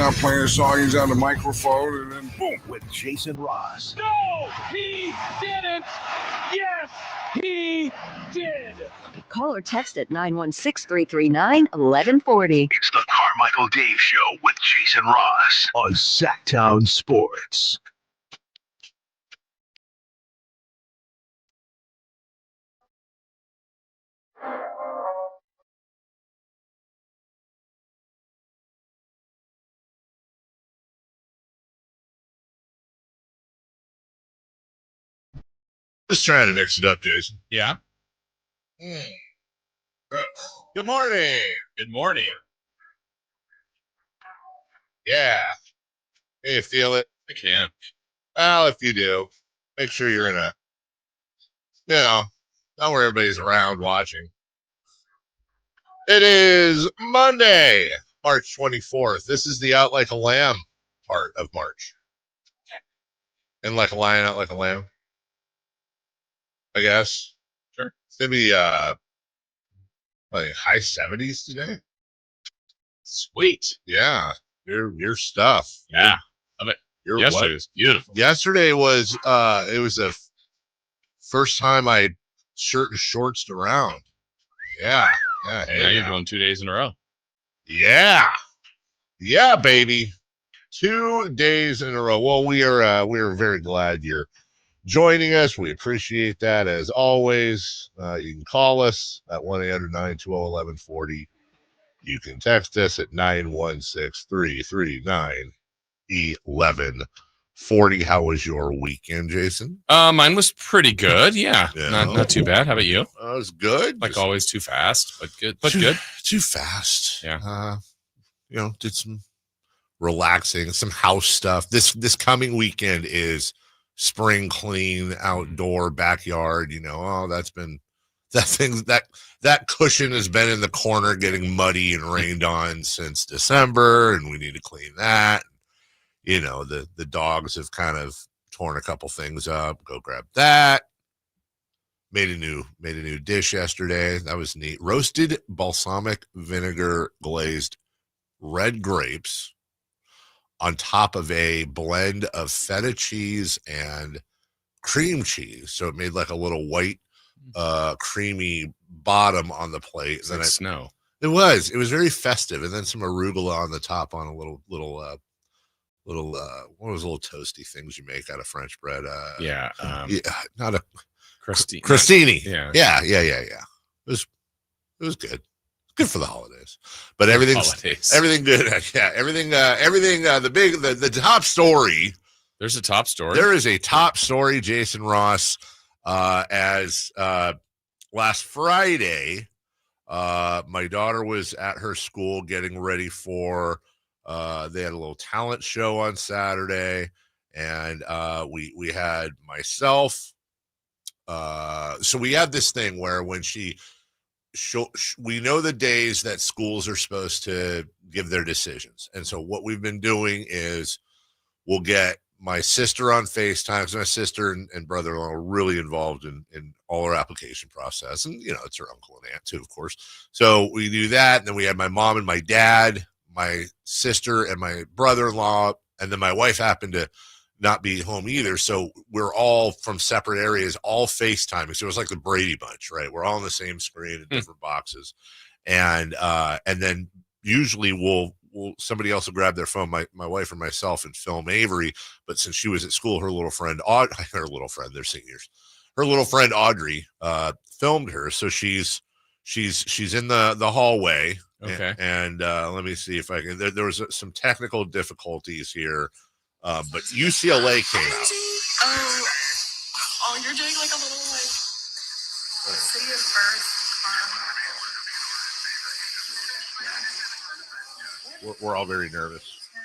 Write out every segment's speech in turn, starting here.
not playing a song, he's on the microphone, and then boom. With Jason Ross. No, he didn't. Yes, he did. Call or text at 916-339-1140. It's the Carmichael Dave Show with Jason Ross on Sacktown Sports. Just trying to mix it up, Jason. Yeah. Good morning. Good morning. Yeah. Can you feel it? I can. Well, if you do, make sure you're in not where everybody's around watching. It is Monday, March 24th. This is the Out Like a Lamb part of March. And like a lion, out like a lamb. I guess. Sure. It's going to be like high 70s today. Sweet. Yeah. Your stuff. Yeah. Love it. Yesterday was beautiful. Yesterday was it was the first time I shirt and shorts around. Yeah. Hey, now you're going 2 days in a row. Yeah, baby. 2 days in a row. Well, we are very glad you're joining us. We appreciate that as always. You can call us at 1-800-920-1140. You can text us at 916-339-1140. How was your weekend, Jason? Mine was pretty good. Yeah. Not too bad. How about you? It was good. Like always, too fast, but good. But good. Too fast. Yeah. Did some relaxing, some house stuff. This coming weekend is spring clean, outdoor, backyard. That cushion has been in the corner getting muddy and rained on since December, and we need to clean that. The dogs have kind of torn a couple things up. Go grab that. Made a new dish yesterday. That was neat. Roasted balsamic vinegar glazed red grapes on top of a blend of feta cheese and cream cheese. So it made like a little white, creamy bottom on the plate. It's like snow. It was very festive. And then some arugula on the top on a little what was little toasty things you make out of French bread? Not a crostini. Yeah. It was good. Good for the holidays, but everything good. Yeah, everything. The top story. There's a top story. There is a top story, Jason Ross. As last Friday, my daughter was at her school getting ready for. They had a little talent show on Saturday, and we had myself. So we have this thing where when we know the days that schools are supposed to give their decisions. And so what we've been doing is we'll get my sister on FaceTime, because my sister and brother-in-law are really involved in all our application process. And, it's her uncle and aunt too, of course. So we do that. And then we had my mom and my dad, my sister and my brother-in-law, and then my wife happened to not be home either. So we're all from separate areas, all FaceTiming. So it was like the Brady Bunch, right? We're all on the same screen in different boxes. And then usually somebody else will grab their phone, my wife or myself, and film Avery. But since she was at school, her little friend, they're seniors. Her little friend Audrey filmed her. So she's in the hallway. Okay. And let me see if I can. There was some technical difficulties here. But UCLA came out. Oh, you're doing like a little city of birth. We're all very nervous. 10:05.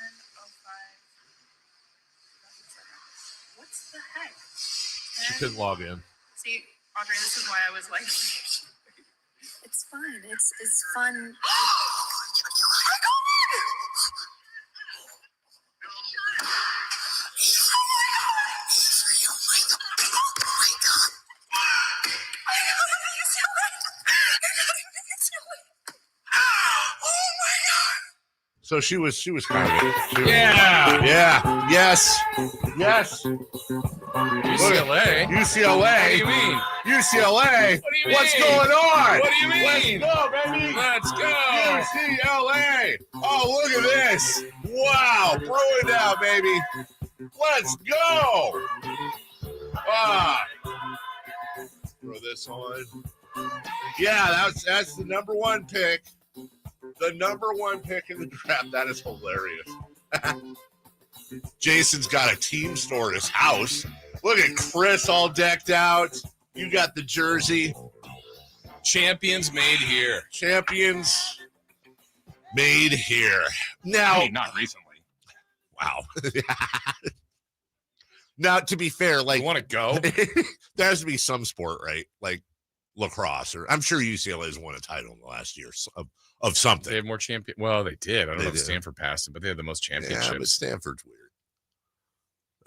What's the heck? She couldn't log in. See, Audrey, this is why I was like, it's fun. It's fun. So she was kind of Yeah. Yeah. Yes. UCLA. UCLA. What do you mean? UCLA. What do you mean? What's going on? What do you mean? Let's go, baby. Let's go. UCLA. Oh, look at this. Wow. Throw it down, baby. Let's go. Throw this on. Yeah, that's the number one pick. The number one pick in the draft. That is hilarious. Jason's got a team store at his house. Look at Chris all decked out. You got the jersey. Champions made here. Champions made here. Now, Hey, not recently. wow. Now, to be fair, like, You want to go? there has to be some sport, right? Like lacrosse, or I'm sure UCLA has won a title in the last year of something. They have more champion. Well, they did. I don't They know if did. Stanford passed them, but they had the most Yeah, championships. but Stanford's weird.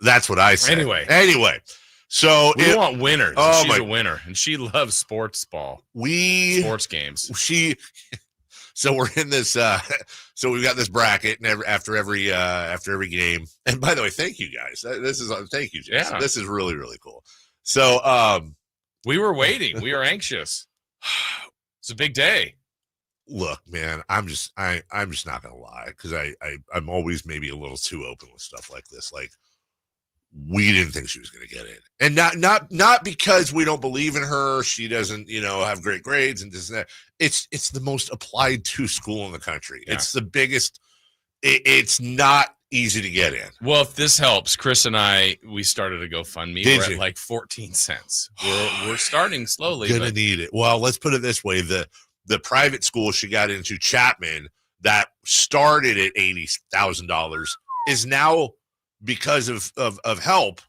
That's what I say. Anyway. So We want winners. Oh, She's my- a winner, and she loves sports ball, sports games. So we're in this. So we've got this bracket, and after every game. And by the way, thank you guys. Thank you, Jason. Yeah. This is really, really cool. So We were waiting. We were anxious. It's a big day. look, man, I'm just not gonna lie, because I'm always maybe a little too open with stuff like this. Like, we didn't think she was going to get in, and not because we don't believe in her. She doesn't, have great grades and this and that. It's the most applied to school in the country. Yeah. It's the biggest. It's not easy to get in. Well, if this helps, Chris and we started a GoFundMe. Did We're you? at like 14 cents. We're starting slowly. Gonna But need it. Well, let's put it this way: the private school she got into, Chapman, that started at $80,000, is now, because of help,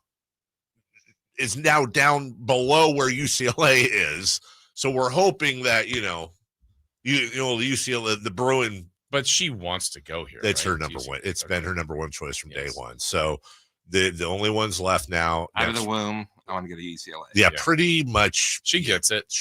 is now down below where UCLA is. So we're hoping that UCLA, the Bruin, but she wants to go here. it's right? her number one. It's been her number one choice from day Yes. one. So the only ones left now. Out of the womb, I want to go to UCLA. Yeah, Yeah. pretty much. She gets it.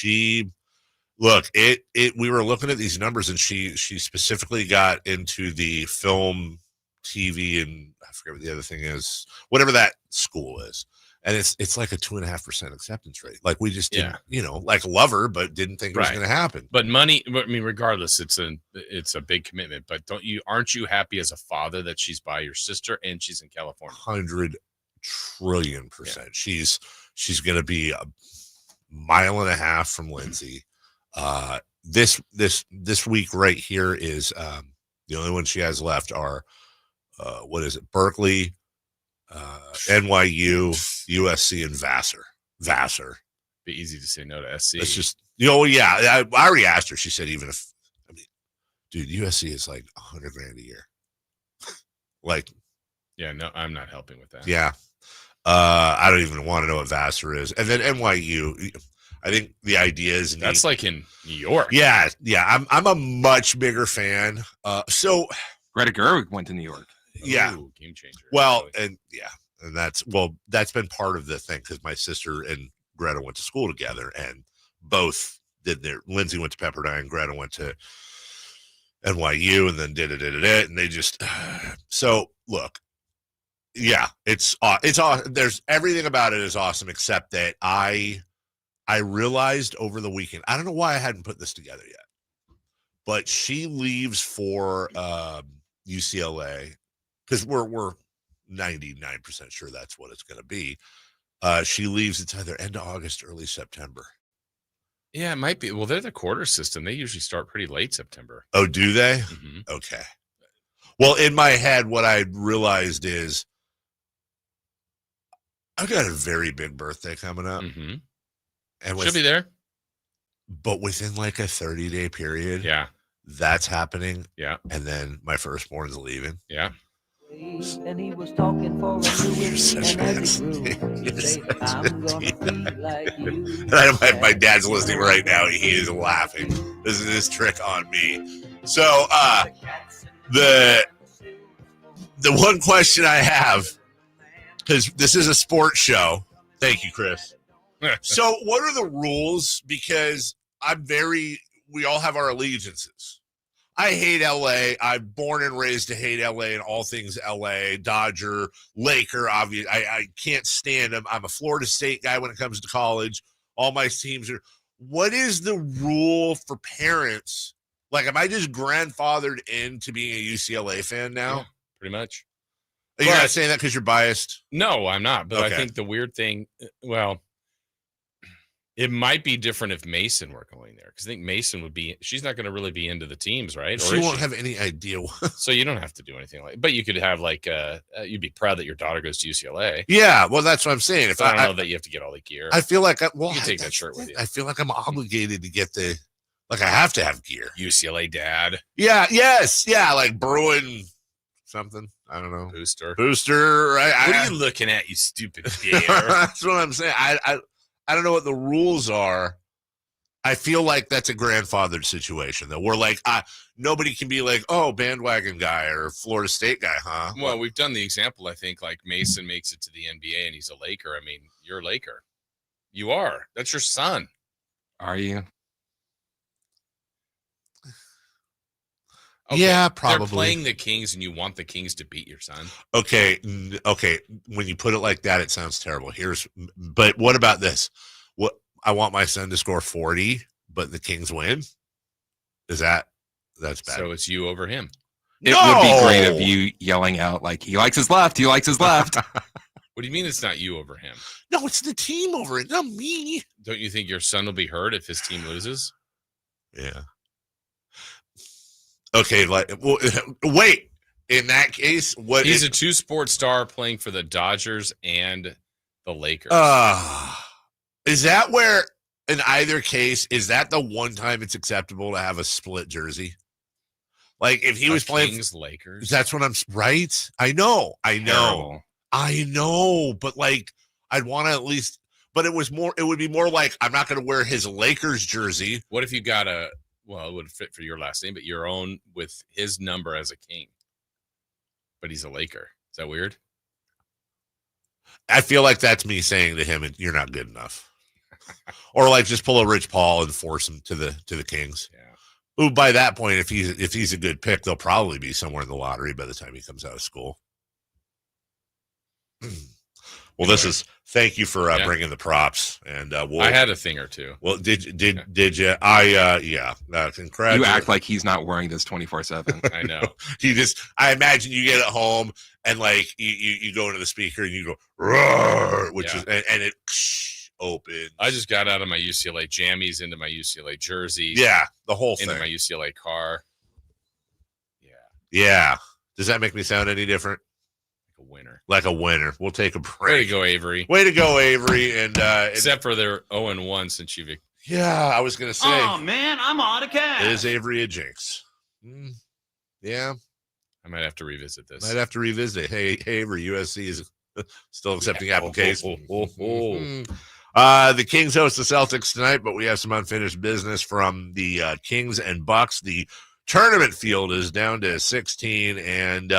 Look, we were looking at these numbers, and she specifically got into the film, TV, and I forget what the other thing is, whatever that school is. And it's like a 2.5% acceptance rate. Like, we just didn't, love her, but didn't think it was Right. going to happen. But money, I mean, regardless, it's a big commitment. But aren't you happy as a father that she's by your sister and she's in California? 100 trillion %. Yeah. She's going to be a mile and a half from Lindsay. This week right here is the only one she has left are what is it? Berkeley, NYU, USC, and Vassar. Be easy to say no to SC. It's just, I already asked her. She said, even if, dude, USC is like $100,000 a year. Like, yeah, no, I'm not helping with that. yeah. I don't even want to know what Vassar is. And then NYU, I think the idea is That's like in New York. Yeah. I'm a much bigger fan. So Greta Gerwig went to New York. yeah. Ooh, game changer. Well, Really. and that's been part of the thing, because my sister and Greta went to school together, and both did Lindsay went to Pepperdine, Greta went to NYU, and then did it, and they just so look. Yeah, it's there's everything about it is awesome, except that I realized over the weekend, I don't know why I hadn't put this together yet, but she leaves for UCLA, because we're 99% sure that's what it's going to be. She leaves, it's either end of August, early September. Yeah, it might be. Well, they're the quarter system. They usually start pretty late September. Oh, do they? Mm-hmm. Okay. Well, in my head, what I realized is I've got a very big birthday coming up. Mm-hmm. And She'll be there. But within like a 30-day period, Yeah. that's happening. Yeah. And then my firstborn's leaving. Yeah. And he was talking for a You're such and a as he grew, he You're said, such a I'm gonna be like you. And my dad's listening right now. He is laughing. This is his trick on me. So the one question I have, because this is a sports show. Thank you, Chris. So what are the rules? Because we all have our allegiances. I hate LA. I'm born and raised to hate LA and all things LA. Dodger, Laker, obviously. I can't stand them. I'm a Florida State guy when it comes to college. All my teams are. What is the rule for parents? Like, am I just grandfathered into being a UCLA fan now? Yeah, pretty much. You're not saying that because you're biased? No, I'm not. But Okay. I think the weird thing, well, it might be different if Mason were going there, because I think Mason would be. She's not going to really be into the teams, right? She won't have any idea. So you don't have to do anything like. But you could have like, you'd be proud that your daughter goes to UCLA. Yeah, well, that's what I'm saying. If I don't know that you have to get all the gear. I feel like, you can take that shirt with you. I feel like I'm obligated to get I have to have gear. UCLA dad. Yeah, yes, yeah, like Bruin something. I don't know. Booster, right? What are you looking at, you stupid Pierre? That's what I'm saying. I don't know what the rules are. I feel like that's a grandfathered situation, though. We're like, nobody can be like, oh, bandwagon guy or Florida State guy, huh? Well, we've done the example, I think, like Mason makes it to the NBA and he's a Laker. I mean, you're a Laker. You are. That's your son. Are you? Okay, yeah, probably. They're playing the Kings and you want the Kings to beat your son. Okay. When you put it like that, it sounds terrible. But what about this? What I want my son to score 40, but the Kings win. That's bad. So it's you over him. It would be great of you yelling out like, he likes his left. He likes his left. What do you mean it's not you over him? No, it's the team over it, not me. Don't you think your son will be hurt if his team loses? Yeah. Okay, wait. In that case, he's a two-sport star playing for the Dodgers and the Lakers. Is that where, in either case, is that the one time it's acceptable to have a split jersey? Like if he was playing Kings, Lakers. That's what I'm right. I know. Terrible. I know, but like I'd want to at least. But it would be more like I'm not going to wear his Lakers jersey. What if you got well, it would fit for your last name, but your own with his number as a King. But he's a Laker. Is that weird? I feel like that's me saying to him, "You're not good enough," or like just pull a Rich Paul and force him to the Kings. Yeah. Who by that point, if he's a good pick, they'll probably be somewhere in the lottery by the time he comes out of school. Well, thank you for bringing the props, and I had a thing or two. Well, did you? Yeah. Congrats. You act like he's not wearing this 24/7. I know. I imagine you get it home and like you go into the speaker and you go roar, which is and it opens. I just got out of my UCLA jammies into my UCLA jerseys. Yeah, the whole thing. Into my UCLA car. Yeah. Yeah. Does that make me sound any different? Like a winner. We'll take a break. Way to go, Avery. Way to go, Avery. And except for their 0-1 since you've. Yeah, I was gonna say. Oh man, I'm out of cash. Is Avery a jinx? Yeah. I might have to revisit this. Hey, Avery, USC is still accepting applications. Oh. The Kings host the Celtics tonight, but we have some unfinished business from the Kings and Bucks. The tournament field is down to 16, and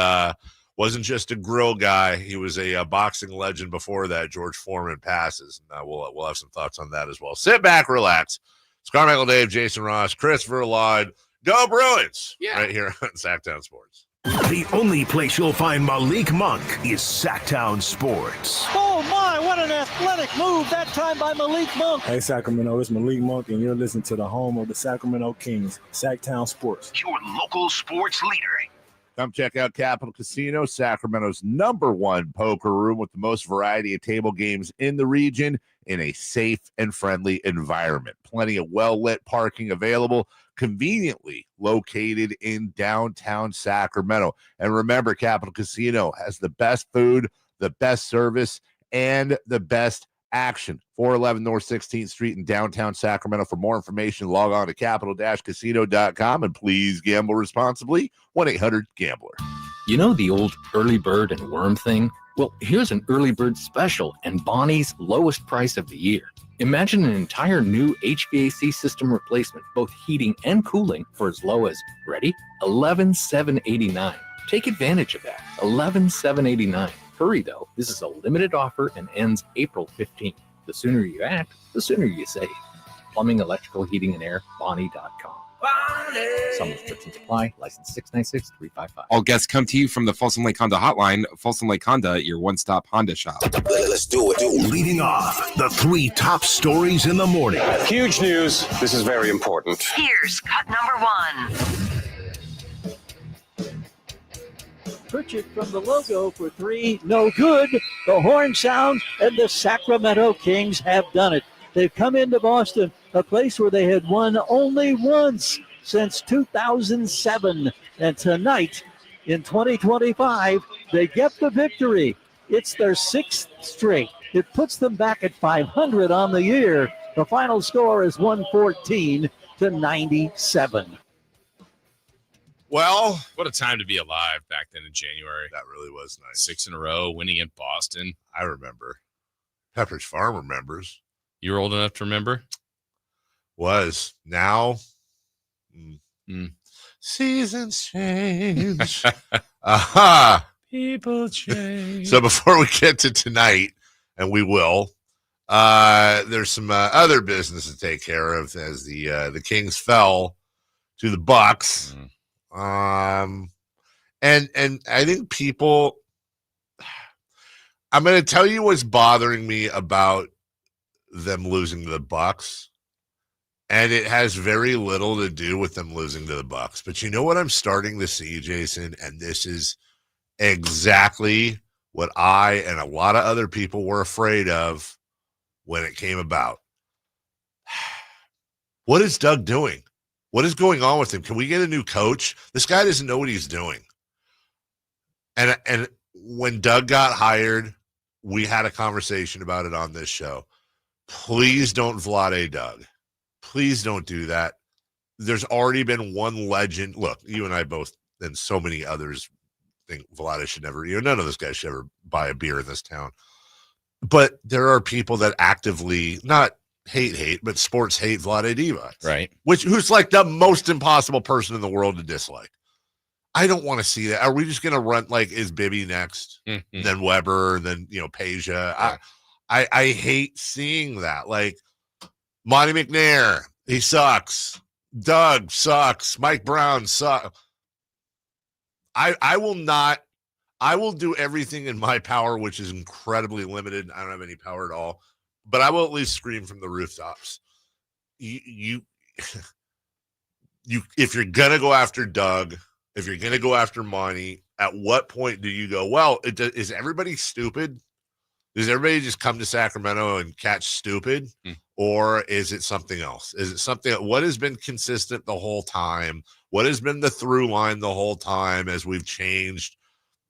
wasn't just a grill guy. He was a boxing legend before that. George Foreman passes. And, we'll have some thoughts on that as well. Sit back, relax. It's Carmichael Dave, Jason Ross, Chris Verlaud. Go Bruins! Yeah. Right here on Sacktown Sports. The only place you'll find Malik Monk is Sacktown Sports. Oh my, what an athletic move that time by Malik Monk. Hey Sacramento, it's Malik Monk, and you're listening to the home of the Sacramento Kings, Sacktown Sports. Your local sports leader. Come check out Capital Casino, Sacramento's #1 poker room with the most variety of table games in the region in a safe and friendly environment. Plenty of well-lit parking available, conveniently located in downtown Sacramento. And remember, Capital Casino has the best food, the best service, and the best action. 411 North 16th Street in downtown Sacramento. For more information, log on to capital-casino.com, and please gamble responsibly. 1-800-GAMBLER. You know the old early bird and worm thing? Well, here's an early bird special and Bonnie's lowest price of the year. Imagine an entire new HVAC system replacement, both heating and cooling, for as low as, ready, $11,789. Take advantage of that. $11,789. Hurry, though. This is a limited offer and ends April 15th. The sooner you act, the sooner you save. Plumbing, electrical, heating, and air, Bonnie.com. Some restrictions apply. License 696-355. All guests come to you from the Folsom Lake Honda hotline. Folsom Lake Honda, your one-stop Honda shop. Let's do it. Leading off, the 3 top stories in the morning. Huge news. This is very important. Here's cut number 1. Pritchett from the logo for 3, no good. The horn sounds, and the Sacramento Kings have done it. They've come into Boston, a place where they had won only once since 2007. And tonight, in 2025, they get the victory. It's their 6th straight. It puts them back at 500 on the year. The final score is 114-97. Well, what a time to be alive back then in January. That really was nice. 6 in a row, winning in Boston. I remember. Pepperidge Farm remembers. You're old enough to remember? Was. Now, seasons change. Aha. People change. So before we get to tonight, and we will, there's some other business to take care of as the Kings fell to the Bucks. And I think people, I'm going to tell you what's bothering me about them losing to the Bucks, and it has very little to do with them losing to the Bucks. But you know what I'm starting to see, Jason, and this is exactly what I and a lot of other people were afraid of when it came about. What is Doug doing? What is going on with him? Can we get a new coach? This guy doesn't know what he's doing. And when Doug got hired, we had a conversation about it on this show. Please don't Vlade Doug. Please don't do that. There's already been one legend. Look, you and I both, and so many others, think Vlade should never, none of those guys should ever buy a beer in this town. But there are people that actively, not hate, but sports hate Vlade Divac. Right. Who's like the most impossible person in the world to dislike. I don't want to see that. Are we just going to run, like, is Bibby next? Mm-hmm. Then Weber, then, Peja. Yeah. I hate seeing that. Like, Monty McNair, he sucks. Doug sucks. Mike Brown sucks. I will do everything in my power, which is incredibly limited. I don't have any power at all, but I will at least scream from the rooftops. You if you're going to go after Doug, if you're going to go after Monty, at what point do you go, well, is everybody stupid? Does everybody just come to Sacramento and catch stupid? Or is it something else? Is it something, what has been consistent the whole time? What has been the through line the whole time as we've changed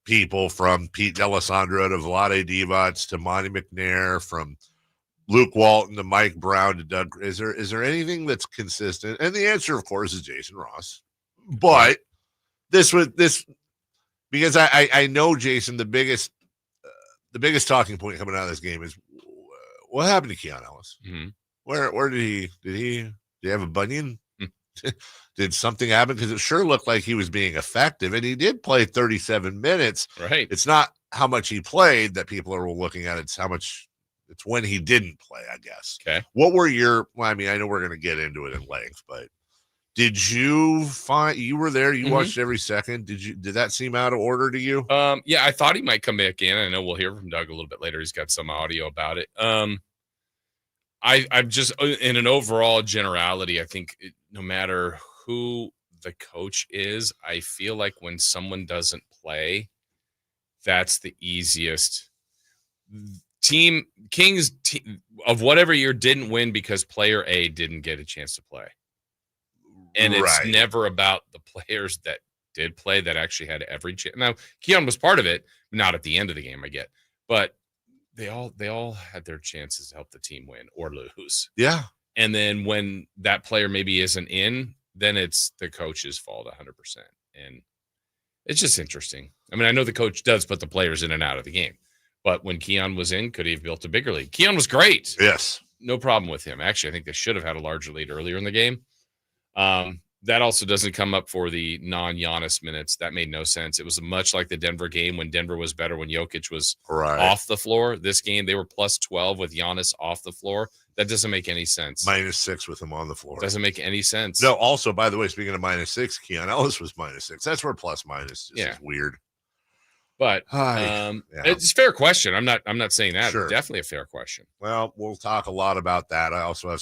people from Pete D'Alessandro to Vlade Divac to Monty McNair, from Luke Walton to Mike Brown to Doug? Is there anything that's consistent? And the answer, of course, is Jason Ross. But because I know, Jason, the biggest talking point coming out of this game is what happened to Keon Ellis? Mm-hmm. Where did he have a bunion? Did something happen? Because it sure looked like he was being effective, and he did play 37 minutes. Right. It's not how much he played that people are looking at. It's when he didn't play, I guess. Okay. What were I know we're going to get into it in length, but did you find, you were there, you watched every second. Did that seem out of order to you? Yeah, I thought he might come back in. I know we'll hear from Doug a little bit later. He's got some audio about it. I'm just, in an overall generality, I think no matter who the coach is, I feel like when someone doesn't play, that's the easiest. Kings of whatever year didn't win because player A didn't get a chance to play. And it's never about the players that did play that actually had every chance. Now, Keon was part of it, not at the end of the game, I get. But they all had their chances to help the team win or lose. Yeah. And then when that player maybe isn't in, then it's the coach's fault 100%. And it's just interesting. I mean, I know the coach does put the players in and out of the game. But when Keon was in, could he have built a bigger lead? Keon was great. Yes. No problem with him. Actually, I think they should have had a larger lead earlier in the game. That also doesn't come up for the non-Giannis minutes. That made no sense. It was much like the Denver game when Denver was better when Jokic was off the floor. This game, they were plus 12 with Giannis off the floor. That doesn't make any sense. -6 with him on the floor. Doesn't make any sense. No, also, by the way, speaking of -6, Keon Ellis was -6. That's where plus minus is weird. But it's a fair question. I'm not saying that. Sure. Definitely a fair question. Well, we'll talk a lot about that. I also have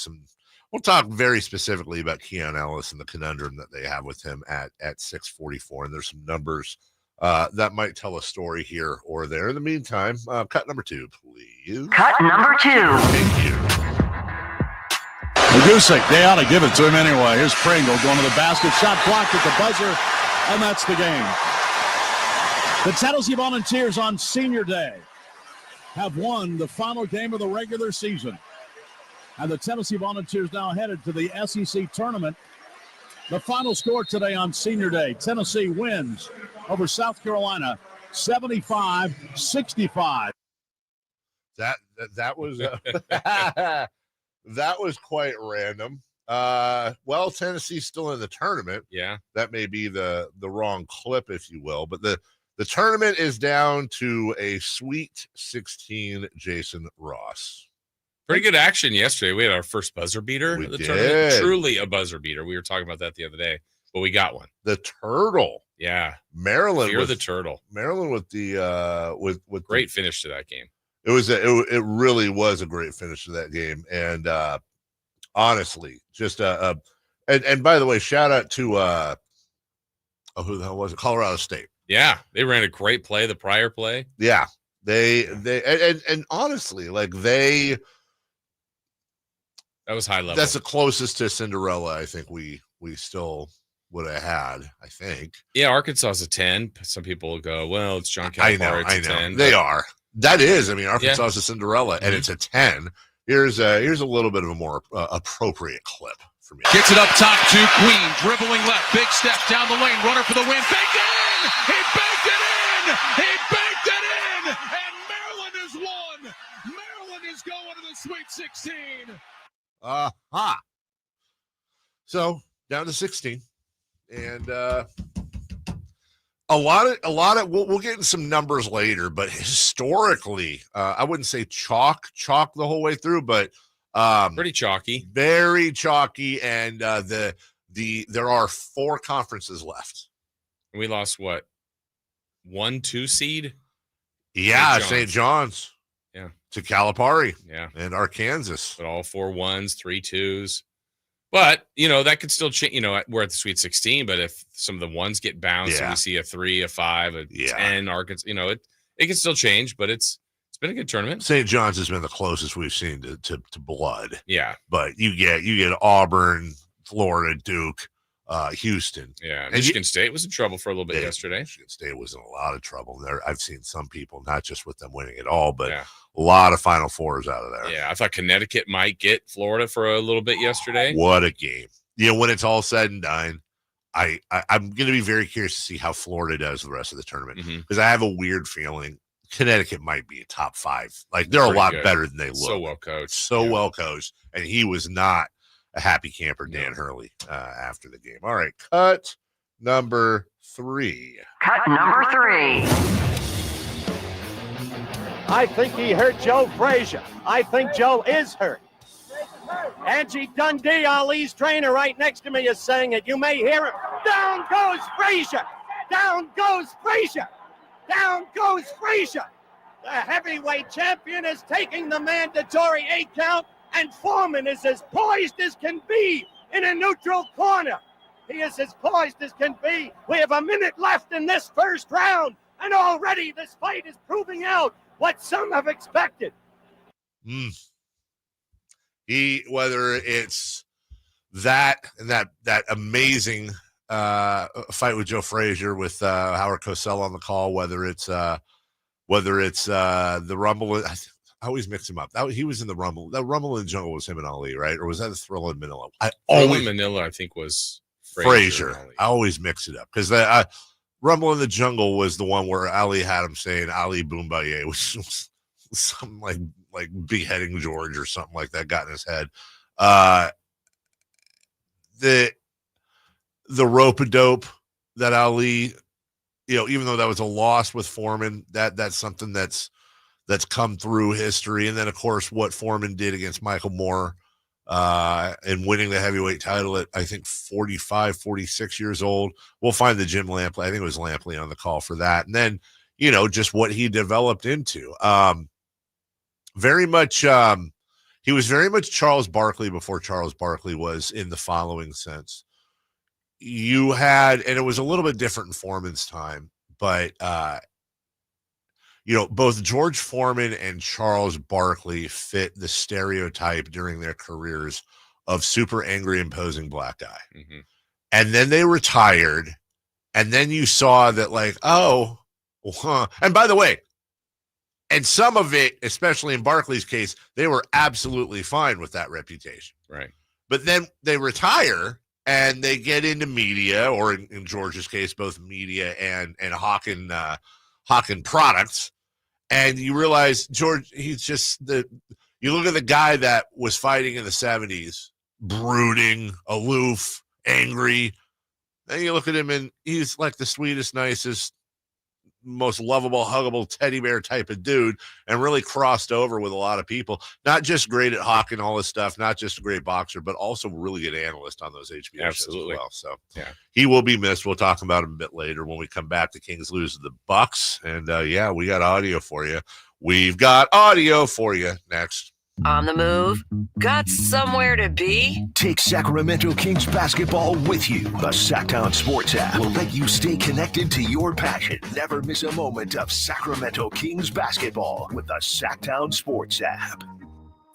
we'll talk very specifically about Keon Ellis and the conundrum that they have with him at 6:44. And there's some numbers that might tell a story here or there. In the meantime, cut number 2, please. Cut number 2. Thank you. Magusic, they ought to give it to him anyway. Here's Pringle going to the basket. Shot blocked at the buzzer, and that's the game. The Tennessee Volunteers on Senior Day have won the final game of the regular season. And the Tennessee Volunteers now headed to the SEC Tournament. The final score today on Senior Day, Tennessee wins over South Carolina 75-65. That was that was quite random. Well, Tennessee's still in the tournament. Yeah. That may be the wrong clip, if you will, but the tournament is down to a Sweet 16, Jason Ross. Pretty good action yesterday. We had our first buzzer beater at the tournament. Truly a buzzer beater. We were talking about that the other day, but we got one. The Turtle. Yeah. Maryland. You're the Turtle. Maryland with the with great finish to that game. It really was a great finish to that game. And honestly, just and by the way, shout out to who the hell was it? Colorado State. Yeah, they ran a great play the prior play. Yeah. They honestly, like that was high level. That's the closest to Cinderella I think we still would have had, I think. Yeah, Arkansas is a 10. Some people will go, well, it's John Calipari. I know. 10, they are. That is. I mean, Arkansas is a Cinderella, and it's a 10. Here's a little bit of a more appropriate clip for me. Gets it up top to Queen, dribbling left, big step down the lane, runner for the win. Banked it in! He banked it in! He banked it in! And Maryland has won! Maryland is going to the Sweet 16. So down to 16, and a lot of we'll get into some numbers later, but historically, I wouldn't say chalk the whole way through, but pretty chalky, very chalky, and there are 4 conferences left. We lost what, 1-2 seed? Yeah, St. John's. Yeah. To Calipari. Yeah. And Arkansas. But all 4 1s, 3 2s. But, that could still change. We're at the Sweet 16, but if some of the 1s get bounced and we see a 3, a 5, a 10, Arkansas, it can still change, but it's been a good tournament. St. John's has been the closest we've seen to blood. Yeah. But you get Auburn, Florida, Duke, Houston. Yeah. Michigan State was in trouble for a little bit yesterday. Michigan State was in a lot of trouble there. I've seen some people, not just with them winning it all, but a lot of Final Fours out of there. Yeah. I thought Connecticut might get Florida for a little bit yesterday. What a game. When it's all said and done, I'm going to be very curious to see how Florida does the rest of the tournament, because I have a weird feeling Connecticut might be a top 5. Like, they're a lot better than they look. So well coached. Well coached. And he was not a happy camper, Dan Hurley, after the game. All right, cut number 3. Cut number 3. I think he hurt Joe Frazier. I think Joe is hurt. Angie Dundee, Ali's trainer, right next to me is saying it. You may hear him. Down goes Frazier. Down goes Frazier. Down goes Frazier. The heavyweight champion is taking the mandatory 8 count. And Foreman is as poised as can be in a neutral corner. He is as poised as can be. We have a minute left in this first round, and already this fight is proving out what some have expected. Whether it's that amazing fight with Joe Frazier with Howard Cosell on the call, whether it's the Rumble. I always mix him up. He was in the Rumble. That Rumble in the Jungle was him and Ali, right? Or was that the Thrill in Manila? Manila, I think, was Frazier. I always mix it up because the Rumble in the Jungle was the one where Ali had him saying Ali Boombaye, which was something like beheading George or something like that got in his head. the rope-a-dope that Ali, even though that was a loss with Foreman, that's something that's come through history. And then, of course, what Foreman did against Michael Moore and winning the heavyweight title at, I think, 45, 46 years old. We'll find the Jim Lampley. I think it was Lampley on the call for that. And then, just what he developed into. Very much, he was very much Charles Barkley before Charles Barkley was, in the following sense. You had, and it was a little bit different in Foreman's time, but, both George Foreman and Charles Barkley fit the stereotype during their careers of super angry, imposing black guy. Mm-hmm. And then they retired, and then you saw that, like, and by the way, and some of it, especially in Barkley's case, they were absolutely fine with that reputation. Right. But then they retire and they get into media, or in George's case, both media and Hawken products. And you realize George, he's just you look at the guy that was fighting in the 70s, brooding, aloof, angry. Then you look at him and he's like the sweetest, nicest, most lovable, huggable teddy bear type of dude, and really crossed over with a lot of people. Not just great at Hawken, all this stuff, not just a great boxer, but also really good analyst on those HBO Absolutely. shows as well. So yeah, he will be missed. We'll talk about him a bit later when we come back. The Kings lose to the Bucks, and we got audio for you. We've got audio for you next. On the move? Got somewhere to be? Take Sacramento Kings basketball with you. The Sacktown Sports app will let you stay connected to your passion. Never miss a moment of Sacramento Kings basketball with the Sacktown Sports app.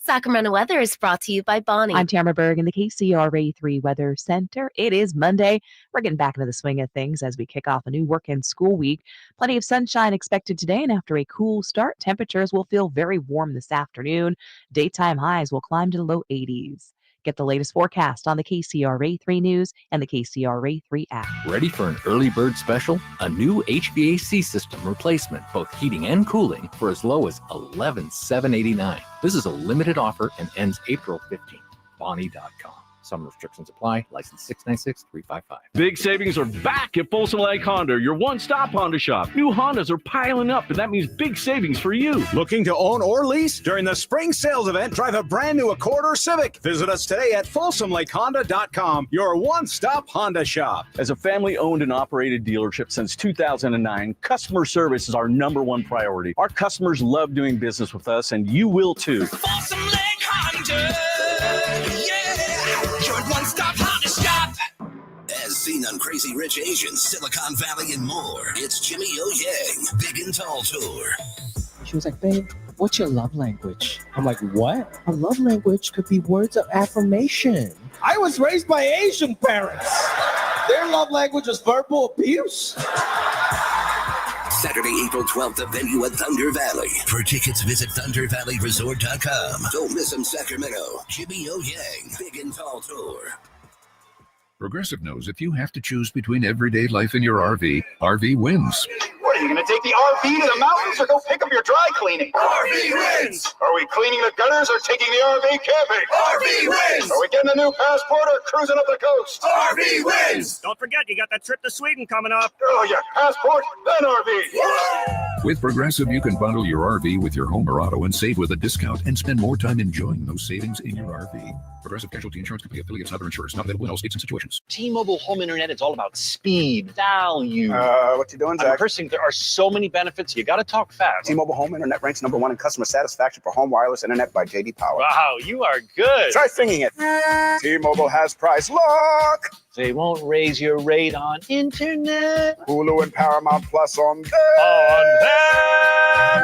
Sacramento weather is brought to you by Bonnie. I'm Tamara Berg in the KCRA 3 Weather Center. It is Monday. We're getting back into the swing of things as we kick off a new work and school week. Plenty of sunshine expected today, and after a cool start, temperatures will feel very warm this afternoon. Daytime highs will climb to the low 80s. Get the latest forecast on the KCRA 3 News and the KCRA 3 app. Ready for an early bird special? A new HVAC system replacement, both heating and cooling, for as low as $11,789. This is a limited offer and ends April 15th. Bonnie.com. Some restrictions apply. License 696-355. Big savings are back at Folsom Lake Honda, your one-stop Honda shop. New Hondas are piling up, and that means big savings for you. Looking to own or lease? During the spring sales event, drive a brand new Accord or Civic. Visit us today at FolsomLakeHonda.com, your one-stop Honda shop. As a family-owned and operated dealership since 2009, customer service is our #1 priority. Our customers love doing business with us, and you will too. Folsom Lake Honda, yeah, your one-stop Honda shop. As seen on Crazy Rich Asians, Silicon Valley, and more, it's Jimmy O Yang, Big and Tall Tour. She was like, babe, what's your love language? I'm like, what? A love language could be words of affirmation. I was raised by Asian parents. Their love language is verbal abuse. Saturday, April 12th, the venue at Thunder Valley. For tickets, visit ThunderValleyResort.com. Don't miss them, Sacramento. Jimmy O Yang, Big and Tall Tour. Progressive knows if you have to choose between everyday life and your RV, RV wins. What, are you going to take the RV to the mountains or go pick up your dry cleaning? RV wins! Are we cleaning the gutters or taking the RV camping? RV wins! Are we getting a new passport or cruising up the coast? RV wins! Don't forget, you got that trip to Sweden coming up. Oh, yeah, passport, then RV. With Progressive, you can bundle your RV with your home or auto and save with a discount and spend more time enjoying those savings in your RV. Progressive Casualty Insurance Company affiliates and other insurers not available in all states and situations. T-Mobile home internet is all about speed, value. What you doing, Zach? First thing, there are so many benefits. You got to talk fast. T-Mobile home internet ranks #1 in customer satisfaction for home wireless internet by J.D. Power. Wow, you are good. Try singing it. T-Mobile has price lock. They won't raise your rate on internet. Hulu and Paramount Plus on there.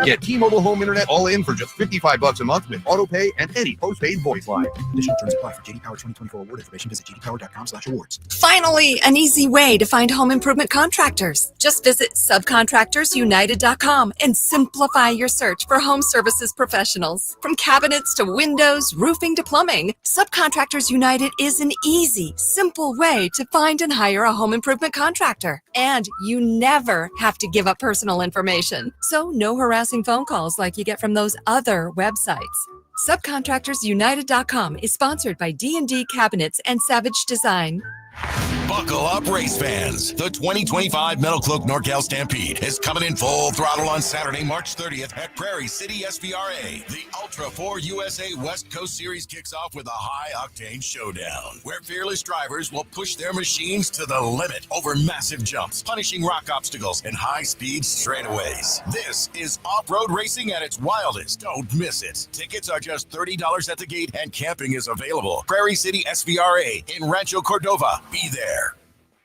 Get T-Mobile home internet all in for just $55 a month with auto pay and any postpaid voice line. Additional terms apply for J.D. Power 2024 award information. Visit jdpower.com/awards. Finally, an easy way to find home improvement contractors. Just visit subcontractorsunited.com and simplify your search for home services professionals. From cabinets to windows, roofing to plumbing, Subcontractors United is an easy, simple way to find and hire a home improvement contractor. And you never have to give up personal information. So no harassing phone calls like you get from those other websites. SubcontractorsUnited.com is sponsored by D&D Cabinets and Savage Design. Buckle up, race fans. The 2025 Metal Cloak NorCal Stampede is coming in full throttle on Saturday, March 30th at Prairie City SVRA. The Ultra 4 USA West Coast Series kicks off with a high-octane showdown, where fearless drivers will push their machines to the limit over massive jumps, punishing rock obstacles, and high-speed straightaways. This is off-road racing at its wildest. Don't miss it. Tickets are just $30 at the gate, and camping is available. Prairie City SVRA in Rancho Cordova. Be there.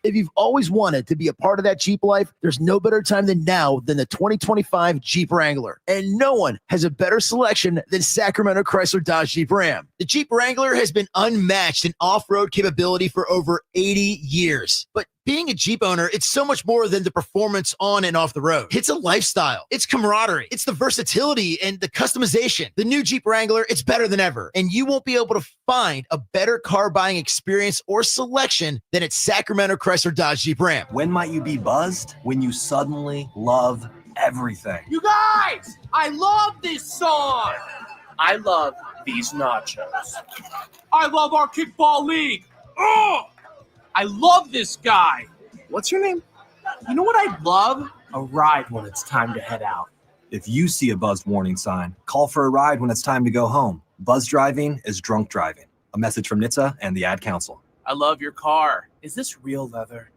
If you've always wanted to be a part of that Jeep life, there's no better time than now than the 2025 Jeep Wrangler. And no one has a better selection than Sacramento Chrysler Dodge Jeep Ram. The Jeep Wrangler has been unmatched in off-road capability for over 80 years. But being a Jeep owner, it's so much more than the performance on and off the road. It's a lifestyle. It's camaraderie. It's the versatility and the customization. The new Jeep Wrangler, it's better than ever. And you won't be able to find a better car buying experience or selection than at Sacramento Chrysler Dodge Jeep Ram. When might you be buzzed? When you suddenly love everything. You guys, I love this song. I love these nachos. I love our kickball league. Oh, I love this guy. What's your name? You know what I'd love? A ride when it's time to head out. If you see a buzzed warning sign, call for a ride when it's time to go home. Buzz driving is drunk driving. A message from NHTSA and the Ad Council. I love your car. Is this real leather?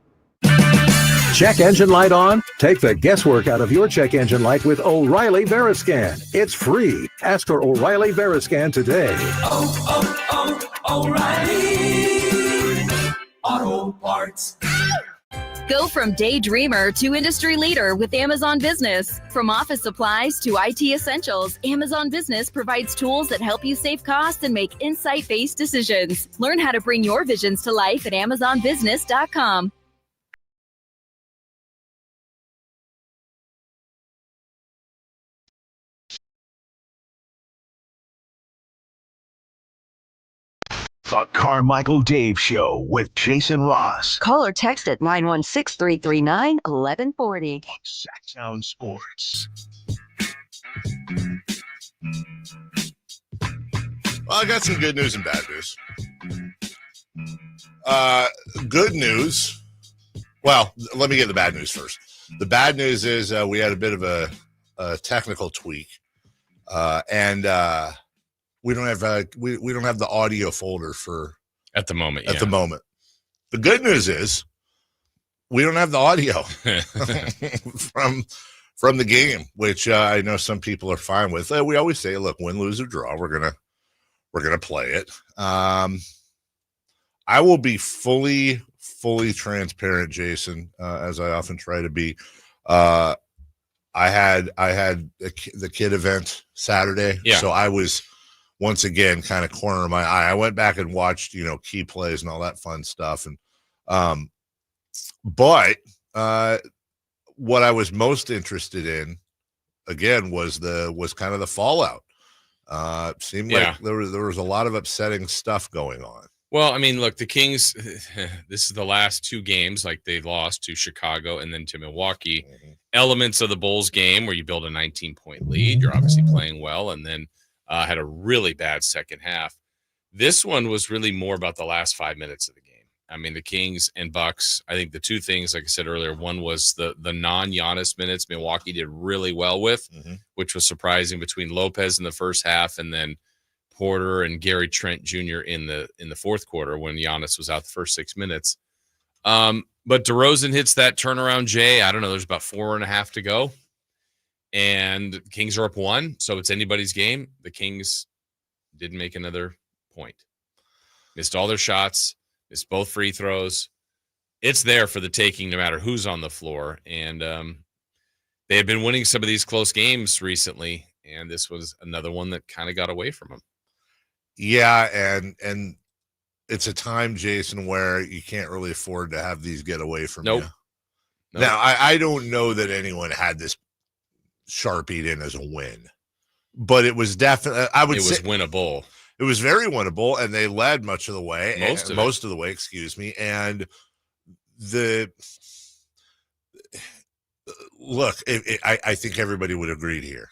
Check engine light on? Take the guesswork out of your check engine light with O'Reilly Veriscan. It's free. Ask for O'Reilly Veriscan today. O'Reilly Auto Parts. Go from daydreamer to industry leader with Amazon Business. From office supplies to IT essentials, Amazon Business provides tools that help you save costs and make insight-based decisions. Learn how to bring your visions to life at AmazonBusiness.com. The Carmichael Dave Show with Jason Ross. Call or text at 916-339-1140. Sacktown Sports. Well, I got some good news and bad news. Good news. Well, let me get the bad news first. The bad news is we had a bit of a technical tweak, and we don't have we don't have the audio folder for at the moment. At the moment, the good news is we don't have the audio from the game, which I know some people are fine with. We always say, look, win, lose, or draw, we're gonna play it. I will be fully transparent, Jason, as I often try to be. I had the kid event Saturday, so I was once again kind of corner of my eye. I went back and watched, key plays and all that fun stuff, and but what I was most interested in, again, was kind of the fallout. Seemed like there was a lot of upsetting stuff going on. Well, I mean, look, the Kings, this is the last two games, like they lost to Chicago and then to Milwaukee. Mm-hmm. Elements of the Bulls game where you build a 19-point lead, you're obviously playing well, and then had a really bad second half. This one was really more about the last 5 minutes of the game. I mean, the Kings and Bucks, I think the two things, like I said earlier, one was the non-Giannis minutes Milwaukee did really well with, which was surprising, between Lopez in the first half and then Porter and Gary Trent Jr. in the fourth quarter when Giannis was out the first 6 minutes. But DeRozan hits that turnaround J. I don't know, there's about 4.5 to go. And the Kings are up 1, so it's anybody's game. The Kings didn't make another point. Missed all their shots, missed both free throws. It's there for the taking no matter who's on the floor. And they have been winning some of these close games recently, and this was another one that kind of got away from them. Yeah, and it's a time, Jason, where you can't really afford to have these get away from you. Now, I don't know that anyone had this sharpied in as a win, but it was definitely, I would say, winnable. It was very winnable, and they led most of the way. Most of the way, excuse me. And look, I think everybody would agree here,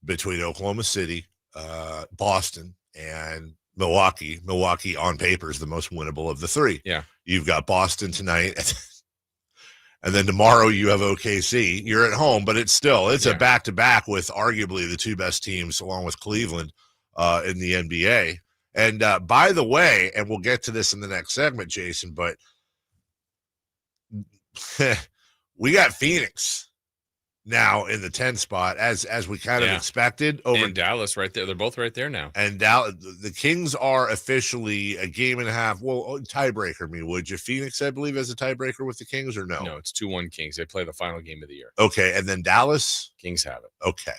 between Oklahoma City, Boston, and Milwaukee on paper is the most winnable of the three. Yeah. You've got Boston tonight. And then tomorrow you have OKC. You're at home, but it's a back-to-back with arguably the two best teams along with Cleveland in the NBA. And by the way, and we'll get to this in the next segment, Jason, but we got Phoenix now in the 10 spot as we kind of expected over Dallas right there. They're both right there now. And Dallas, the Kings are officially a game and a half. Well, tiebreaker me, would you? Phoenix, I believe, as a tiebreaker with the Kings, or no? No, it's 2-1 Kings. They play the final game of the year. Okay, and then Dallas? Kings have it. Okay.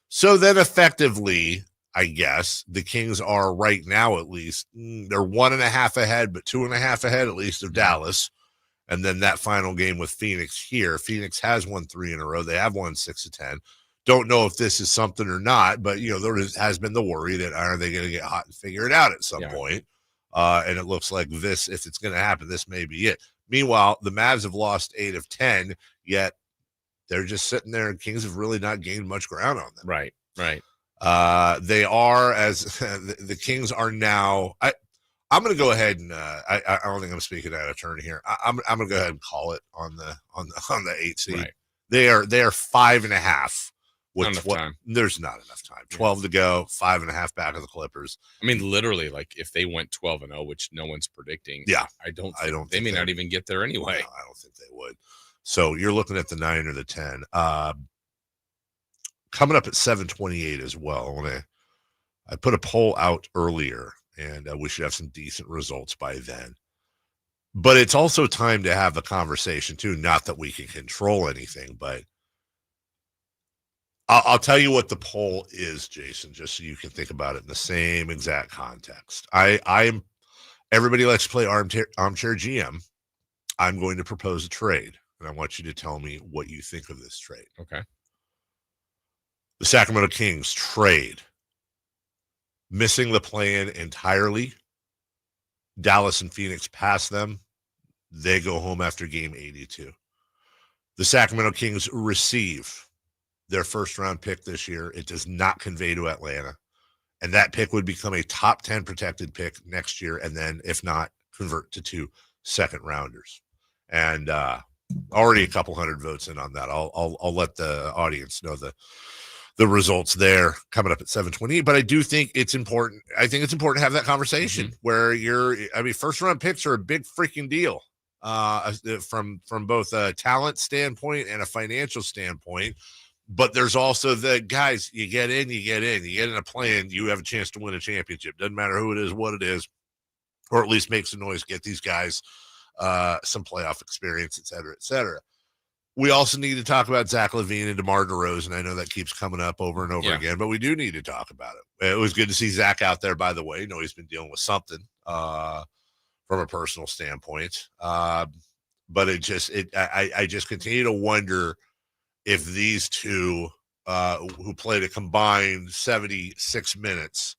So then effectively, I guess, the Kings are right now at least, they're 1.5 ahead, but 2.5 ahead at least of Dallas. And then that final game with Phoenix here. Phoenix has won 3 in a row. They have won 6 of 10. Don't know if this is something or not, but, there has been the worry that are they going to get hot and figure it out at some point? And it looks like this, if it's going to happen, this may be it. Meanwhile, the Mavs have lost 8 of 10, yet they're just sitting there, and Kings have really not gained much ground on them. Right. They are, as the Kings are now – I'm going to go ahead and I don't think I'm speaking out of turn here. I'm going to go ahead and call it on the 8 seed. Right. They are 5.5. Not enough time. There's not enough time. 12 to go, 5.5 back of the Clippers. I mean, literally, like if they went 12-0, which no one's predicting. Yeah, I don't. They may not even get there anyway. No, I don't think they would. So you're looking at the 9 or the 10. Coming up at 7:28 as well. I put a poll out earlier. And we should have some decent results by then. But it's also time to have a conversation, too. Not that we can control anything, but I'll tell you what the poll is, Jason, just so you can think about it in the same exact context. Everybody likes to play armchair GM. I'm going to propose a trade, and I want you to tell me what you think of this trade. Okay. The Sacramento Kings trade. Missing the play-in entirely. Dallas and Phoenix pass them. They go home after game 82. The Sacramento Kings receive their first-round pick this year. It does not convey to Atlanta. And that pick would become a top 10 protected pick next year, and then, if not, convert to 2 second-rounders. And already a couple hundred votes in on that. I'll let the audience know the results there coming up at 7:28. But I do think it's important. I think it's important to have that conversation where first round picks are a big freaking deal from both a talent standpoint and a financial standpoint. But there's also the guys, you get in a plan, you have a chance to win a championship. Doesn't matter who it is, what it is, or at least make some noise, get these guys some playoff experience, et cetera, et cetera. We also need to talk about Zach LaVine and DeMar DeRozan. I know that keeps coming up over and over again, but we do need to talk about it. It was good to see Zach out there, by the way. He's been dealing with something from a personal standpoint. But I just continue to wonder if these two who played a combined 76 minutes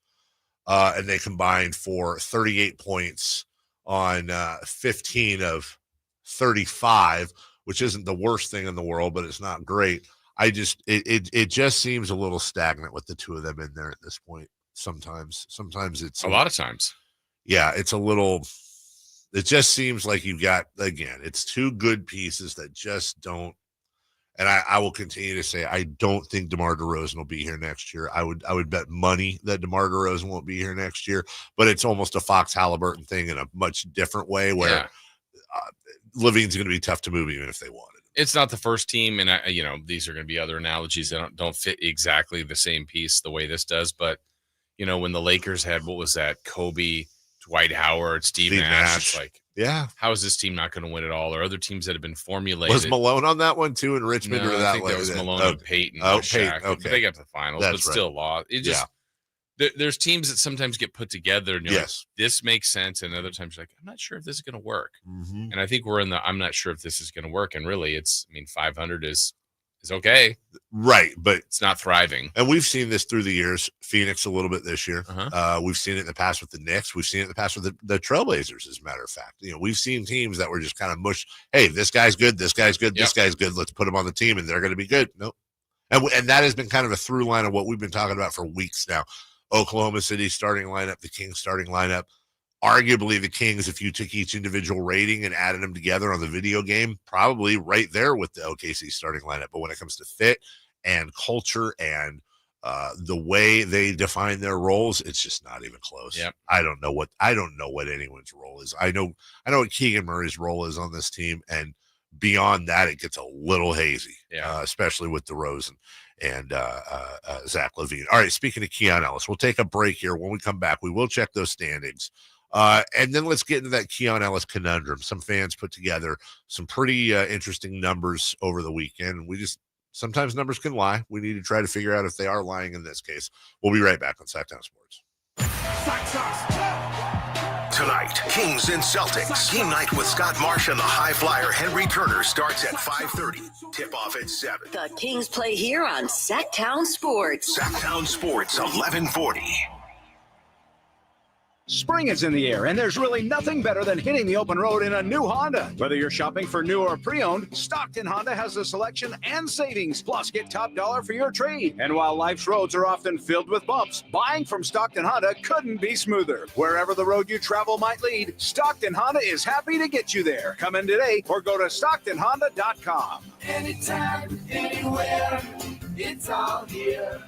and they combined for 38 points on 15 of 35, which isn't the worst thing in the world, but it's not great. It just seems a little stagnant with the two of them in there at this point. Sometimes it's a lot of times. Yeah, it's a little. It just seems like you've got, again, it's two good pieces that just don't. And I will continue to say I don't think DeMar DeRozan will be here next year. I would bet money that DeMar DeRozan won't be here next year. But it's almost a Fox Halliburton thing in a much different way where. LaVine's going to be tough to move even if they wanted. It's not the first team, and these are going to be other analogies that don't fit exactly the same piece the way this does. But when the Lakers had, what was that? Kobe, Dwight Howard, Steve Nash. It's like, how is this team not going to win it all? Or other teams that have been formulated. Was Malone on that one too in Richmond? No, or I think that was Malone and Peyton. Oh, Shaq. Peyton. Okay, but they got to the finals, but still lost. It just. There's teams that sometimes get put together and you're like, this makes sense. And other times you're like, I'm not sure if this is going to work. Mm-hmm. And I think we're in I'm not sure if this is going to work. And really 500 is okay. Right. But it's not thriving. And we've seen this through the years. Phoenix a little bit this year. We've seen it in the past with the Knicks. We've seen it in the past with the Trailblazers, as a matter of fact. We've seen teams that were just kind of mush. Hey, this guy's good. This guy's good. This guy's good. Let's put them on the team and they're going to be good. Nope. And that has been kind of a through line of what we've been talking about for weeks now. Oklahoma City starting lineup, the Kings starting lineup. Arguably, the Kings, if you took each individual rating and added them together on the video game, probably right there with the OKC starting lineup. But when it comes to fit and culture and the way they define their roles, it's just not even close. Yep. I don't know what anyone's role is. I know what Keegan Murray's role is on this team, and beyond that, it gets a little hazy. Especially with DeRozan and Zach LaVine. All right, speaking of Keon Ellis, we'll take a break here. When we come back, we will check those standings. And then let's get into that Keon Ellis conundrum. Some fans put together some pretty interesting numbers over the weekend. Sometimes numbers can lie. We need to try to figure out if they are lying in this case. We'll be right back on Sacktown Sports. Tonight, Kings and Celtics. Game night with Scott Marsh and the high flyer Henry Turner starts at 5:30. Tip-off at 7. The Kings play here on Sacktown Sports. Sacktown Sports, 1140. Spring is in the air, and there's really nothing better than hitting the open road in a new Honda. Whether you're shopping for new or pre-owned, Stockton Honda has the selection and savings. Plus, get top dollar for your trade. And while life's roads are often filled with bumps, buying from Stockton Honda couldn't be smoother. Wherever the road you travel might lead, Stockton Honda is happy to get you there. Come in today or go to StocktonHonda.com. Anytime, anywhere, it's all here.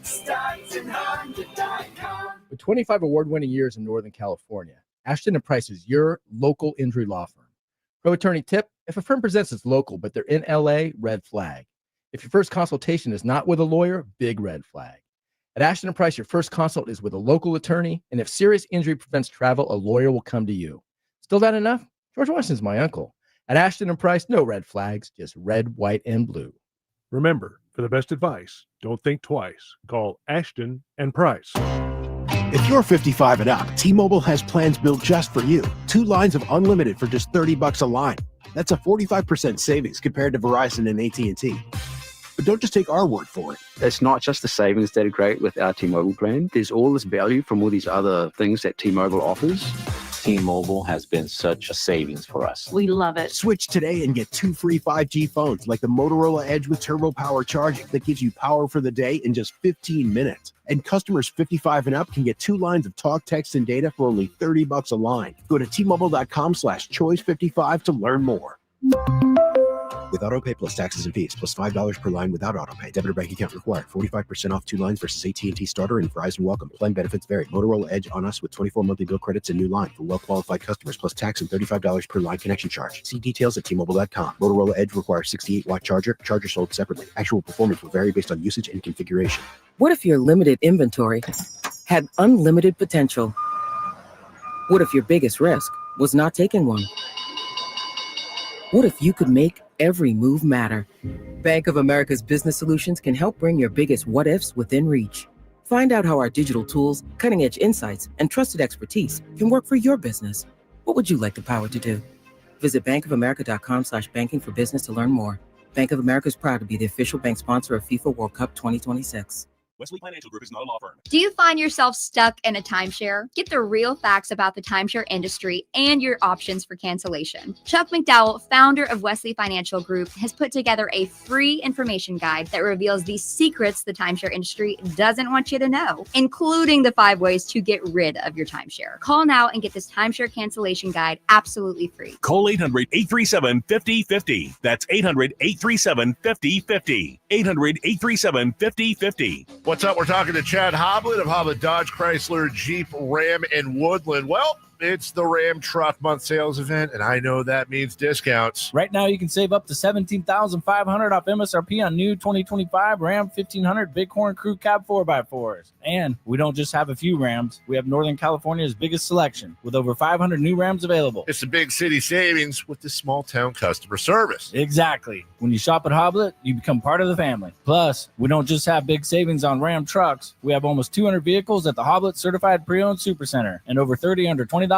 StocktonHonda.com. With 25 award-winning years in Northern California, Ashton & Price is your local injury law firm. Pro attorney tip: if a firm presents as local but they're in LA, red flag. If your first consultation is not with a lawyer, big red flag. At Ashton & Price, your first consult is with a local attorney, and if serious injury prevents travel, a lawyer will come to you. Still not enough? George Washington's my uncle. At Ashton & Price, no red flags, just red, white, and blue. Remember, for the best advice, don't think twice. Call Ashton & Price. If you're 55 and up, T-Mobile has plans built just for you. 2 lines of unlimited for just $30 a line. That's a 45% savings compared to Verizon and AT&T. But don't just take our word for it. It's not just the savings that are great with our T-Mobile plan. There's all this value from all these other things that T-Mobile offers. T-Mobile has been such a savings for us. We love it. Switch today and get 2 free 5G phones like the Motorola Edge with Turbo Power charging that gives you power for the day in just 15 minutes. And customers 55 and up can get 2 lines of talk, text, and data for only $30 a line. Go to T-Mobile.com/choice55 to learn more. With AutoPay plus taxes and fees, plus $5 per line without AutoPay. Debit or bank account required. 45% off 2 lines versus AT&T Starter and Verizon Welcome. Plan benefits vary. Motorola Edge on us with 24 monthly bill credits and new line for well-qualified customers, plus tax and $35 per line connection charge. See details at T-Mobile.com. Motorola Edge requires 68-watt charger. Charger sold separately. Actual performance will vary based on usage and configuration. What if your limited inventory had unlimited potential? What if your biggest risk was not taking one? What if you could make every move matter? Bank of America's business solutions can help bring your biggest what-ifs within reach. Find out how our digital tools, cutting-edge insights, and trusted expertise can work for your business. What would you like the power to do? Visit bankofamerica.com/banking for business to learn more. Bank of America is proud to be the official bank sponsor of FIFA World Cup 2026. Wesley Financial Group is not a law firm. Do you find yourself stuck in a timeshare? Get the real facts about the timeshare industry and your options for cancellation. Chuck McDowell, founder of Wesley Financial Group, has put together a free information guide that reveals the secrets the timeshare industry doesn't want you to know, including the 5 ways to get rid of your timeshare. Call now and get this timeshare cancellation guide absolutely free. Call 800-837-5050. That's 800-837-5050. 800-837-5050. What's up? We're talking to Chad Hoblet of Hoblet Dodge Chrysler Jeep Ram in Woodland. Well, it's the Ram Truck Month sales event, and I know that means discounts. Right now, you can save up to $17,500 off MSRP on new 2025 Ram 1500 Bighorn Crew Cab 4x4s. And we don't just have a few Rams. We have Northern California's biggest selection, with over 500 new Rams available. It's a big city savings with the small town customer service. Exactly. When you shop at Hoblet, you become part of the family. Plus, we don't just have big savings on Ram trucks. We have almost 200 vehicles at the Hoblet Certified Pre-Owned Supercenter and over 30 under $20,000.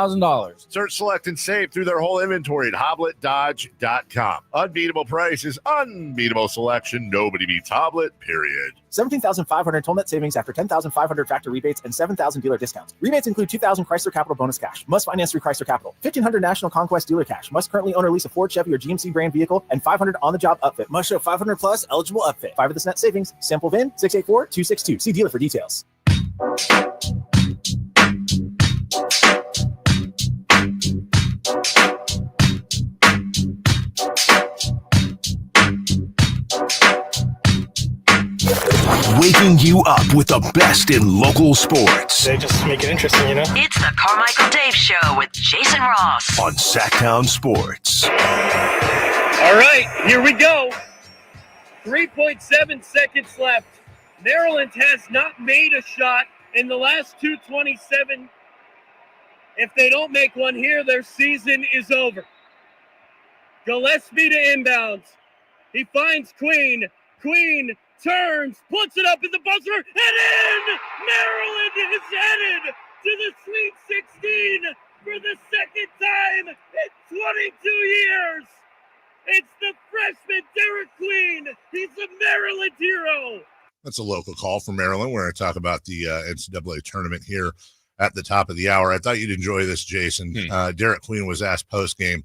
Search, select, and save through their whole inventory at HobletDodge.com. Unbeatable prices, unbeatable selection. Nobody beats Hoblet, period. $17,500 total net savings after $10,500 factor rebates and $7,000 dealer discounts. Rebates include $2,000 Chrysler Capital bonus cash. Must finance through Chrysler Capital. $1,500 National Conquest dealer cash. Must currently own or lease a Ford, Chevy, or GMC brand vehicle. And $500 on-the-job upfit. Must show $500 plus eligible upfit. 5 of this net savings. Sample VIN 684262. See dealer for details. Waking you up with the best in local sports. They just make it interesting, you know? It's the Carmichael Dave Show with Jason Ross on Sacktown Sports. All right, here we go. 3.7 seconds left. Maryland has not made a shot in the last 2:27. If they don't make one here, their season is over. Gillespie to inbounds. He finds Queen. Queen turns, puts it up in the buzzer, and in! Maryland is headed to the Sweet 16 for the second time in 22 years. It's the freshman Derek Queen. He's a Maryland hero. That's a local call from Maryland. We're going to talk about the NCAA tournament here at the top of the hour. I thought you'd enjoy this, Jason. Derek Queen was asked post-game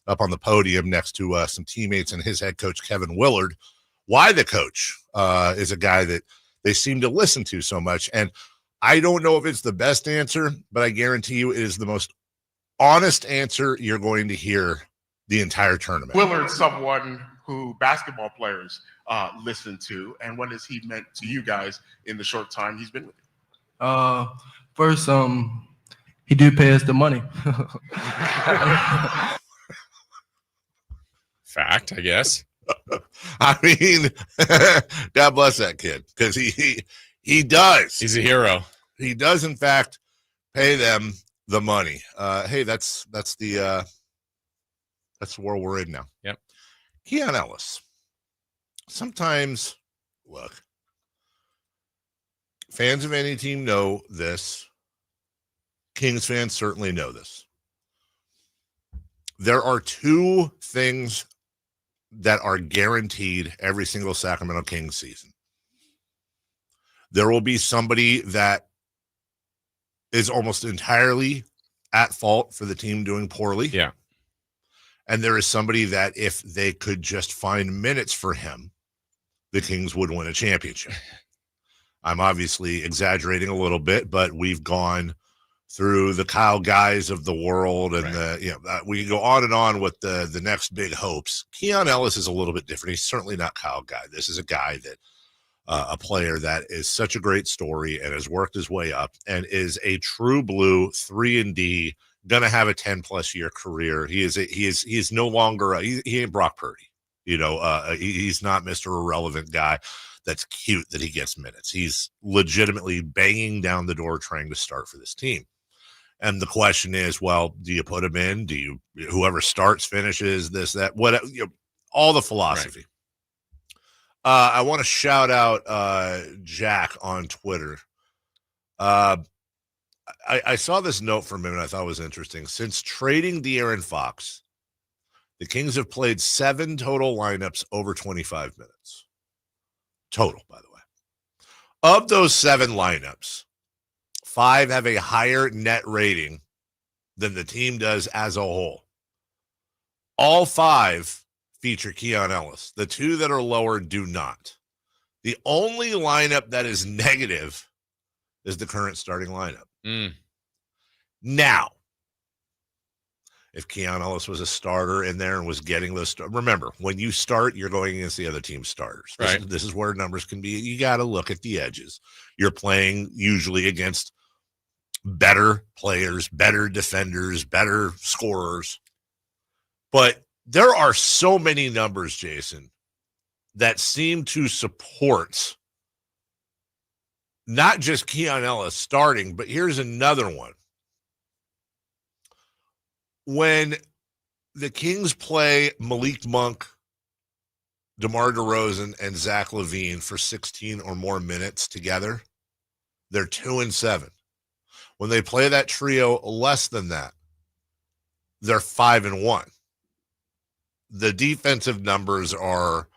up on the podium next to some teammates and his head coach, Kevin Willard, why the coach is a guy that they seem to listen to so much. And I don't know if it's the best answer, but I guarantee you it is the most honest answer you're going to hear the entire tournament. Willard's someone who basketball players listen to, and what has he meant to you guys in the short time he's been with you? First, he do pay us the money. Fact, I guess. I mean, God bless that kid, because he does. He's a hero. He does, in fact, pay them the money. Hey, that's the world we're in now. Yep. Keon Ellis. Sometimes, look, fans of any team know this. Kings fans certainly know this. There are two things that are guaranteed every single Sacramento Kings season. There will be somebody that is almost entirely at fault for the team doing poorly. Yeah. And there is somebody that if they could just find minutes for him, the Kings would win a championship. I'm obviously exaggerating a little bit, but we've gone through the Kyle Guys of the world, and we go on and on with the next big hopes. Keon Ellis is a little bit different. He's certainly not Kyle Guy. This is a guy that a player that is such a great story and has worked his way up and is a true blue 3-and-D, gonna have a 10+ year career. He is no longer he ain't Brock Purdy. He's not Mr. Irrelevant guy that's cute that he gets minutes. He's legitimately banging down the door trying to start for this team. And the question is, well, do you put him in? Do you, whoever starts, finishes, this, that, what, all the philosophy. Right. I want to shout out Jack on Twitter. I saw this note from him and I thought it was interesting. Since trading De'Aaron Fox, the Kings have played 7 total lineups over 25 minutes. Total, by the way. Of those 7 lineups, 5 have a higher net rating than the team does as a whole. All 5 feature Keon Ellis. The 2 that are lower do not. The only lineup that is negative is the current starting lineup. Now, if Keon Ellis was a starter in there and was getting those, remember, when you start, you're going against the other team's starters. Right. This is where numbers can be. You got to look at the edges. You're playing usually against better players, better defenders, better scorers. But there are so many numbers, Jason, that seem to support not just Keon Ellis starting, but here's another one. When the Kings play Malik Monk, DeMar DeRozan, and Zach LaVine for 16 or more minutes together, they're 2-7. When they play that trio less than that, they're 5-1. The defensive numbers are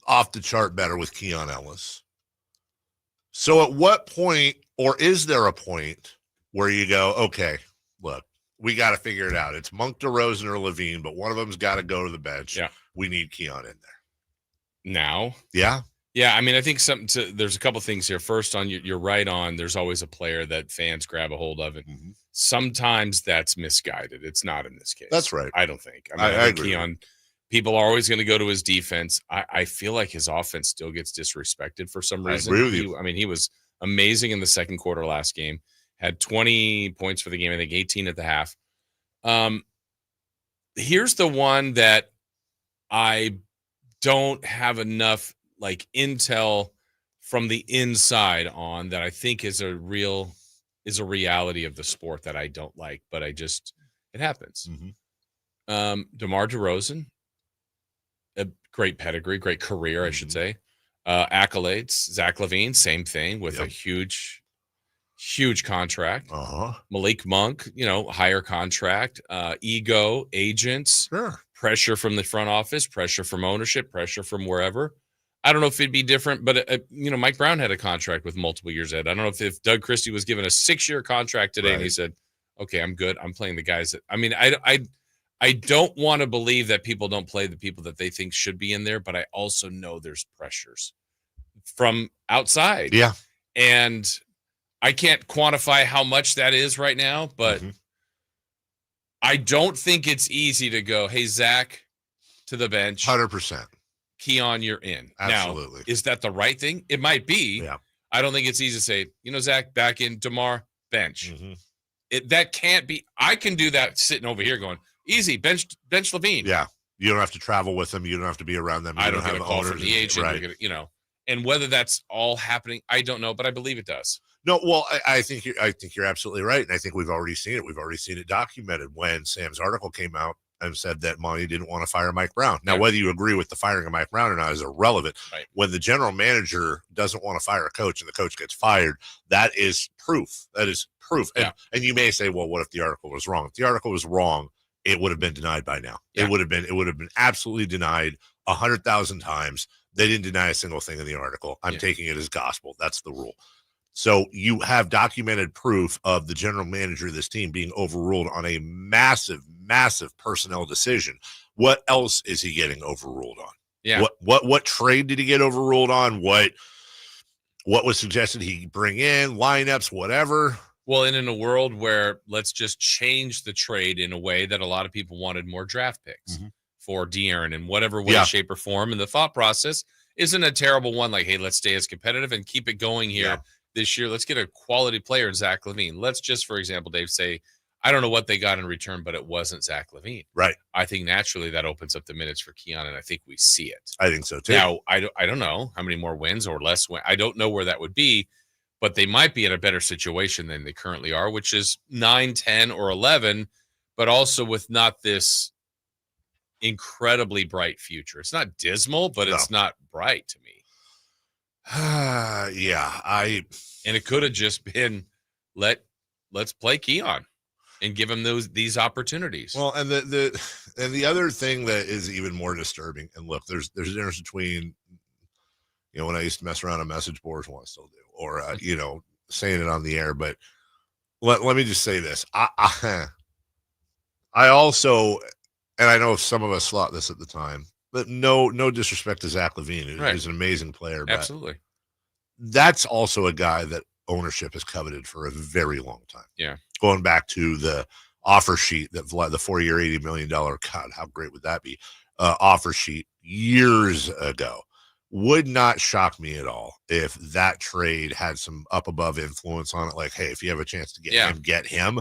off the chart better with Keon Ellis. So at what point, or is there a point where you go, okay, look, we got to figure it out. It's Monk, DeRozan, or LaVine, but one of them's got to go to the bench. Yeah. We need Keon in there. Now? Yeah. Yeah, I mean, I think there's a couple things here. First, you're right on. There's always a player that fans grab a hold of, and sometimes that's misguided. It's not in this case. That's right. I don't think. I think agree. Keon, people are always going to go to his defense. I feel like his offense still gets disrespected for some reason. I agree with you. I mean, he was amazing in the second quarter last game. Had 20 points for the game. I think 18 at the half. Here's the one that I don't have enough intel from the inside on that I think is a reality of the sport that I don't like, but it happens. DeMar DeRozan, a great pedigree, great career, I should say. Accolades. Zach LaVine, same thing with a huge contract. Malik Monk, higher contract. Ego, agents, pressure from the front office, pressure from ownership, pressure from wherever. I don't know if it'd be different, but Mike Brown had a contract with multiple years ahead. I don't know if Doug Christie was given a 6-year contract today and he said, "Okay, I'm good. I'm playing the guys that." I mean, I don't want to believe that people don't play the people that they think should be in there, but I also know there's pressures from outside. Yeah, and I can't quantify how much that is right now, but I don't think it's easy to go, "Hey, Zach, to the bench." 100%. Keon, you're in. Absolutely. Now, is that the right thing? It might be. Yeah. I don't think it's easy to say, Zach, back in, DeMar, bench. That can't be. I can do that sitting over here going, easy, bench LaVine. Yeah. You don't have to travel with them. You don't have to be around them. I don't get a call from the agent. Right. And whether that's all happening, I don't know, but I believe it does. No, well, I think you're absolutely right. And I think we've already seen it. We've already seen it documented when Sam's article came out and said that Monty didn't want to fire Mike Brown. Now, whether you agree with the firing of Mike Brown or not is irrelevant. Right. When the general manager doesn't want to fire a coach and the coach gets fired, that is proof. That is proof. And you may say, well, what if the article was wrong? If the article was wrong, it would have been denied by now. Yeah. It would have been absolutely denied 100,000 times. They didn't deny a single thing in the article. I'm taking it as gospel. That's the rule. So you have documented proof of the general manager of this team being overruled on a massive, massive personnel decision. What else is he getting overruled on? Yeah. What trade did he get overruled on? What was suggested he bring in, lineups, whatever? Well, and in a world where let's just change the trade in a way that a lot of people wanted more draft picks for De'Aaron in whatever way, shape, or form. And the thought process isn't a terrible one. Like, hey, let's stay as competitive and keep it going here. Yeah. This year, let's get a quality player in Zach LaVine. Let's just, for example, Dave, say, I don't know what they got in return, but it wasn't Zach LaVine. Right. I think naturally that opens up the minutes for Keon, and I think we see it. I think so, too. Now, I don't know how many more wins or less wins. I don't know where that would be, but they might be in a better situation than they currently are, which is 9, 10, or 11, but also with not this incredibly bright future. It's not dismal, but it's not bright to me. And it could have just been let's play Keon and give him these opportunities. Well, and the other thing that is even more disturbing, and look, there's a difference between when I used to mess around on message boards, what I still do, or saying it on the air. But let me just say this: I also, and I know some of us thought this at the time. But no disrespect to Zach LaVine, who's an amazing player. But absolutely. That's also a guy that ownership has coveted for a very long time. Yeah. Going back to the offer sheet, that the 4-year, $80 million, God, how great would that be? Offer sheet years ago. Would not shock me at all if that trade had some up above influence on it. Like, hey, if you have a chance to get him.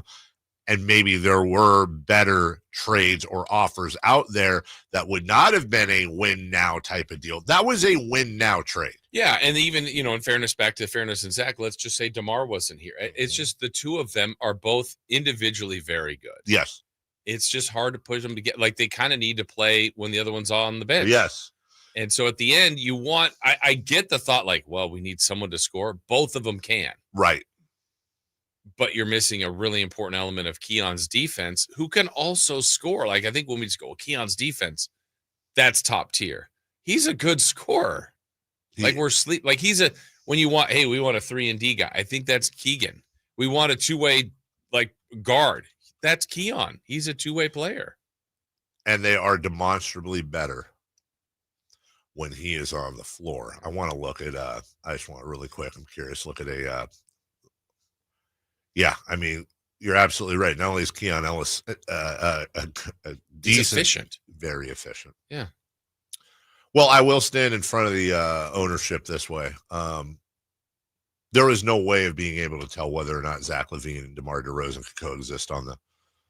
And maybe there were better trades or offers out there that would not have been a win now type of deal. That was a win now trade. Yeah. And even, in fairness, back to fairness and Zach, let's just say DeMar wasn't here. It's just the two of them are both individually very good. Yes. It's just hard to push them to get, like, they kind of need to play when the other one's on the bench. Yes. And so at the end, I get the thought like, well, we need someone to score. Both of them can. Right. But you're missing a really important element of Keon's defense, who can also score. Like, I think when we just go, Keon's defense, that's top tier. He's a good scorer. When you want, hey, we want a 3-and-D guy. I think that's Keegan. We want a two-way, guard. That's Keon. He's a two-way player. And they are demonstrably better when he is on the floor. I want to look at, I just want to really quick, I'm curious, look at yeah, I mean, you're absolutely right. Not only is Keon Ellis a decent, efficient. Very efficient. Yeah. Well, I will stand in front of the ownership this way. There is no way of being able to tell whether or not Zach LaVine and DeMar DeRozan could coexist on the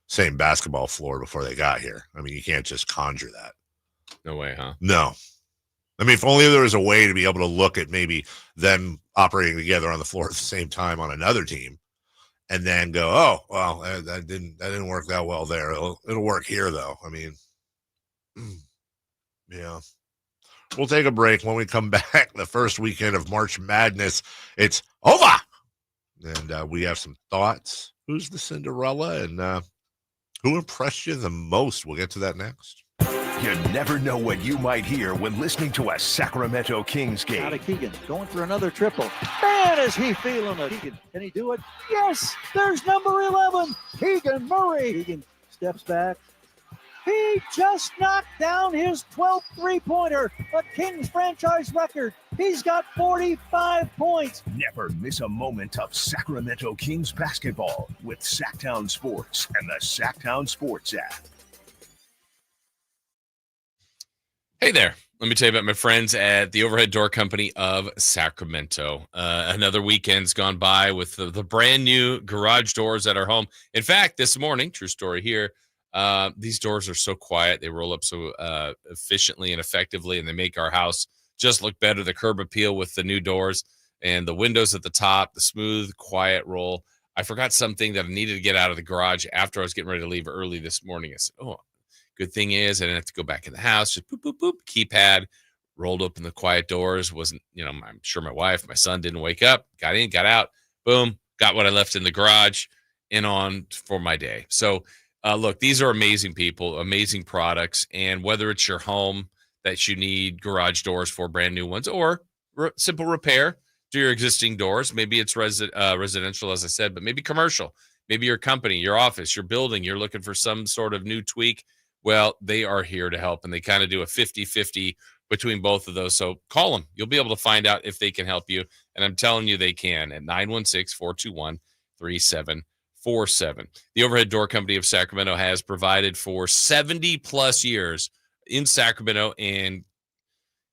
same basketball floor before they got here. I mean, you can't just conjure that. No way, huh? No. I mean, if only there was a way to be able to look at maybe them operating together on the floor at the same time on another team and then go, oh, well, that didn't work that well there. It'll work here, though. I mean, yeah. We'll take a break. When we come back, the first weekend of March Madness, it's over. And we have some thoughts. Who's the Cinderella and who impressed you the most? We'll get to that next. You never know what you might hear when listening to a Sacramento Kings game. Out of Keegan, going for another triple. Man, is he feeling it. Keegan, can he do it? Yes, there's number 11, Keegan Murray. Keegan steps back. He just knocked down his 12th three-pointer, a Kings franchise record. He's got 45 points. Never miss a moment of Sacramento Kings basketball with Sacktown Sports and the Sacktown Sports app. Hey there. Let me tell you about my friends at the Overhead Door Company of Sacramento. Another weekend's gone by with the brand new garage doors at our home. In fact, this morning, true story here, these doors are so quiet. They roll up so efficiently and effectively, and they make our house just look better. The curb appeal with the new doors and the windows at the top, the smooth, quiet roll. I forgot something that I needed to get out of the garage after I was getting ready to leave early this morning. I said, oh, good thing is I didn't have to go back in the house. Just boop, boop, boop, keypad, rolled open the quiet doors. Wasn't, I'm sure my wife, my son didn't wake up. Got in, got out. Boom, got what I left in the garage and on for my day. So, look, these are amazing people, amazing products. And whether it's your home that you need garage doors for, brand new ones, or simple repair to your existing doors, maybe it's residential, as I said, but maybe commercial, maybe your company, your office, your building, you're looking for some sort of new tweak. Well, they are here to help, and they kind of do a 50-50 between both of those. So call them. You'll be able to find out if they can help you, and I'm telling you they can at 916-421-3747. The Overhead Door Company of Sacramento has provided for 70-plus years in Sacramento and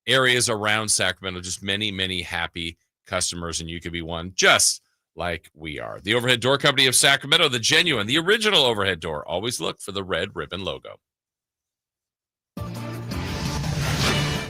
areas around Sacramento, just many, many happy customers, and you could be one just like we are. The Overhead Door Company of Sacramento, the genuine, the original overhead door. Always look for the red ribbon logo.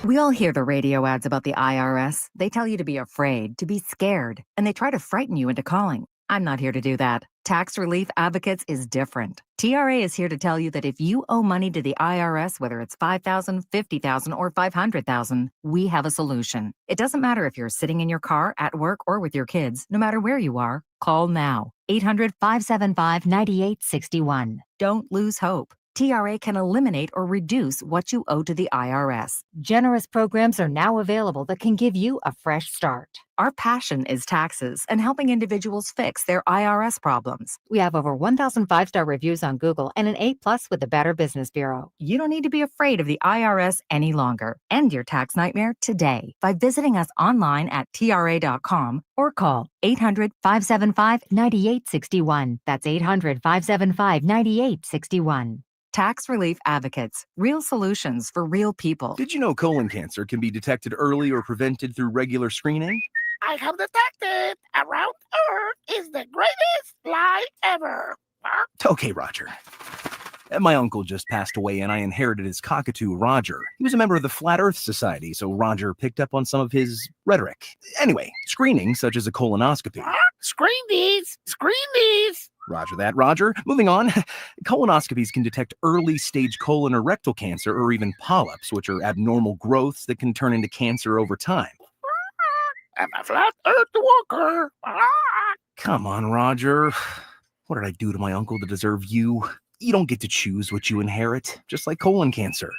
We all hear the radio ads about the IRS. They tell you to be afraid, to be scared, and they try to frighten you into calling. I'm not here to do that. Tax Relief Advocates is different. TRA is here to tell you that if you owe money to the IRS, whether it's $5,000, $50,000, or $500,000, we have a solution. It doesn't matter if you're sitting in your car, at work, or with your kids. No matter where you are, call now. 800-575-9861. Don't lose hope. TRA can eliminate or reduce what you owe to the IRS. Generous programs are now available that can give you a fresh start. Our passion is taxes and helping individuals fix their IRS problems. We have over 1,000 5-star reviews on Google and an A+ with the Better Business Bureau. You don't need to be afraid of the IRS any longer. End your tax nightmare today by visiting us online at TRA.com or call 800-575-9861. That's 800-575-9861. Tax Relief Advocates. Real solutions for real people. Did you know colon cancer can be detected early or prevented through regular screening? I have detected Around Earth is the greatest lie ever. Okay, Roger. My uncle just passed away and I inherited his cockatoo, Roger. He was a member of the Flat Earth Society, so Roger picked up on some of his rhetoric. Anyway, screening, such as a colonoscopy. Screen these! Screen these! Roger that, Roger. Moving on. Colonoscopies can detect early-stage colon or rectal cancer or even polyps, which are abnormal growths that can turn into cancer over time. I'm a Flat Earth walker. Come on, Roger. What did I do to my uncle to deserve you? You don't get to choose what you inherit, just like colon cancer.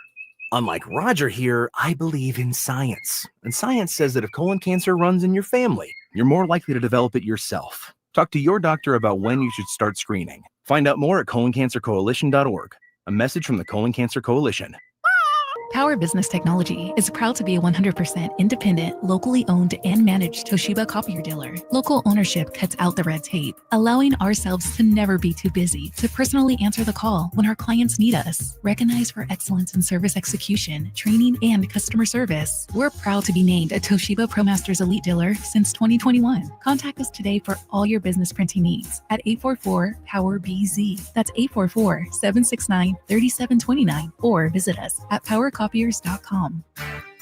Unlike Roger here, I believe in science. And science says that if colon cancer runs in your family, you're more likely to develop it yourself. Talk to your doctor about when you should start screening. Find out more at coloncancercoalition.org. A message from the Colon Cancer Coalition. Power Business Technology is proud to be a 100% independent, locally owned and managed Toshiba copier dealer. Local ownership cuts out the red tape, allowing ourselves to never be too busy to personally answer the call when our clients need us. Recognized for excellence in service execution, training, and customer service, we're proud to be named a Toshiba ProMasters Elite dealer since 2021. Contact us today for all your business printing needs at 844-POWER-BZ. That's 844-769-3729, or visit us at powercopiers.com.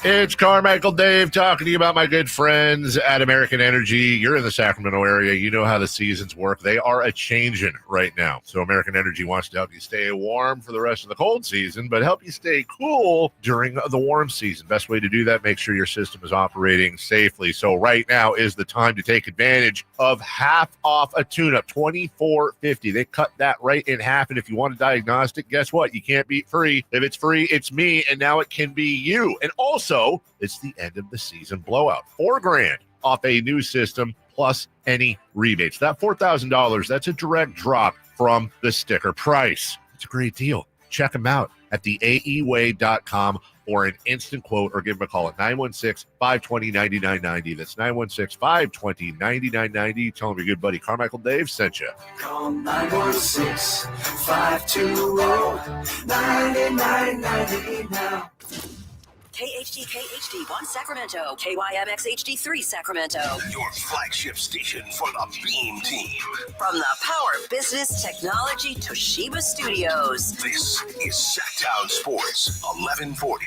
It's Carmichael Dave talking to you about my good friends at American Energy. You're in the Sacramento area. You know how the seasons work. They are a-changing right now. So American Energy wants to help you stay warm for the rest of the cold season, but help you stay cool during the warm season. Best way to do that, make sure your system is operating safely. So right now is the time to take advantage of half off a tune-up, $24.50. They cut that right in half, and if you want a diagnostic, guess what? You can't beat free. If it's free, it's me, and now it can be you. And also, it's the end of the season blowout. $4,000 off a new system plus any rebates. That $4,000, that's a direct drop from the sticker price. It's a great deal. Check them out at theaeway.com or an instant quote, or give them a call at 916-520-9990. That's 916-520-9990. Tell them your good buddy Carmichael Dave sent you. Call 916-520-9990 now. KHD1 Sacramento, KYMX HD3 Sacramento. Your flagship station for the Beam Team. From the Power Business Technology Toshiba Studios. This is Sacktown Sports 1140.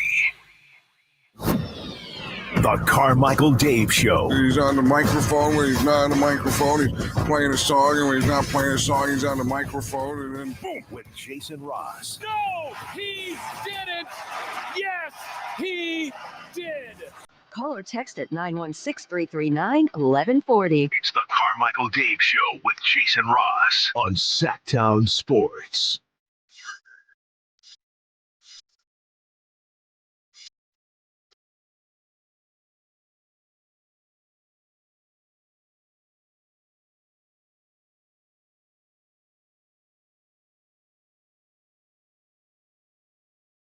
The Carmichael Dave Show. He's on the microphone when he's not on the microphone. He's playing a song, and when he's not playing a song, he's on the microphone, and then boom. With Jason Ross. No, he didn't. Yes, he did. Call or text at 916-339-1140. It's the Carmichael Dave Show with Jason Ross on Sacktown Sports.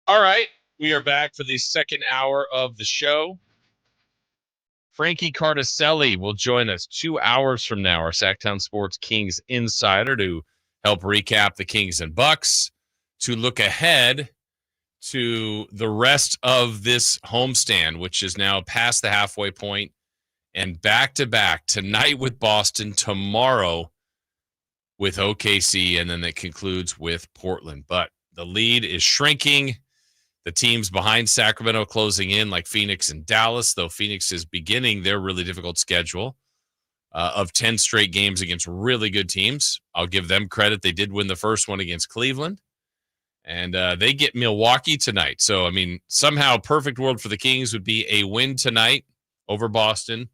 All right, we are back for the second hour of the show. Frankie Cartiselli will join us 2 hours from now, our Sacktown Sports Kings insider, to help recap the Kings and Bucks, to look ahead to the rest of this homestand, which is now past the halfway point, and back-to-back tonight with Boston, tomorrow with OKC, and then it concludes with Portland. But the lead is shrinking. The teams behind Sacramento closing in, like Phoenix and Dallas, though Phoenix is beginning their really difficult schedule of 10 straight games against really good teams. I'll give them credit. They did win the first one against Cleveland, and they get Milwaukee tonight. So, I mean, somehow perfect world for the Kings would be a win tonight over Boston,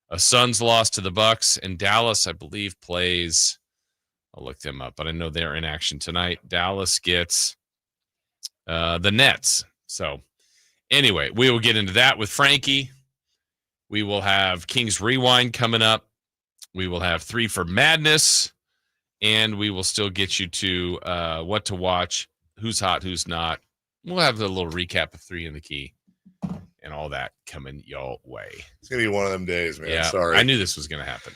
a Suns loss to the Bucks, and Dallas, I believe, plays – I'll look them up, but I know they're in action tonight. Dallas gets the Nets. So anyway, we will get into that with Frankie. We will have Kings Rewind coming up. We will have 3 for Madness, and we will still get you to what to watch, who's hot, who's not. We'll have a little recap of 3 in the Key and all that coming your way. It's going to be one of them days, man. Yeah, Sorry. I knew this was going to happen.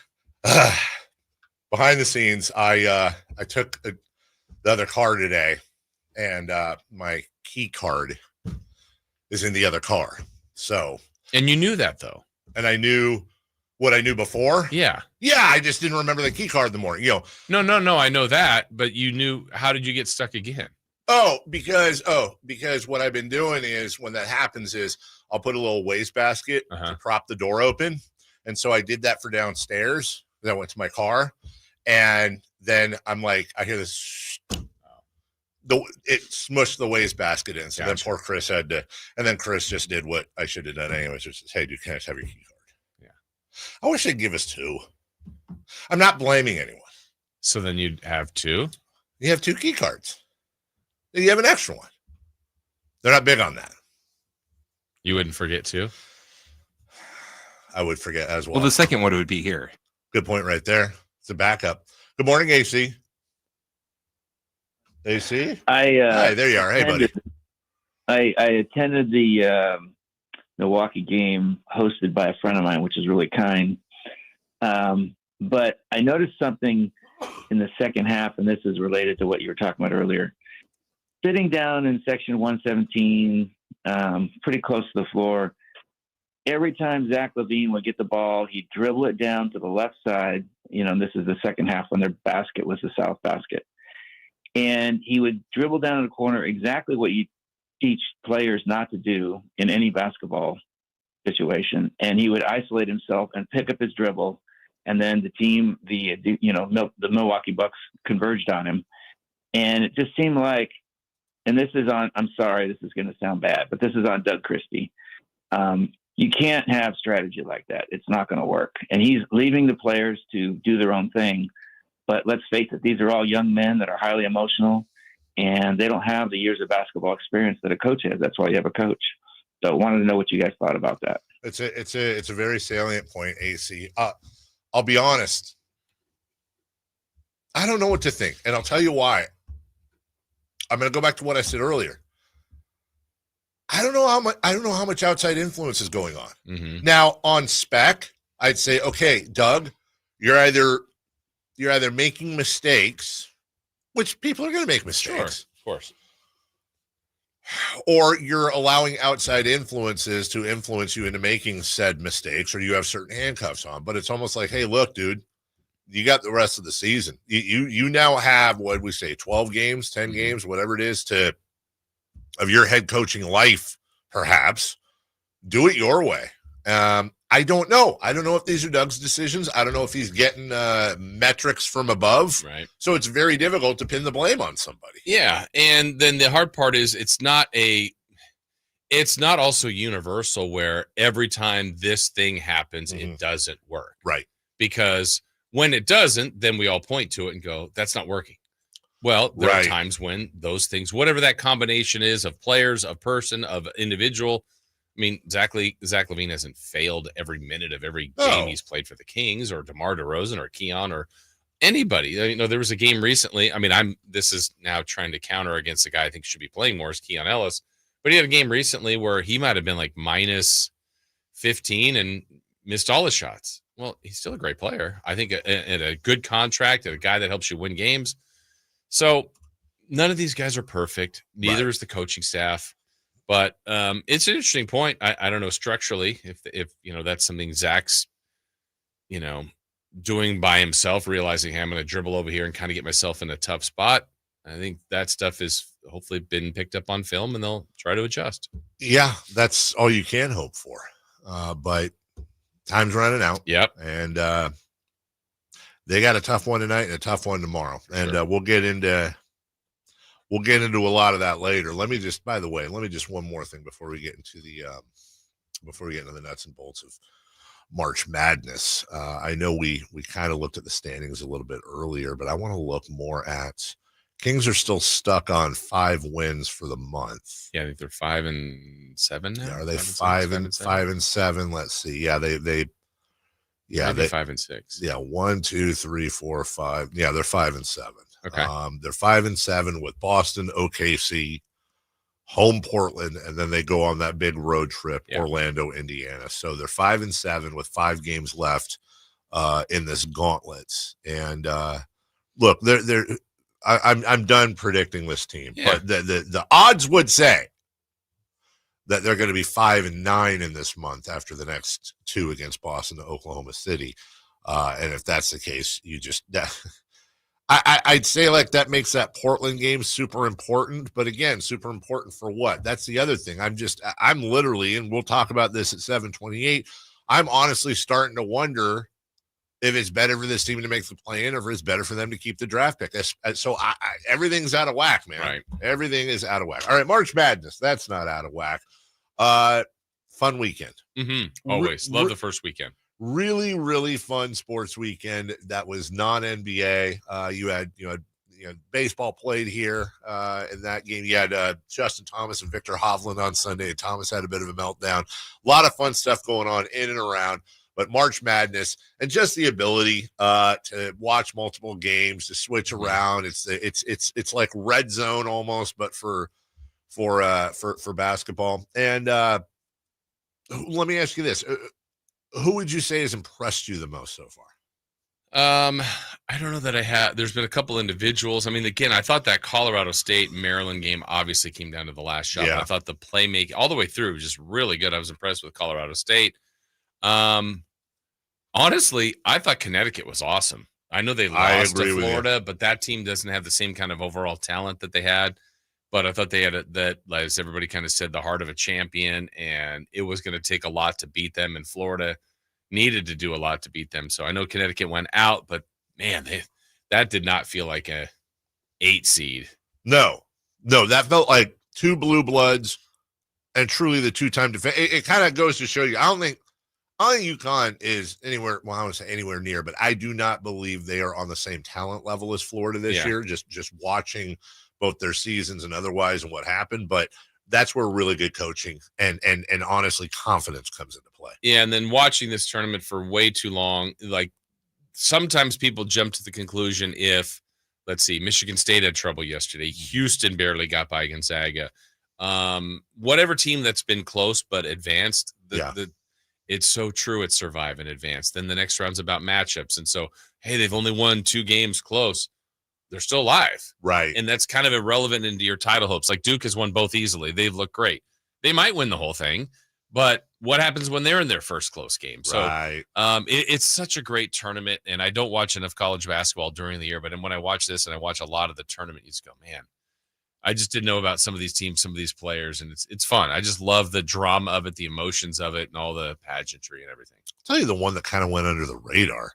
Behind the scenes, I took the other car today, and my key card is in the other car. So, and you knew that, though. And I knew what I knew before. Yeah. I just didn't remember the key card in the morning. No, I know that, but you knew. How did you get stuck again? Because what I've been doing is, when that happens, is I'll put a little wastebasket to prop the door open, and so I did that for downstairs. Then I went to my car, and then I'm like, I hear this. It smushed the wastebasket in. So Then poor Chris had to, and then Chris just did what I should have done anyways. Just says, hey, dude, can I just have your key card? Yeah. I wish they'd give us 2. I'm not blaming anyone. So then you'd have 2? You have 2 key cards. Then you have an extra one. They're not big on that. You wouldn't forget 2? I would forget as well. Well, the second one would be here. Good point right there. It's a backup. Good morning, AC. AC? Hi, there you are. Hey, buddy. I attended the Milwaukee game hosted by a friend of mine, which is really kind. But I noticed something in the second half, and this is related to what you were talking about earlier. Sitting down in section 117, pretty close to the floor, every time Zach LaVine would get the ball, he'd dribble it down to the left side. And this is the second half when their basket was the south basket. And he would dribble down in the corner, exactly what you teach players not to do in any basketball situation. And he would isolate himself and pick up his dribble. And then the team, the Milwaukee Bucks converged on him. And it just seemed like, and this is on, I'm sorry, this is going to sound bad, but this is on Doug Christie. You can't have strategy like that. It's not going to work. And he's leaving the players to do their own thing. But let's face it, these are all young men that are highly emotional, and they don't have the years of basketball experience that a coach has. That's why you have a coach. So I wanted to know what you guys thought about that. It's a very salient point, AC. I'll be honest. I don't know what to think, and I'll tell you why. I'm going to go back to what I said earlier. I don't know how much outside influence is going on. Mm-hmm. Now, on spec, I'd say, okay, Doug, you're either making mistakes, which people are going to make mistakes. Sure, of course. Or you're allowing outside influences to influence you into making said mistakes, or you have certain handcuffs on. But it's almost like, hey, look, dude, you got the rest of the season. You now have, what we say, 12 games, 10 games, whatever it is of your head coaching life, perhaps. Do it your way. I don't know. I don't know if these are Doug's decisions. I don't know if he's getting metrics from above. Right. So it's very difficult to pin the blame on somebody. Yeah, and then the hard part is it's not also universal where every time this thing happens, it doesn't work. Right. Because when it doesn't, then we all point to it and go, that's not working. Well, there are times when those things, whatever that combination is of players, of person, of individual. I mean, Zach LaVine hasn't failed every minute of every game he's played for the Kings, or DeMar DeRozan, or Keon, or anybody. There was a game recently. I mean, this is now trying to counter against a guy I think should be playing more, is Keon Ellis. But he had a game recently where he might have been like minus 15 and missed all his shots. Well, he's still a great player. I think at a good contract, at a guy that helps you win games. So none of these guys are perfect. Neither is the coaching staff. But it's an interesting point. I don't know structurally if that's something Zach's, doing by himself, realizing, hey, I'm going to dribble over here and kind of get myself in a tough spot. I think that stuff is hopefully been picked up on film, and they'll try to adjust. Yeah, that's all you can hope for. But time's running out. Yep. And they got a tough one tonight and a tough one tomorrow. And we'll get into a lot of that later. Let me just one more thing before we get into the nuts and bolts of March Madness. I know we kind of looked at the standings a little bit earlier, but I want to look more at Kings are still stuck on 5 wins for the month. Yeah, I think they're 5-7 now. Yeah, are they 5 and 7? Let's see. Yeah, they 5 and 6. Yeah, 1, 2, 3, 4, 5. Yeah, they're 5 and 7. Okay. They're 5 and 7 with Boston, OKC, home Portland, and then they go on that big road trip, Orlando, Indiana. So they're 5 and 7 with 5 games left in this gauntlet. And look, I'm done predicting this team, but the odds would say that they're going to be 5 and 9 in this month after the next 2 against Boston and Oklahoma City. And if that's the case, I'd say like that makes that Portland game super important, but again, super important for what? That's the other thing. I'm literally, and we'll talk about this at 7:28. I'm honestly starting to wonder if it's better for this team to make the play-in, or if it's better for them to keep the draft pick. So everything's out of whack, man. Right. Everything is out of whack. All right, March Madness, that's not out of whack. Fun weekend. Mm-hmm. Always love the first weekend. Really, really fun sports weekend that was non-NBA. You had baseball played here in that game. You had Justin Thomas and Victor Hovland on Sunday, and Thomas had a bit of a meltdown. A lot of fun stuff going on in and around. But March Madness and just the ability to watch multiple games, to switch around. It's like Red Zone almost, but for for basketball. And let me ask you this: who would you say has impressed you the most so far? I don't know that I have. There's been a couple individuals. I mean, again, I thought that Colorado State Maryland game obviously came down to the last shot. Yeah. I thought the playmaking all the way through was just really good. I was impressed with Colorado State. Honestly, I thought Connecticut was awesome. I know they lost to Florida, but that team doesn't have the same kind of overall talent that they had. But I thought they had that, as everybody kind of said, the heart of a champion, and it was going to take a lot to beat them. And Florida needed to do a lot to beat them. So I know Connecticut went out, but man, that did not feel like a 8 seed. No, that felt like two blue bloods and truly the two-time defense. It kind of goes to show you. I don't think UConn is anywhere. Well, I would say anywhere near, but I do not believe they are on the same talent level as Florida this year. Just watching both their seasons and otherwise and what happened, but that's where really good coaching and honestly confidence comes into play. Yeah, and then watching this tournament for way too long, like sometimes people jump to the conclusion if, let's see, Michigan State had trouble yesterday, Houston barely got by Gonzaga. Whatever team that's been close but advanced, it's so true it's survive and advance. Then the next round's about matchups, and so hey, they've only won 2 games close. They're still alive. Right. And that's kind of irrelevant into your title hopes. Like Duke has won both easily. They've looked great. They might win the whole thing, but what happens when they're in their first close game? So it's such a great tournament, and I don't watch enough college basketball during the year, but when I watch this and I watch a lot of the tournament, you just go, man, I just didn't know about some of these teams, some of these players, and it's fun. I just love the drama of it, the emotions of it, and all the pageantry and everything. I'll tell you the one that kind of went under the radar.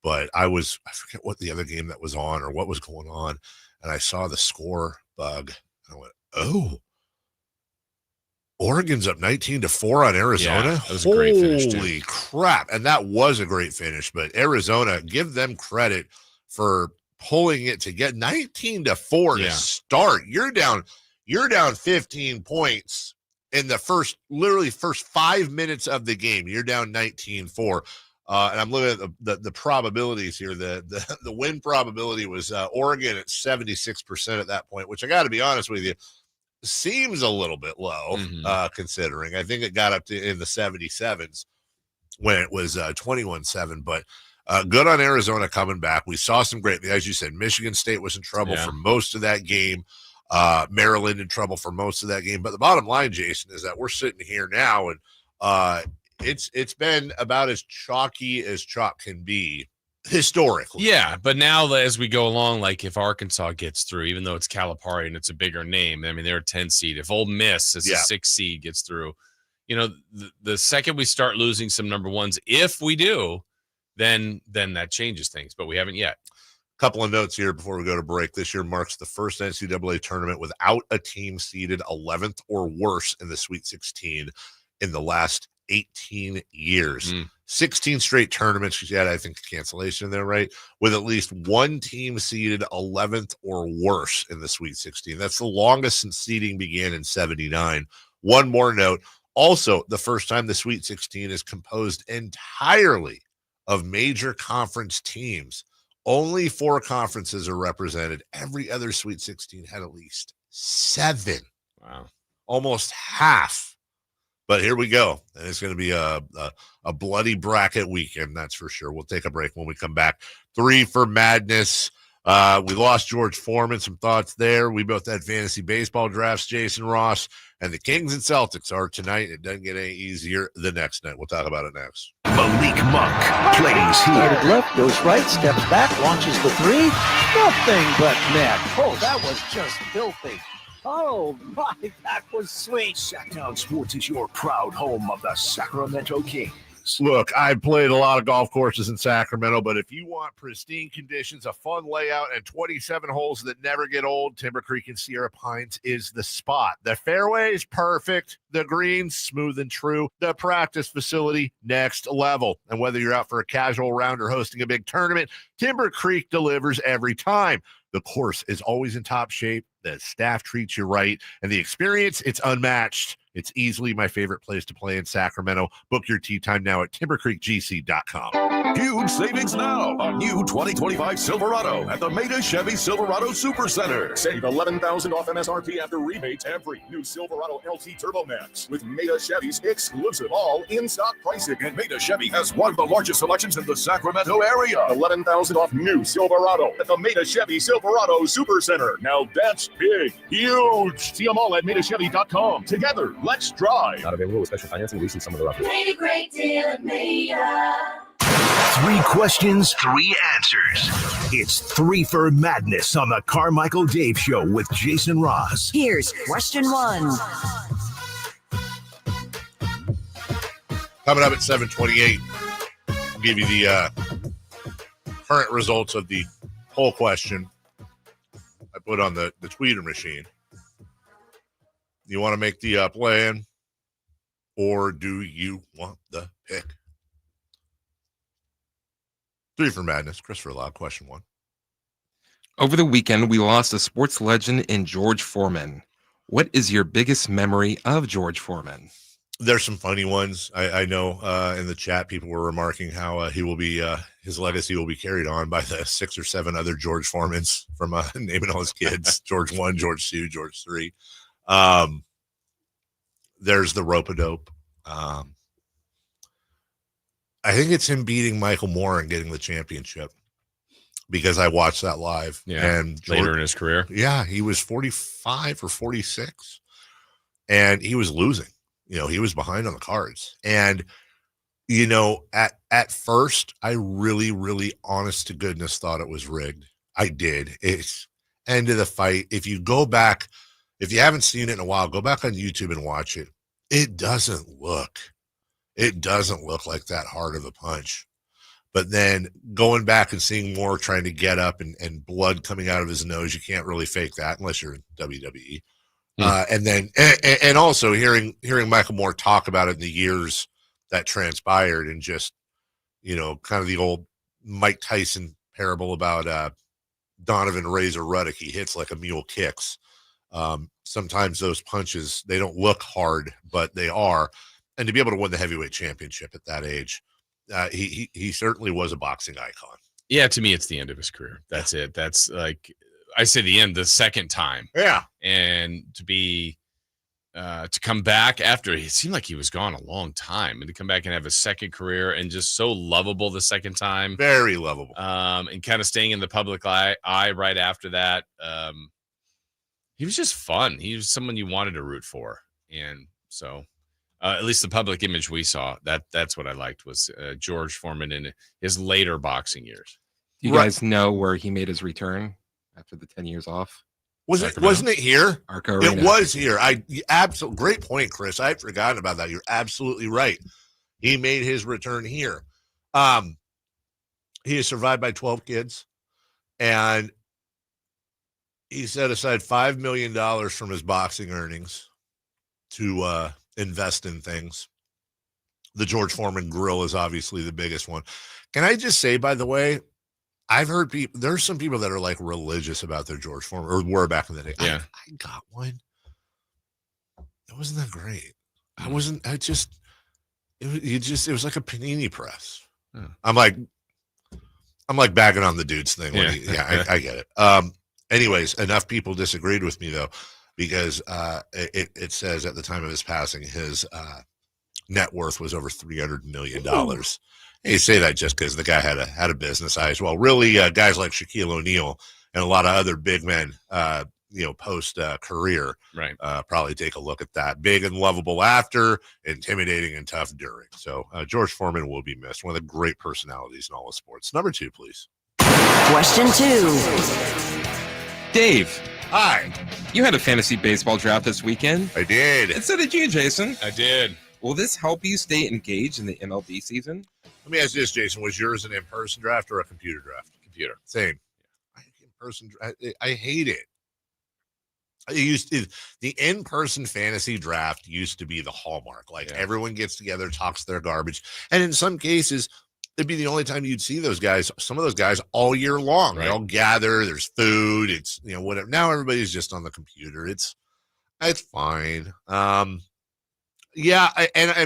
But I forget what the other game that was on or what was going on. And I saw the score bug. And I went, oh, Oregon's up 19-4 on Arizona. Yeah, that was a great finish, too. Holy crap. And that was a great finish. But Arizona, give them credit for pulling it to get 19-4 to start. You're down 15 points in the first 5 minutes of the game. You're down 19-4. And I'm looking at the probabilities here. The win probability was Oregon at 76% at that point, which I got to be honest with you, seems a little bit low considering. I think it got up to in the 77s when it was 21-7. But good on Arizona coming back. We saw some great, as you said, Michigan State was in trouble for most of that game. Maryland in trouble for most of that game. But the bottom line, Jason, is that we're sitting here now and it's been about as chalky as chalk can be historically. Yeah, but now as we go along, like if Arkansas gets through, even though it's Calipari and it's a bigger name, I mean, they're a 10 seed. If Ole Miss as a 6 seed gets through, the second we start losing some number ones, if we do, then that changes things, but we haven't yet. Couple of notes here before we go to break. This year marks the first NCAA tournament without a team seeded 11th or worse in the Sweet 16 in the last 18 years. 16 straight tournaments. She had, I think, a cancellation in there, right? With at least one team seeded 11th or worse in the Sweet 16. That's the longest since seeding began in 79. One more note. Also, the first time the Sweet 16 is composed entirely of major conference teams. Only 4 conferences are represented. Every other Sweet 16 had at least 7. Wow. Almost half. But here we go. And it's going to be a bloody bracket weekend, that's for sure. We'll take a break when we come back. 3 for Madness. We lost George Foreman. Some thoughts there. We both had fantasy baseball drafts, Jason Ross. And the Kings and Celtics are tonight. It doesn't get any easier the next night. We'll talk about it next. Malik Monk plays here. Started left, goes right, steps back, launches the 3. Nothing but net. Oh, that was just filthy. Oh, my, that was sweet. Sacktown Sports is your proud home of the Sacramento Kings. Look, I've played a lot of golf courses in Sacramento, but if you want pristine conditions, a fun layout, and 27 holes that never get old, Timber Creek and Sierra Pines is the spot. The fairway is perfect. The greens, smooth and true. The practice facility, next level. And whether you're out for a casual round or hosting a big tournament, Timber Creek delivers every time. The course is always in top shape. The staff treats you right. And the experience, it's unmatched. It's easily my favorite place to play in Sacramento. Book your tee time now at timbercreekgc.com. Huge savings now on new 2025 Silverado at the Maida Chevy Silverado Supercenter. Save $11,000 off MSRP after rebates every new Silverado LT Turbo Max with Maida Chevy's exclusive all-in-stock pricing. And Maida Chevy has one of the largest selections in the Sacramento area. $11,000 off new Silverado at the Maida Chevy Silverado Supercenter. Now that's big, huge. See them all at MaidaChevy.com. Together, let's drive. Not available with special financing. We see some of the offers. Made a great deal at Maida. 3 questions, 3 answers. It's 3 for Madness on the Carmichael Dave Show with Jason Ross. Here's question 1. Coming up at 7:28, I'll give you the current results of the poll question I put on the tweeter machine. You want to make the play-in, or do you want the pick? 3 for Madness. Christopher Loud, question 1. Over the weekend, we lost a sports legend in George Foreman. What is your biggest memory of George Foreman? There's some funny ones. I know in the chat, people were remarking how he will be his legacy will be carried on by the 6 or 7 other George Foremans from naming all his kids. George 1, George 2, George 3. There's the rope-a-dope. I think it's him beating Michael Moore and getting the championship, because I watched that live. Yeah, and later in his career. Yeah, he was 45 or 46, and he was losing. He was behind on the cards. And, at first, I really, really, honest to goodness, thought it was rigged. I did. It's end of the fight. If you go back, if you haven't seen it in a while, go back on YouTube and watch it. It doesn't look like that hard of a punch. But then going back and seeing Moore trying to get up and blood coming out of his nose, you can't really fake that unless you're in WWE. And then and also hearing Michael Moore talk about it in the years that transpired, and just, kind of the old Mike Tyson parable about Donovan Razor Ruddock. He hits like a mule kicks. Sometimes those punches, they don't look hard, but they are. And to be able to win the heavyweight championship at that age, he certainly was a boxing icon. Yeah, to me, it's the end of his career. That's it. That's like, I say the end the second time. Yeah. And to come back after, it seemed like he was gone a long time, and to come back and have a second career and just so lovable the second time. Very lovable. And kind of staying in the public eye right after that. He was just fun. He was someone you wanted to root for. And so at least the public image we saw, that's what I liked, was George Foreman in his later boxing years. Do you guys know where he made his return after the 10 years off? Wasn't it here? Arco It Arena. was here. Absolutely great point, Chris. I had forgotten about that. You're absolutely right. He made his return here. He is survived by 12 kids, and he set aside $5 million from his boxing earnings to invest in things. The George Foreman grill is obviously the biggest one. Can I just say, by the way, I've heard there's some people that are like religious about their George Foreman, or were back in the day. Yeah. I got one. It wasn't that great. It was like a panini press. Yeah. I'm like bagging on the dude's thing. I get it. Anyways, enough people disagreed with me though, because it says at the time of his passing, his net worth was over $300 million. You say that just because the guy had a business eyes. Well, really, guys like Shaquille O'Neal and a lot of other big men, post career, right? Probably take a look at that. Big and lovable after, intimidating and tough during. So George Foreman will be missed. One of the great personalities in all of sports. Number 2, please. Question 2. Dave. Hi. You had a fantasy baseball draft this weekend. I did. And so did you, Jason. I did. Will this help you stay engaged in the MLB season? Let me ask you this, Jason. Was yours an in-person draft or a computer draft? Computer. Same. In-person. I hate it. The in-person fantasy draft used to be the hallmark. Like everyone gets together, talks their garbage, and in some cases, it'd be the only time you'd see those guys. Some of those guys all year long. Right. They all gather. There's food. It's whatever. Now everybody's just on the computer. It's fine. And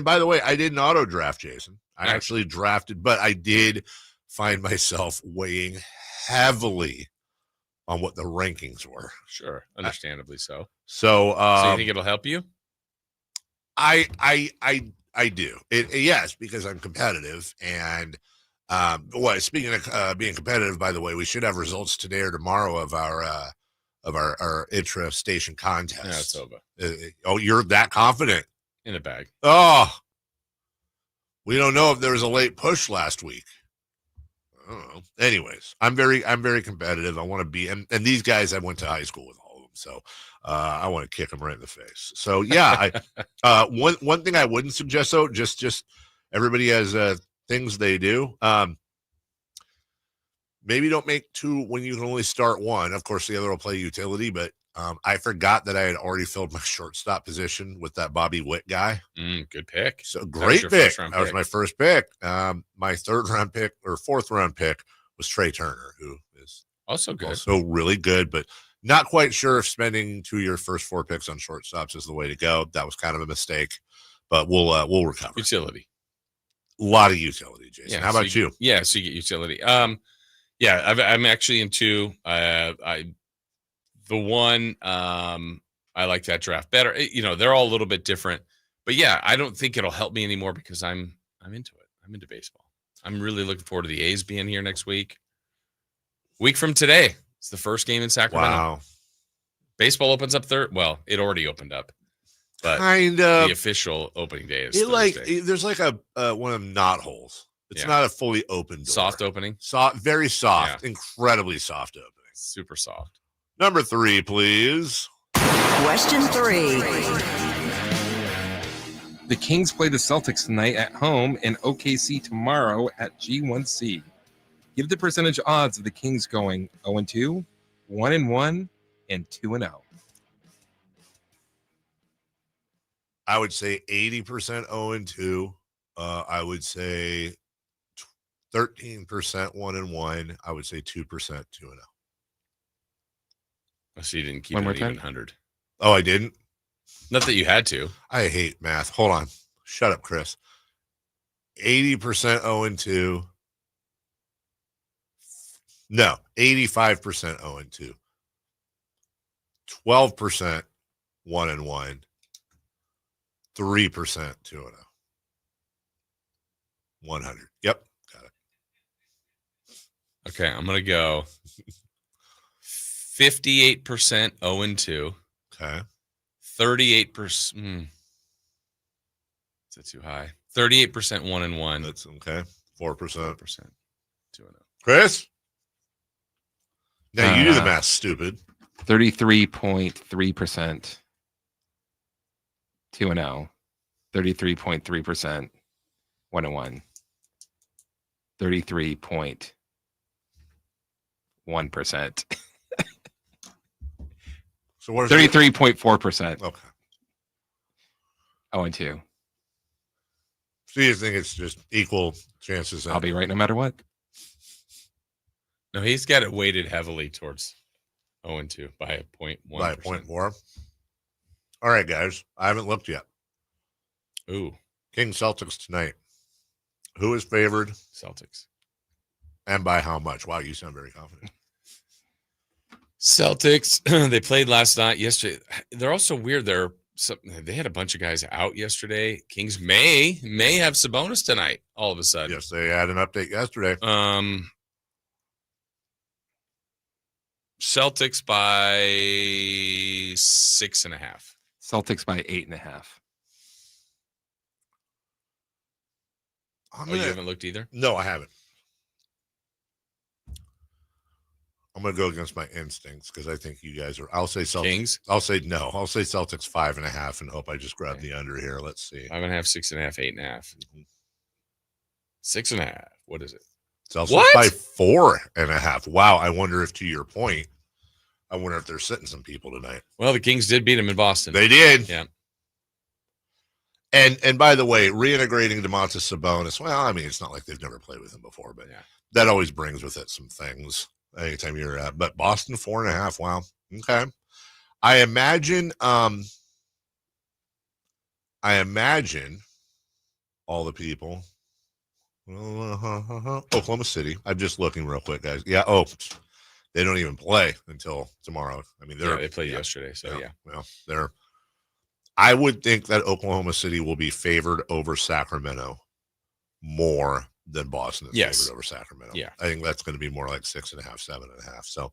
by the way, I did an auto draft, Jason. I actually drafted, but I did find myself weighing heavily on what the rankings were. Sure, understandably so. So you think it'll help you? I do. Yes, because I'm competitive. And speaking of being competitive, by the way, we should have results today or tomorrow of our intra-station contest. Yeah, it's over. Oh, you're that confident? In the bag. Oh, we don't know if there was a late push last week. I don't know. Anyways, I'm very competitive. I want to be, and these guys, I went to high school with all of them, so I want to kick them right in the face. So yeah, one thing I wouldn't suggest though, just everybody has things they do. Maybe don't make two when you can only start one. Of course, the other will play utility, but I forgot that I had already filled my shortstop position with that Bobby Witt guy. Good pick. So great pick. That was my first pick. My fourth round pick was Trey Turner, who is also good. Also really good, but not quite sure if spending your first 4 picks on shortstops is the way to go. That was kind of a mistake, but we'll recover. Utility. A lot of utility, Jason. Yeah, How about you? Yeah, so you get utility. Yeah, I'm actually in 2. The one I like that draft better. They're all a little bit different, but yeah, I don't think it'll help me anymore because I'm into it. I'm into baseball. I'm really looking forward to the A's being here next week. Week from today, it's the first game in Sacramento. Wow. Baseball opens up Well, it already opened up, but kind of the official opening day is Thursday. There's like a one of them knot holes. It's not a fully open door. Soft opening. Very soft, incredibly soft opening. Super soft. Number 3, please. Question 3. The Kings play the Celtics tonight at home and OKC tomorrow at G1C. Give the percentage odds of the Kings going 0-2, 1-1, and 2-0. I would say 80% 0-2. I would say 13% 1-1. I would say 2% 2-0. So you didn't keep One it more even time? 100. Oh, I didn't? Not that you had to. I hate math. Hold on. Shut up, Chris. 80% 0-2. No, 85% 0-2. 12% 1-1. 3% 2-0. 100. Yep. Got it. Okay, I'm going to go 58% 0-2. Okay. 38%. Is that too high? 38% 1-1. That's okay. 4%. 2-0. Chris? Now you do the math, stupid. 33.3%. 2-0. 33.3%. 1-1. 33.1%. So what? 33.4%. Okay. 0-2. So you think it's just equal chances? I'll be right no matter what. No, he's got it weighted heavily towards 0-2 by a 0.1%. By a 0.4. All right, guys. I haven't looked yet. Ooh. Kings Celtics tonight. Who is favored? Celtics. And by how much? Wow, you sound very confident. Celtics, they played last night, yesterday. They're also weird. They had a bunch of guys out yesterday. Kings may have Sabonis tonight all of a sudden. Yes, they had an update yesterday. Celtics by 6.5. Celtics by 8.5. You haven't looked either? No, I haven't. I'm going to go against my instincts because I think you guys are. I'll say Celtics. Kings? I'll say Celtics 5.5 and hope I just grab the under here. Let's see. 5.5, 6.5, 8.5. 6.5. What is it? Celtics by 4.5. Wow. I wonder if, to your point, they're sitting some people tonight. Well, the Kings did beat them in Boston. They did. Yeah. And by the way, reintegrating Domantas Sabonis, well, I mean, it's not like they've never played with him before, but that always brings with it some things anytime you're at. But Boston 4.5. Wow. Okay. I imagine all the people Oklahoma City. I'm just looking real quick, guys. Yeah. Oh, they don't even play until tomorrow. I mean, they played yesterday. So well, I would think that Oklahoma City will be favored over Sacramento more than Boston is favored over Sacramento. Yeah. I think that's going to be more like 6.5, 7.5. So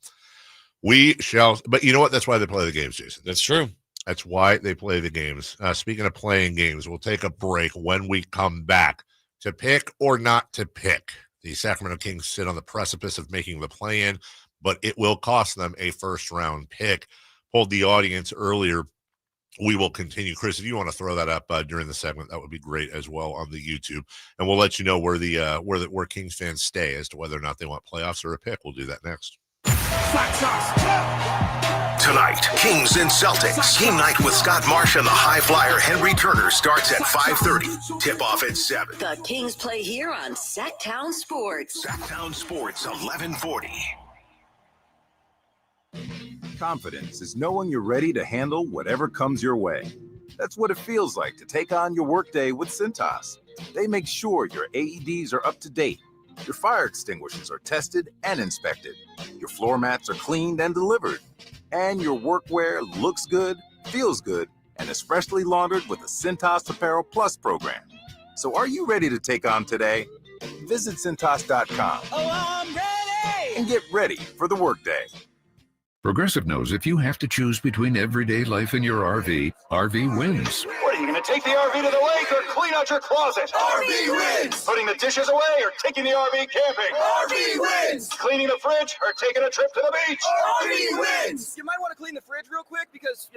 we shall, but you know what? That's why they play the games, Jason. That's true. That's why they play the games. Speaking of playing games, we'll take a break. When we come back, to pick or not to pick, the Sacramento Kings sit on the precipice of making the play-in, but it will cost them a first-round pick. Polled the audience earlier. We will continue. Chris, if you want to throw that up during the segment, that would be great as well on the YouTube. And we'll let you know where where Kings fans stay as to whether or not they want playoffs or a pick. We'll do that next. Tonight, Kings and Celtics. Game night with Scott Marsh and the high flyer Henry Turner starts at 5:30. Tip off at 7. The Kings play here on Sacktown Sports. Sacktown Sports, 1140. Confidence is knowing you're ready to handle whatever comes your way. That's what it feels like to take on your workday with Cintas. They make sure your AEDs are up to date, your fire extinguishers are tested and inspected, your floor mats are cleaned and delivered, and your workwear looks good, feels good, and is freshly laundered with the Cintas Apparel Plus program. So are you ready to take on today? Visit Cintas.com. Oh, I'm ready! And get ready for the workday. Progressive knows if you have to choose between everyday life and your RV, RV wins. What, are you going to take the RV to the lake or clean out your closet? RV wins! Putting the dishes away or taking the RV camping? RV wins! Cleaning the fridge or taking a trip to the beach? RV wins! You might want to clean the fridge real quick because,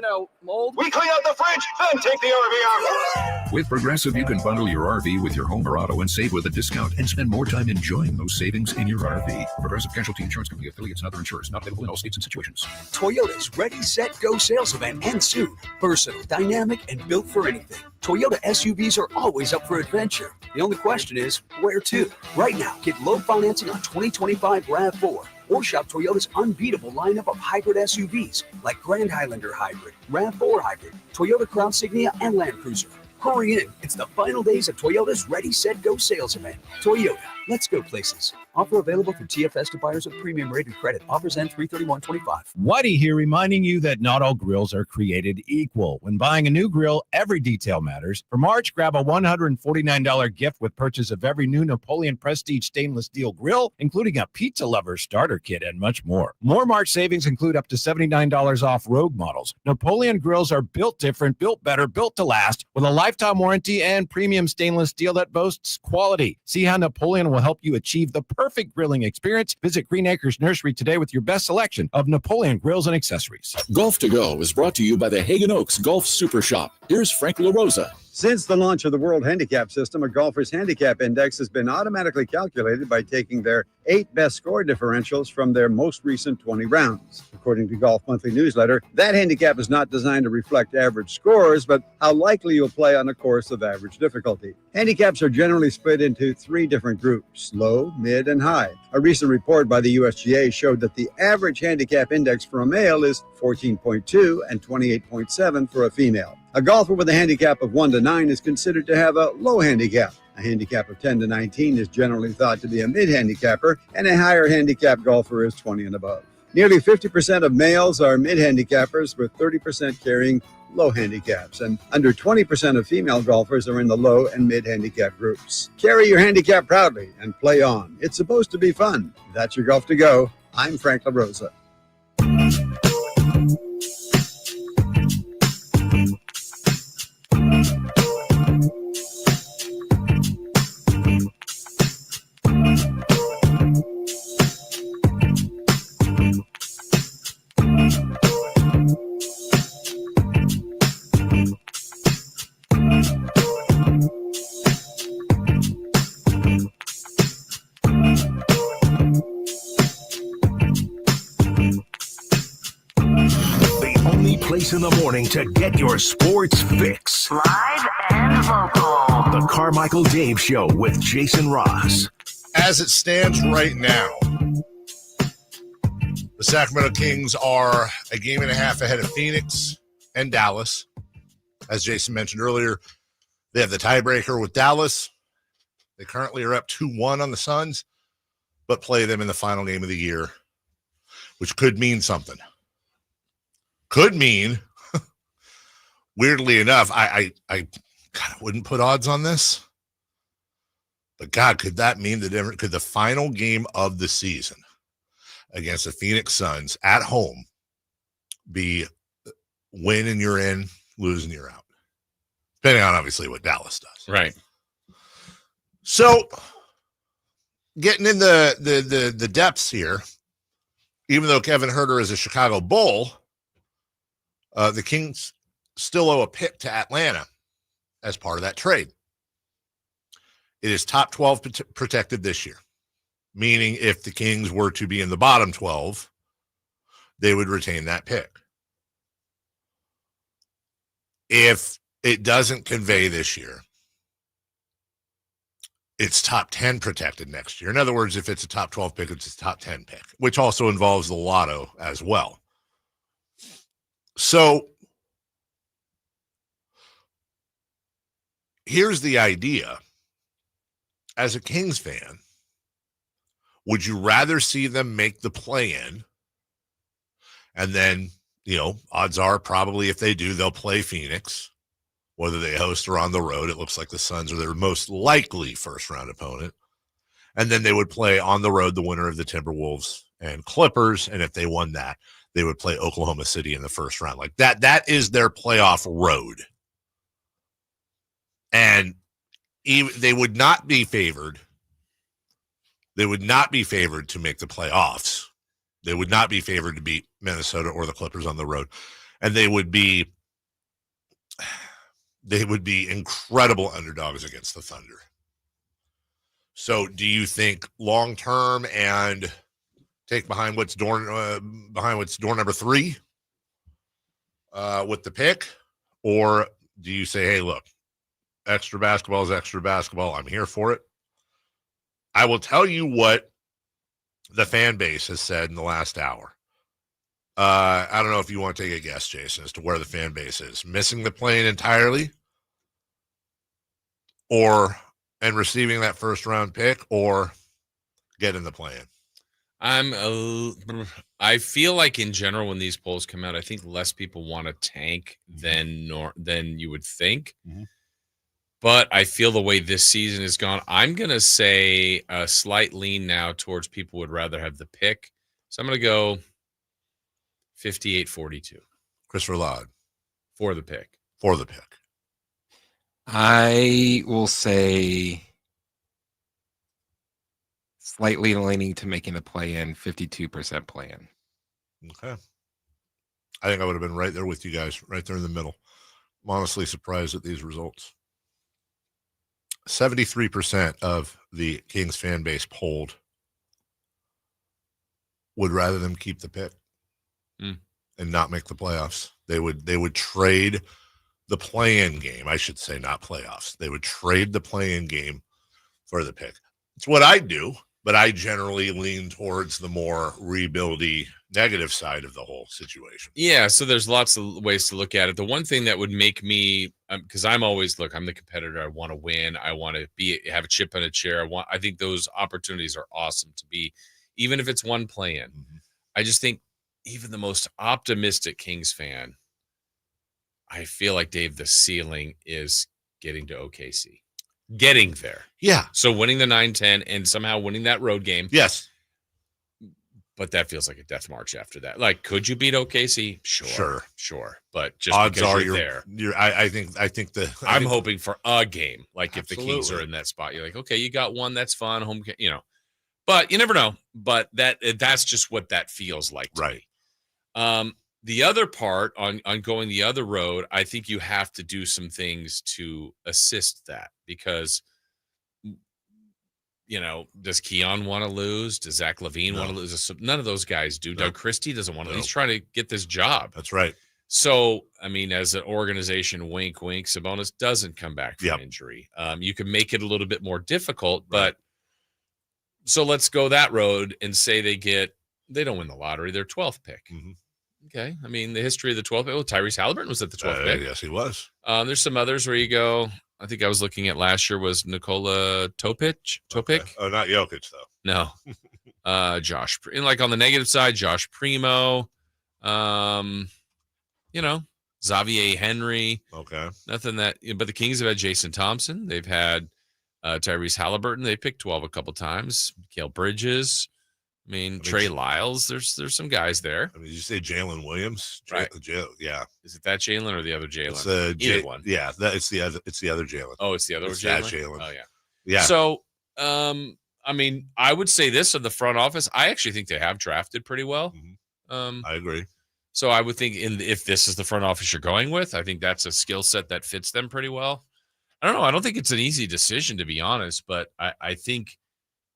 mold. We clean out the fridge, then take the RV out. With Progressive, you can bundle your RV with your home or auto and save with a discount and spend more time enjoying those savings in your RV. Progressive Casualty Insurance Company, affiliates, and other insurers. Not available in all states and situations. Toyota's Ready, Set, Go sales event ends soon. Versatile, dynamic, and built for anything. Toyota SUVs are always up for adventure. The only question is, where to? Right now, get low financing on 2025 RAV4. Or shop Toyota's unbeatable lineup of hybrid SUVs like Grand Highlander Hybrid, RAV4 Hybrid, Toyota Crown Signia, and Land Cruiser. Hurry in. It's the final days of Toyota's Ready, Set, Go sales event. Toyota. Let's go places. Offer available through TFS to buyers with premium rated credit. Offers end 3/31/25. Whitey here reminding you that not all grills are created equal. When buying a new grill, every detail matters. For March, grab a $149 gift with purchase of every new Napoleon Prestige stainless steel grill, including a pizza lover starter kit and much more. More March savings include up to $79 off Rogue models. Napoleon grills are built different, built better, built to last, with a lifetime warranty and premium stainless steel that boasts quality. See how Napoleon will help you achieve the perfect grilling experience. Visit Green Acres Nursery today with your best selection of Napoleon grills and accessories. Golf to Go is brought to you by the Hagen Oaks Golf Super Shop. Here's Frank LaRosa. Since the launch of the World Handicap System, a golfer's handicap index has been automatically calculated by taking their 8 best score differentials from their most recent 20 rounds. According to Golf Monthly Newsletter, that handicap is not designed to reflect average scores, but how likely you'll play on a course of average difficulty. Handicaps are generally split into 3 different groups: low, mid, and high. A recent report by the USGA showed that the average handicap index for a male is 14.2 and 28.7 for a female. A golfer with a handicap of 1 to 9 is considered to have a low handicap. A handicap of 10 to 19 is generally thought to be a mid-handicapper, and a higher handicap golfer is 20 and above. Nearly 50% of males are mid-handicappers, with 30% carrying low handicaps, and under 20% of female golfers are in the low and mid-handicap groups. Carry your handicap proudly and play on. It's supposed to be fun. That's your Golf to Go. I'm Frank LaRosa. In the morning to get your sports fix. Live and local. The Carmichael Dave Show with Jason Ross. As it stands right now, the Sacramento Kings are a game and a half ahead of Phoenix and Dallas. As Jason mentioned earlier, they have the tiebreaker with Dallas. They currently are up 2-1 on the Suns, but play them in the final game of the year, which could mean something. Could mean, weirdly enough, I kind of wouldn't put odds on this, but God, could that mean could the final game of the season against the Phoenix Suns at home be win and you're in, lose and you're out? Depending on obviously what Dallas does. Right. So getting in the depths here, even though Kevin Huerter is a Chicago Bull, the Kings still owe a pick to Atlanta as part of that trade. It is top 12 protected this year, meaning if the Kings were to be in the bottom 12, they would retain that pick. If it doesn't convey this year, it's top 10 protected next year. In other words, if it's a top 12 pick, it's a top 10 pick, which also involves the lotto as well. So here's the idea. As a Kings fan, would you rather see them make the play-in and then, odds are probably if they do, they'll play Phoenix, whether they host or on the road? It looks like the Suns are their most likely first-round opponent. And then they would play on the road the winner of the Timberwolves and Clippers, and if they won that, they would play Oklahoma City in the first round. Like that is their playoff road. And they would not be favored. They would not be favored to make the playoffs. They would not be favored to beat Minnesota or the Clippers on the road. And they would be incredible underdogs against the Thunder. So do you think long-term and take behind what's door number 3 with the pick? Or do you say, hey, look, extra basketball is extra basketball. I'm here for it. I will tell you what the fan base has said in the last hour. I don't know if you want to take a guess, Jason, as to where the fan base is. Missing the plane entirely and receiving that first round pick, or getting the plane? I feel like in general, when these polls come out, I think less people want to tank than you would think. Mm-hmm. But I feel the way this season has gone, I'm going to say a slight lean now towards people would rather have the pick. So I'm going to go 58-42. Christopher Laud. For the pick. For the pick. I will say slightly leaning to making the play-in, 52% play-in. Okay. I think I would have been right there with you guys, right there in the middle. I'm honestly surprised at these results. 73% of the Kings fan base polled would rather them keep the pick and not make the playoffs. They would trade the play-in game. I should say not playoffs. They would trade the play-in game for the pick. It's what I do, but I generally lean towards the more rebuildy negative side of the whole situation. Yeah, so there's lots of ways to look at it. The one thing that would make me, because I'm the competitor. I want to win. I want to have a chip on a chair. I think those opportunities are awesome to be, even if it's one play-in. Mm-hmm. I just think even the most optimistic Kings fan, I feel like, Dave, the ceiling is getting to OKC. Getting there. Yeah. So winning the 9-10 and somehow winning that road game. Yes. But that feels like a death march after that. Like, could you beat OKC? Sure. But just odds because are you're there. I'm hoping for a game. Like, if the Absolutely. Kings are in that spot, you're like, okay, you got one. That's fun. Home, But you never know. But that's just what that feels like to me. The other part on going the other road, I think you have to do some things to assist that, because, does Keon want to lose? Does Zach LaVine want to lose? None of those guys do. Doug Christie doesn't want to. He's trying to get this job. That's right. So, as an organization, wink, wink, Sabonis doesn't come back from injury. You can make it a little bit more difficult, but so let's go that road and say they don't win the lottery. They're 12th pick. Mm-hmm. Okay. The history of the 12th pick. Tyrese Halliburton was at the 12th pick. Yes, he was. There's some others where you go, I think I was looking at last year was Nikola Topic. Okay. Oh, not Jokic though. No. Josh, and like on the negative side, Josh Primo, Xavier Henry. Okay. Nothing that, but the Kings have had Jason Thompson. They've had Tyrese Halliburton. They picked 12 a couple times. Mikal Bridges. I mean, Trey Lyles. There's some guys there. I mean, did you say Jalen Williams? Right. Yeah. Is it that Jalen or the other Jalen? It's Either one. Yeah, it's the other Jalen. Oh, it's the other Jalen. Oh, yeah. Yeah. So, I mean, I would say this of the front office. I actually think they have drafted pretty well. I agree. So I would think if this is the front office you're going with, I think that's a skill set that fits them pretty well. I don't know. I don't think it's an easy decision, to be honest, but I think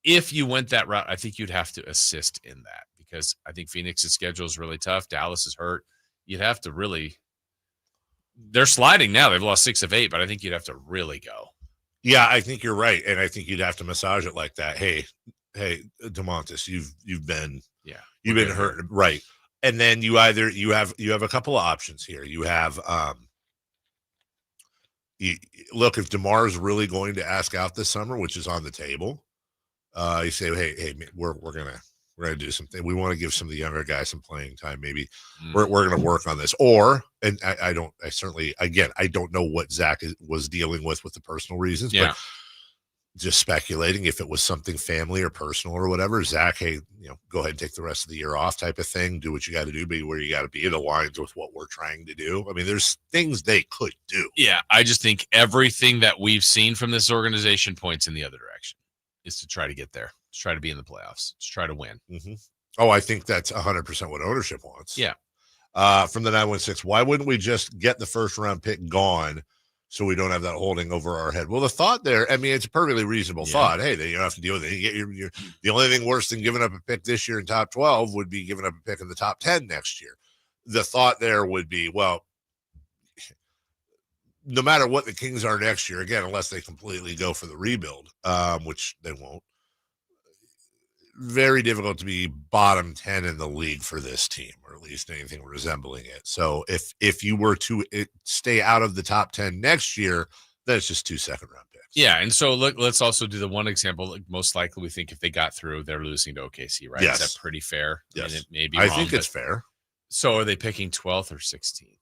if you went that route, I think you'd have to assist in that because I think Phoenix's schedule is really tough. Dallas is hurt. You'd have to really – they're sliding now. They've lost 6 of 8, but I think you'd have to really go. Yeah, I think you're right, and I think you'd have to massage it like that. Hey, DeMontis, you've been hurt, right? And then you have a couple of options here. You have look, if DeMar's really going to ask out this summer, which is on the table, you say, hey, we're gonna do something. We want to give some of the younger guys some playing time. Maybe we're gonna work on this. Or, and I don't know what Zach was dealing with the personal reasons, but just speculating if it was something family or personal or whatever. Zach, hey, go ahead and take the rest of the year off, type of thing. Do what you got to do, be where you got to be. It aligns with what we're trying to do. I mean, there's things they could do. Yeah, I just think everything that we've seen from this organization points in the other direction. Is to try to get there, to try to be in the playoffs, to try to win. Mm-hmm. Oh, I think that's 100% what ownership wants. Yeah. From the 916, why wouldn't we just get the first round pick gone so we don't have that holding over our head? Well, the thought there, I mean, it's a perfectly reasonable thought. Hey, then you don't have to deal with it. You get the only thing worse than giving up a pick this year in top 12 would be giving up a pick in the top 10 next year. The thought there would be, well, no matter what the Kings are next year, again, unless they completely go for the rebuild, which they won't, very difficult to be bottom 10 in the league for this team, or at least anything resembling it. So if you were to stay out of the top 10 next year, then it's just 2 second-round picks. Yeah, and so let's also do the one example. Like most likely, we think if they got through, they're losing to OKC, right? Yes. Is that pretty fair? Yes. I mean, it may be I wrong, think it's fair. So are they picking 12th or 16th?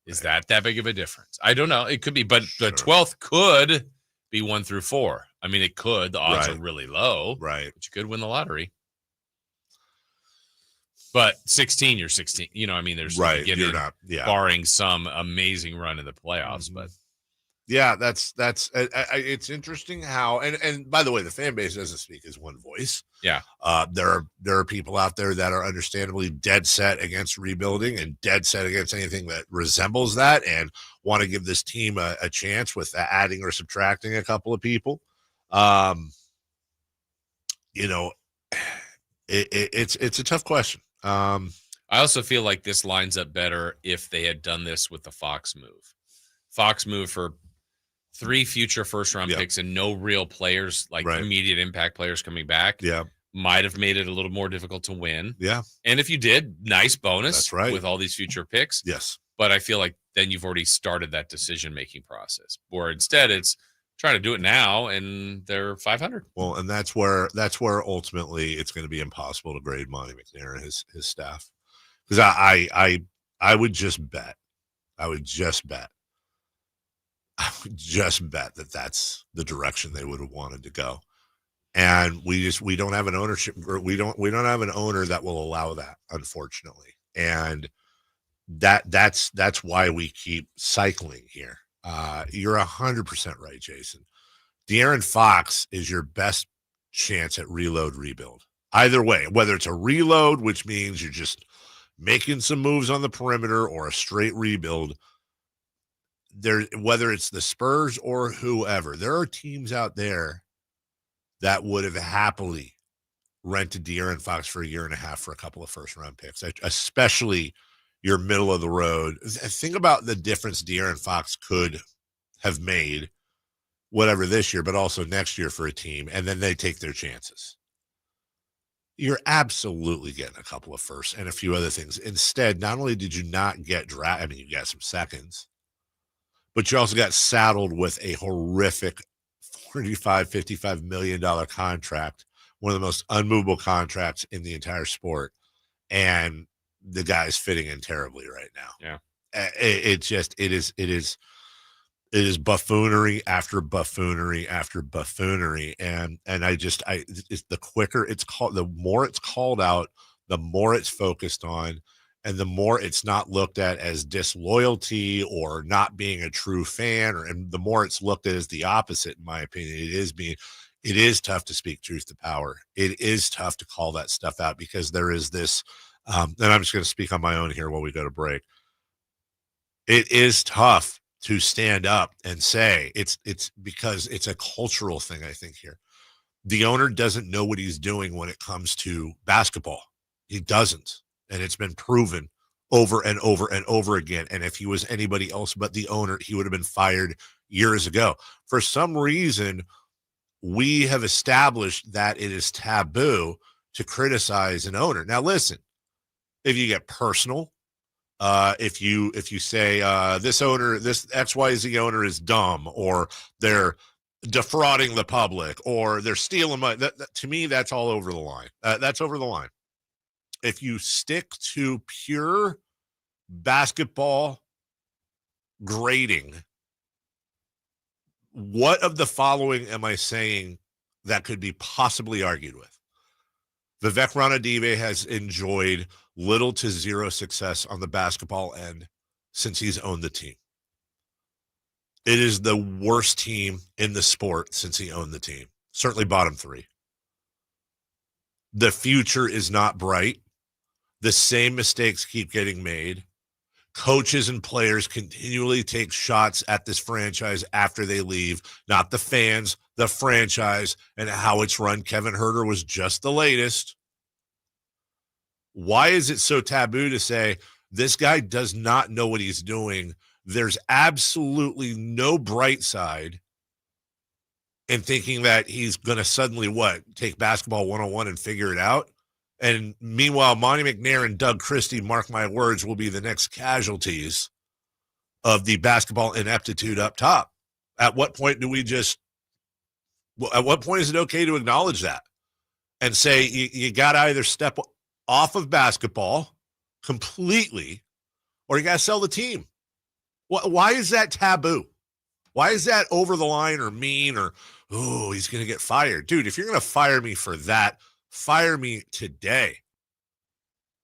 Is that big of a difference? I don't know. It could be, but the 12th could be 1 through 4. I mean, it could. The odds are really low. Right. But you could win the lottery. But 16, you're 16. I mean, there's you're not, barring some amazing run in the playoffs. But yeah, that's it's interesting how, and by the way, the fan base doesn't speak as one voice. Yeah. There are people out there that are understandably dead set against rebuilding and dead set against anything that resembles that and want to give this team a chance with adding or subtracting a couple of people. It's a tough question. I also feel like this lines up better if they had done this with the Fox move. Fox move for 3 future first-round picks and no real players, like immediate impact players coming back. Yeah. Might have made it a little more difficult to win. Yeah. And if you did, nice bonus. That's right. With all these future picks. Yes. But I feel like then you've already started that decision-making process. Or instead, it's trying to do it now, and they're 500. Well, and that's where ultimately it's going to be impossible to grade Monty McNair and his staff. Because I would just bet. I would just bet that that's the direction they would have wanted to go. And we don't have an ownership, or we don't have an owner that will allow that, unfortunately. And that's why we keep cycling here. You're 100% right, Jason. De'Aaron Fox is your best chance at rebuild. Either way, whether it's a reload, which means you're just making some moves on the perimeter, or a straight rebuild, whether it's the Spurs or whoever, there are teams out there that would have happily rented De'Aaron Fox for 1.5 years for a couple of first-round picks, especially your middle of the road. Think about the difference De'Aaron Fox could have made, whatever this year, but also next year for a team, and then they take their chances. You're absolutely getting a couple of firsts and a few other things. Instead, not only did you not get draft, I mean, you got some seconds, but you also got saddled with a horrific $45 million contract, one of the most unmovable contracts in the entire sport. And the guy's fitting in terribly right now. Yeah. It is buffoonery after buffoonery after buffoonery. And it's the quicker it's called, the more it's called out, the more it's focused on, and the more it's not looked at as disloyalty or not being a true fan, and the more it's looked at as the opposite, in my opinion. It is tough to speak truth to power. It is tough to call that stuff out, because there is this, and I'm just going to speak on my own here while we go to break. It is tough to stand up and say it's because it's a cultural thing, I think, here. The owner doesn't know what he's doing when it comes to basketball. He doesn't. And it's been proven over and over and over again. And if he was anybody else but the owner, he would have been fired years ago. For some reason, we have established that it is taboo to criticize an owner. Now, listen, if you get personal, if you say this XYZ owner is dumb, or they're defrauding the public, or they're stealing money, to me, that's all over the line. That's over the line. If you stick to pure basketball grading, what of the following am I saying that could be possibly argued with? Vivek Ranadive has enjoyed little to zero success on the basketball end since he's owned the team. It is the worst team in the sport since he owned the team. Certainly bottom three. The future is not bright. The same mistakes keep getting made. Coaches and players continually take shots at this franchise after they leave, not the fans, the franchise, and how it's run. Kevin Huerter was just the latest. Why is it so taboo to say this guy does not know what he's doing? There's absolutely no bright side in thinking that he's going to suddenly, take basketball 101 and figure it out? And meanwhile, Monty McNair and Doug Christie, mark my words, will be the next casualties of the basketball ineptitude up top. At what point is it okay to acknowledge that and say you got to either step off of basketball completely, or you got to sell the team? Why is that taboo? Why is that over the line or mean, or, oh, he's going to get fired? Dude, if you're going to fire me for that, fire me today.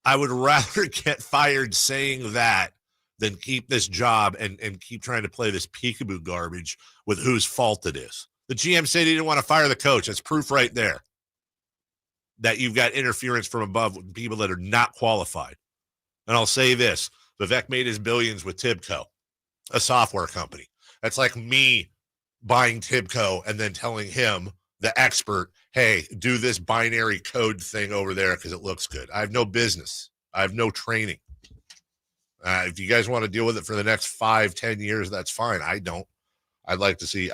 I would rather get fired saying that than keep this job and keep trying to play this peekaboo garbage with whose fault it is. The GM said he didn't want to fire the coach. That's proof right there that you've got interference from above with people that are not qualified. And I'll say this, Vivek made his billions with Tibco, a software company. That's like me buying Tibco and then telling him, the expert, hey, do this binary code thing over there because it looks good. I have no business. I have no training. If you guys want to deal with it for the next 5-10 years, that's fine. I don't. I'd like to see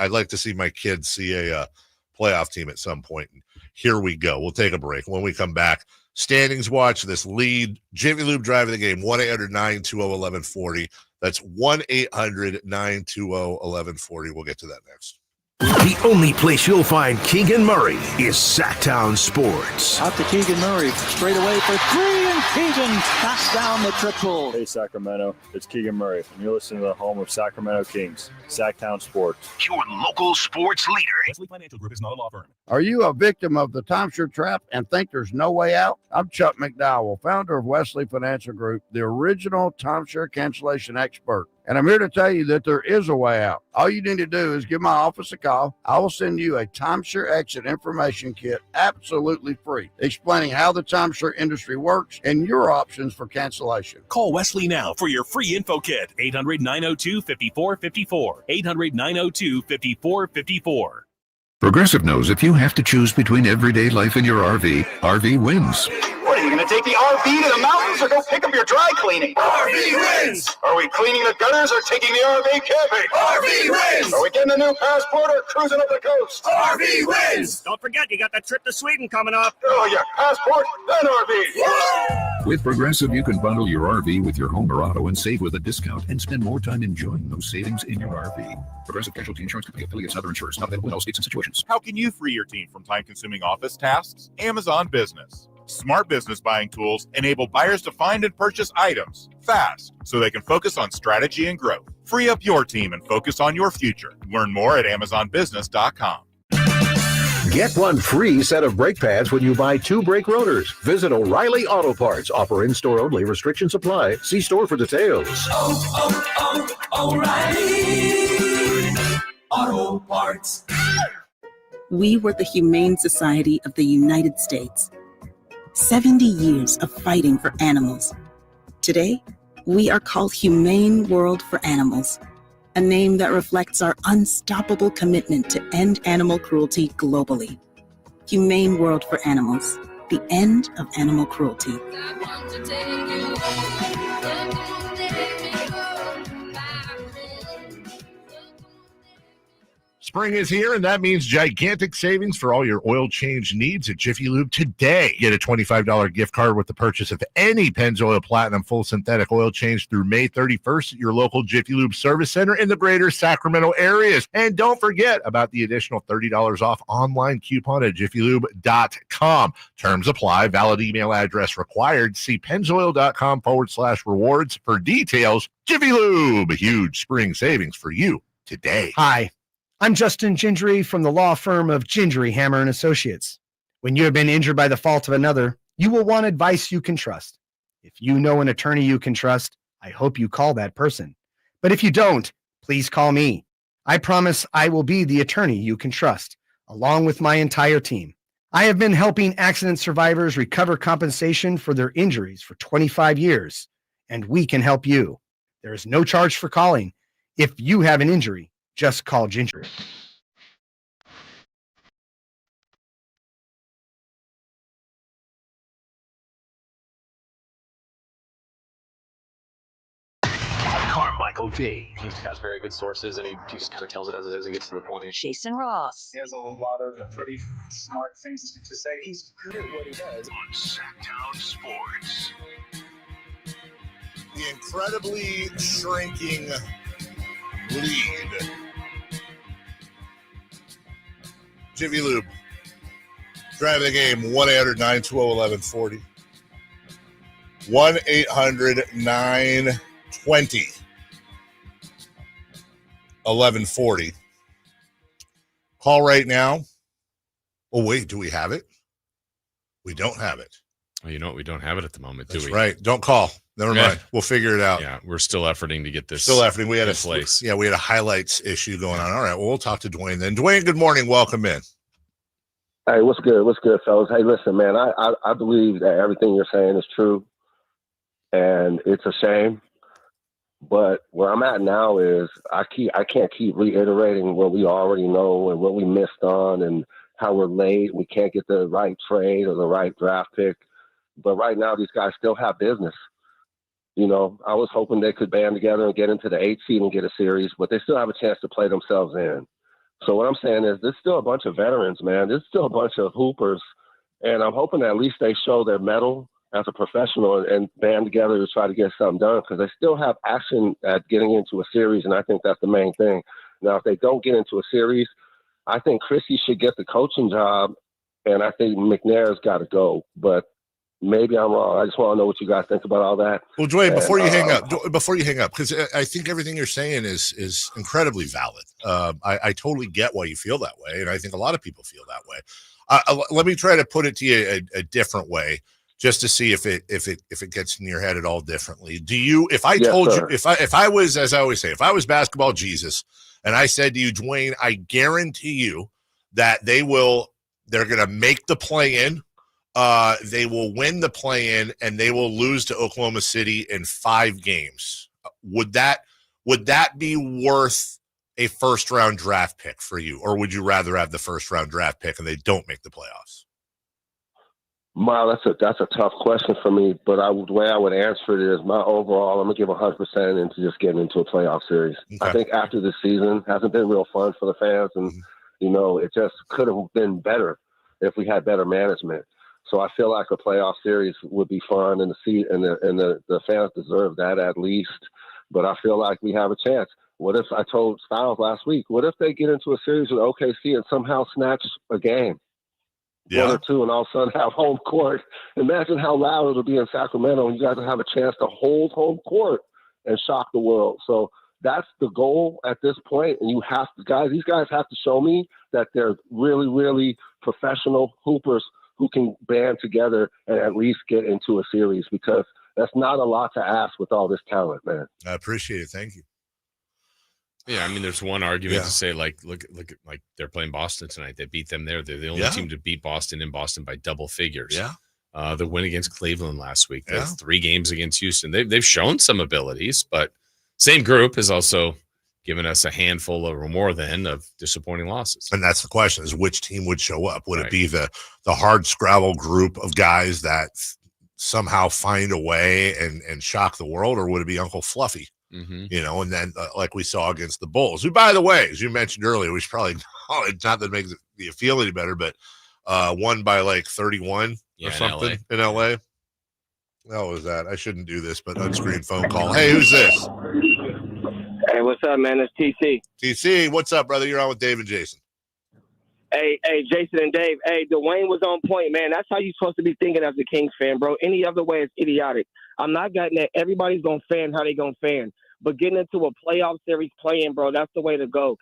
my kids see a playoff team at some point. And here we go. We'll take a break. When we come back, standings watch, this lead, Jimmy Lube drive of the game, 1-800-920-1140. That's 1-800-920-1140. We'll get to that next. The only place you'll find Keegan Murray is Sacktown Sports. Out to Keegan Murray, straight away for three, and Keegan knocks down the triple. Hey, Sacramento, it's Keegan Murray, and you're listening to the home of Sacramento Kings, Sacktown Sports. Your local sports leader. Wesley Financial Group is not a law firm. Are you a victim of the timeshare trap and think there's no way out? I'm Chuck McDowell, founder of Wesley Financial Group, the original timeshare cancellation expert. And I'm here to tell you that there is a way out. All you need to do is give my office a call. I will send you a timeshare exit information kit absolutely free, explaining how the timeshare industry works and your options for cancellation. Call Wesley now for your free info kit. 800-902-5454. 800-902-5454. Progressive knows if you have to choose between everyday life and your RV wins. What, are you going to take the RV to the mountains or go pick up your dry cleaning? RV wins! Are we cleaning the gutters or taking the RV camping? RV wins! Are we getting a new passport or cruising up the coast? RV wins! Don't forget, you got that trip to Sweden coming up. Oh, yeah, passport, then RV. With Progressive, you can bundle your RV with your home or auto and save with a discount and spend more time enjoying those savings in your RV. Progressive Casualty Insurance Company affiliates and other insurers. Not available in all states and situations. How can you free your team from time-consuming office tasks? Amazon Business. Smart business buying tools enable buyers to find and purchase items fast so they can focus on strategy and growth. Free up your team and focus on your future. Learn more at AmazonBusiness.com. Get one free set of brake pads when you buy 2 brake rotors. Visit O'Reilly Auto Parts. Offer in-store only. Restrictions apply. See store for details. O'Reilly Auto Parts. We were the Humane Society of the United States. 70 years of fighting for animals. Today, we are called Humane World for Animals, a name that reflects our unstoppable commitment to end animal cruelty globally. Humane World for Animals, the end of animal cruelty. Spring is here, and that means gigantic savings for all your oil change needs at Jiffy Lube today. Get a $25 gift card with the purchase of any Pennzoil Platinum full synthetic oil change through May 31st at your local Jiffy Lube service center in the greater Sacramento areas. And don't forget about the additional $30 off online coupon at jiffylube.com. Terms apply. Valid email address required. See pennzoil.com/rewards for details. Jiffy Lube, huge spring savings for you today. Hi. I'm Justin Gingery from the law firm of Gingery, Hammer and Associates. When you have been injured by the fault of another, you will want advice you can trust. If you know an attorney you can trust, I hope you call that person. But if you don't, please call me. I promise I will be the attorney you can trust, along with my entire team. I have been helping accident survivors recover compensation for their injuries for 25 years, and we can help you. There is no charge for calling. If you have an injury, just call Ginger. Carmichael Dave. He's got very good sources, and he just kind of tells it as he gets to the point. Jason Ross. He has a lot of pretty smart things to say. He's good at what he does. On Sacktown Sports. The incredibly shrinking lead. Jiffy Lube. Driving the game, 1-800-920-1140. 1-800-920-1140. Call right now. Oh, wait, do we have it? We don't have it. Well, you know what? We don't have it at the moment, do we? That's right. Don't call. Never mind. We'll figure it out. Yeah, we're still efforting to get this. We had in place. We had a highlights issue going on. All right. Well, we'll talk to Dwayne then. Dwayne, good morning. Welcome in. Hey, what's good? What's good, fellas? Hey, listen, man. I believe that everything you're saying is true, and it's a shame. But where I'm at now is I can't keep reiterating what we already know and what we missed on and how we're late. We can't get the right trade or the right draft pick. But right now, these guys still have business. You know, I was hoping they could band together and get into the 8th seed and get a series, but they still have a chance to play themselves in. So what I'm saying is there's still a bunch of veterans, man. There's still a bunch of hoopers. And I'm hoping at least they show their mettle as a professional and band together to try to get something done because they still have action at getting into a series, and I think that's the main thing. Now, if they don't get into a series, I think Chrissy should get the coaching job, and I think McNair's got to go. But maybe I'm wrong. I just want to know what you guys think about all that. Well, Dwayne, before you hang up, because I think everything you're saying is incredibly valid. I totally get why you feel that way, and I think a lot of people feel that way. Let me try to put it to you a different way, just to see if it gets in your head at all differently. Do you? If I told you, if I was, as I always say, if I was basketball Jesus, and I said to you, Dwayne, I guarantee you that they're going to make the play-in. They will win the play-in and they will lose to Oklahoma City in 5 games. Would that be worth a first-round draft pick for you, or would you rather have the first-round draft pick and they don't make the playoffs? Wow, that's a tough question for me. But the way I would answer it is my overall. I'm gonna give 100% into just getting into a playoff series. Okay. I think after this season hasn't been real fun for the fans, and you know it just could have been better if we had better management. So I feel like a playoff series would be fun, and the fans deserve that at least. But I feel like we have a chance. What if, I told Styles last week, what if they get into a series with OKC and somehow snatch a game? Yeah. 1 or 2, and all of a sudden have home court. Imagine how loud it'll be in Sacramento, and you guys will have a chance to hold home court and shock the world. So that's the goal at this point. And you have to, these guys have to show me that they're really, really professional hoopers who can band together and at least get into a series, because that's not a lot to ask with all this talent, man. I appreciate it. Thank you. Yeah, I mean, there's one argument to say, like, look, like they're playing Boston tonight. They beat them there. They're the only team to beat Boston in Boston by double figures. Yeah. The win against Cleveland last week. They have 3 games against Houston. They've shown some abilities, but same group has also given us a handful or more than of disappointing losses. And that's the question: is which team would show up? Would it be the hard scrabble group of guys that somehow find a way and shock the world, or would it be Uncle Fluffy? Mm-hmm. You know, and then like we saw against the Bulls, who, by the way, as you mentioned earlier, we should probably not that it makes you feel any better, but won by like 31 or something in LA. What was that? I shouldn't do this, but unscreened phone call. Hey, who's this? Hey, what's up, man? It's TC. TC, what's up, brother? You're on with Dave and Jason. Hey, Jason and Dave. Hey, Dwayne was on point, man. That's how you're supposed to be thinking as a Kings fan, bro. Any other way is idiotic. I'm not getting that. Everybody's going to fan how they going to fan. But getting into a playoff series playing, bro, that's the way to go.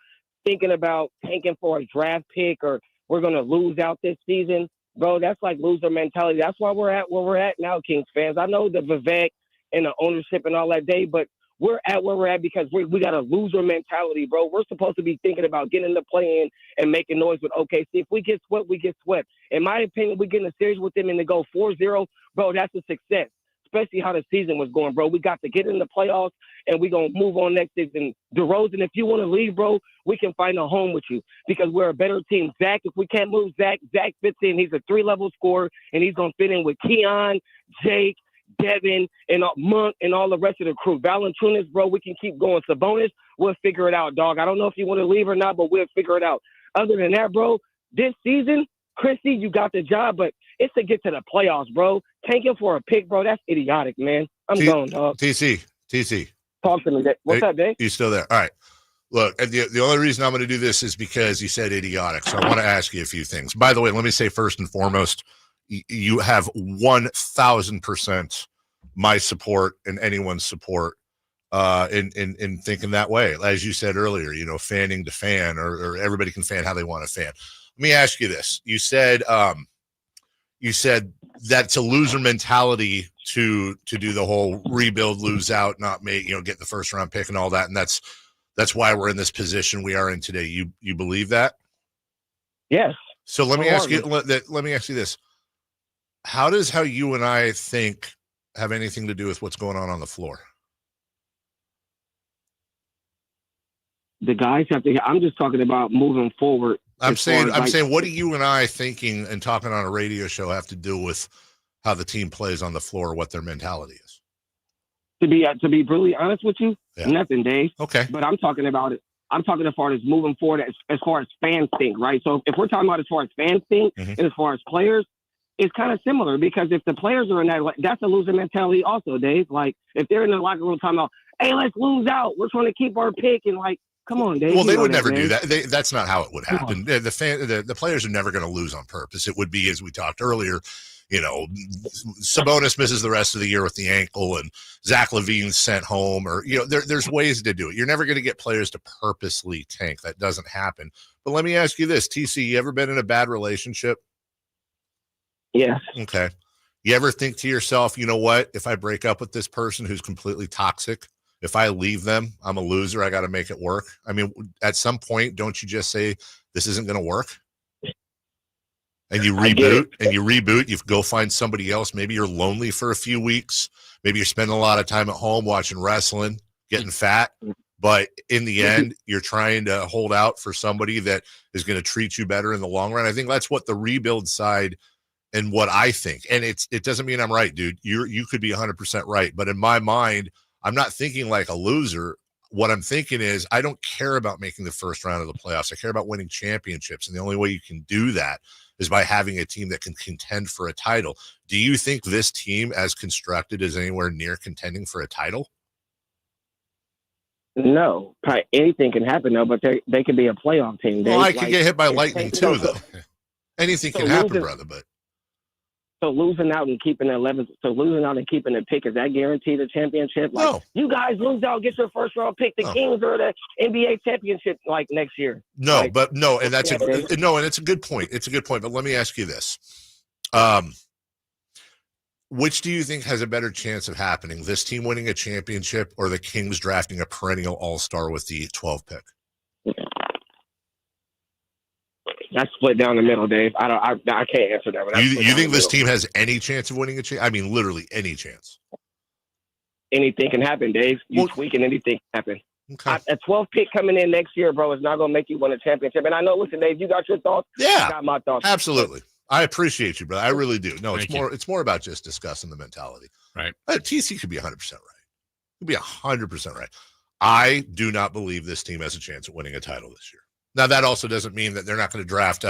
Thinking about tanking for a draft pick or we're going to lose out this season, bro, that's like loser mentality. That's why we're at where we're at now, Kings fans. I know the Vivek and the ownership and all that day, but we're at where we're at because we got a loser mentality, bro. We're supposed to be thinking about getting the play in and making noise with OKC. If we get swept, we get swept. In my opinion, we get in a series with them and to go 4-0, bro, that's a success. Especially how the season was going, bro. We got to get in the playoffs, and we're going to move on next season. DeRozan, if you want to leave, bro, we can find a home with you because we're a better team. Zach, if we can't move Zach fits in. He's a 3-level scorer, and he's going to fit in with Keon, Jake, Devin, and Monk, and all the rest of the crew. Valanciunas, bro, we can keep going. Sabonis, we'll figure it out, dog. I don't know if you want to leave or not, but we'll figure it out. Other than that, bro, this season, Chrissy, you got the job, but it's to get to the playoffs, bro. Tanking for a pick, bro, that's idiotic, man. I'm going, dog. TC. Talk to me. What's up, Dave? You still there? All right. Look, and the only reason I'm going to do this is because you said idiotic. So I want to ask you a few things. By the way, let me say first and foremost, you have 1,000% my support and anyone's support in thinking that way. As you said earlier, you know, fanning to fan or everybody can fan how they want to fan. Let me ask you this. You said that's a loser mentality to do the whole rebuild, lose out, not make, you know, get the first round pick and all that. And that's why we're in this position we are in today. You believe that? Yes. So let me ask you this. How does how you and I think have anything to do with what's going on the floor? The guys have to, I'm just talking about moving forward. I'm saying, what do you and I thinking and talking on a radio show have to do with how the team plays on the floor, what their mentality is? To be brutally honest with you, nothing, Dave. Okay. But I'm talking about it. I'm talking as far as moving forward as far as fans think, right? So if we're talking about as far as fans think and as far as players, it's kind of similar because if the players are in that, that's a loser mentality also, Dave. Like if they're in the locker room talking about, hey, let's lose out. We're trying to keep our pick and like, come on, Dave. Well, they would never do that. That's not how it would happen. The players are never going to lose on purpose. It would be, as we talked earlier, you know, Sabonis misses the rest of the year with the ankle and Zach LaVine's sent home, or, you know, there's ways to do it. You're never going to get players to purposely tank. That doesn't happen. But let me ask you this, TC, you ever been in a bad relationship? Yes. Okay. You ever think to yourself, you know what, if I break up with this person who's completely toxic, if I leave them, I'm a loser. I got to make it work. I mean, at some point, don't you just say, this isn't going to work? And you reboot, you go find somebody else. Maybe you're lonely for a few weeks. Maybe you're spending a lot of time at home watching wrestling, getting fat. But in the end, you're trying to hold out for somebody that is going to treat you better in the long run. I think that's what the rebuild side and what I think. And it doesn't mean I'm right, dude. You could be 100% right. But in my mind, I'm not thinking like a loser. What I'm thinking is I don't care about making the first round of the playoffs. I care about winning championships. And the only way you can do that is by having a team that can contend for a title. Do you think this team, as constructed, is anywhere near contending for a title? No, probably anything can happen though, but they could be a playoff team. Well, I could get hit by lightning too, though. Anything can happen, brother. But so losing out and keeping the 11th, so losing out and keeping the pick, is that guaranteed a championship? Like, no. You guys lose out, get your first round pick. The Kings are the NBA championship like next year. No, like, but no, and that's and it's a good point. It's a good point. But let me ask you this: which do you think has a better chance of happening? This team winning a championship, or the Kings drafting a perennial all-star with the 12th pick? That's split down the middle, Dave. I can't answer that one. You think this team has any chance of winning a championship? I mean, literally any chance. Anything can happen, Dave. You tweak and anything can happen. Okay. A 12th pick coming in next year, bro, is not going to make you win a championship. And I know, listen, Dave, you got your thoughts. Yeah, I got my thoughts. Absolutely. I appreciate you, brother. I really do. No, it's more about just discussing the mentality. Right. TC could be 100% right. Could be 100% right. I do not believe this team has a chance at winning a title this year. Now, that also doesn't mean that they're not going to draft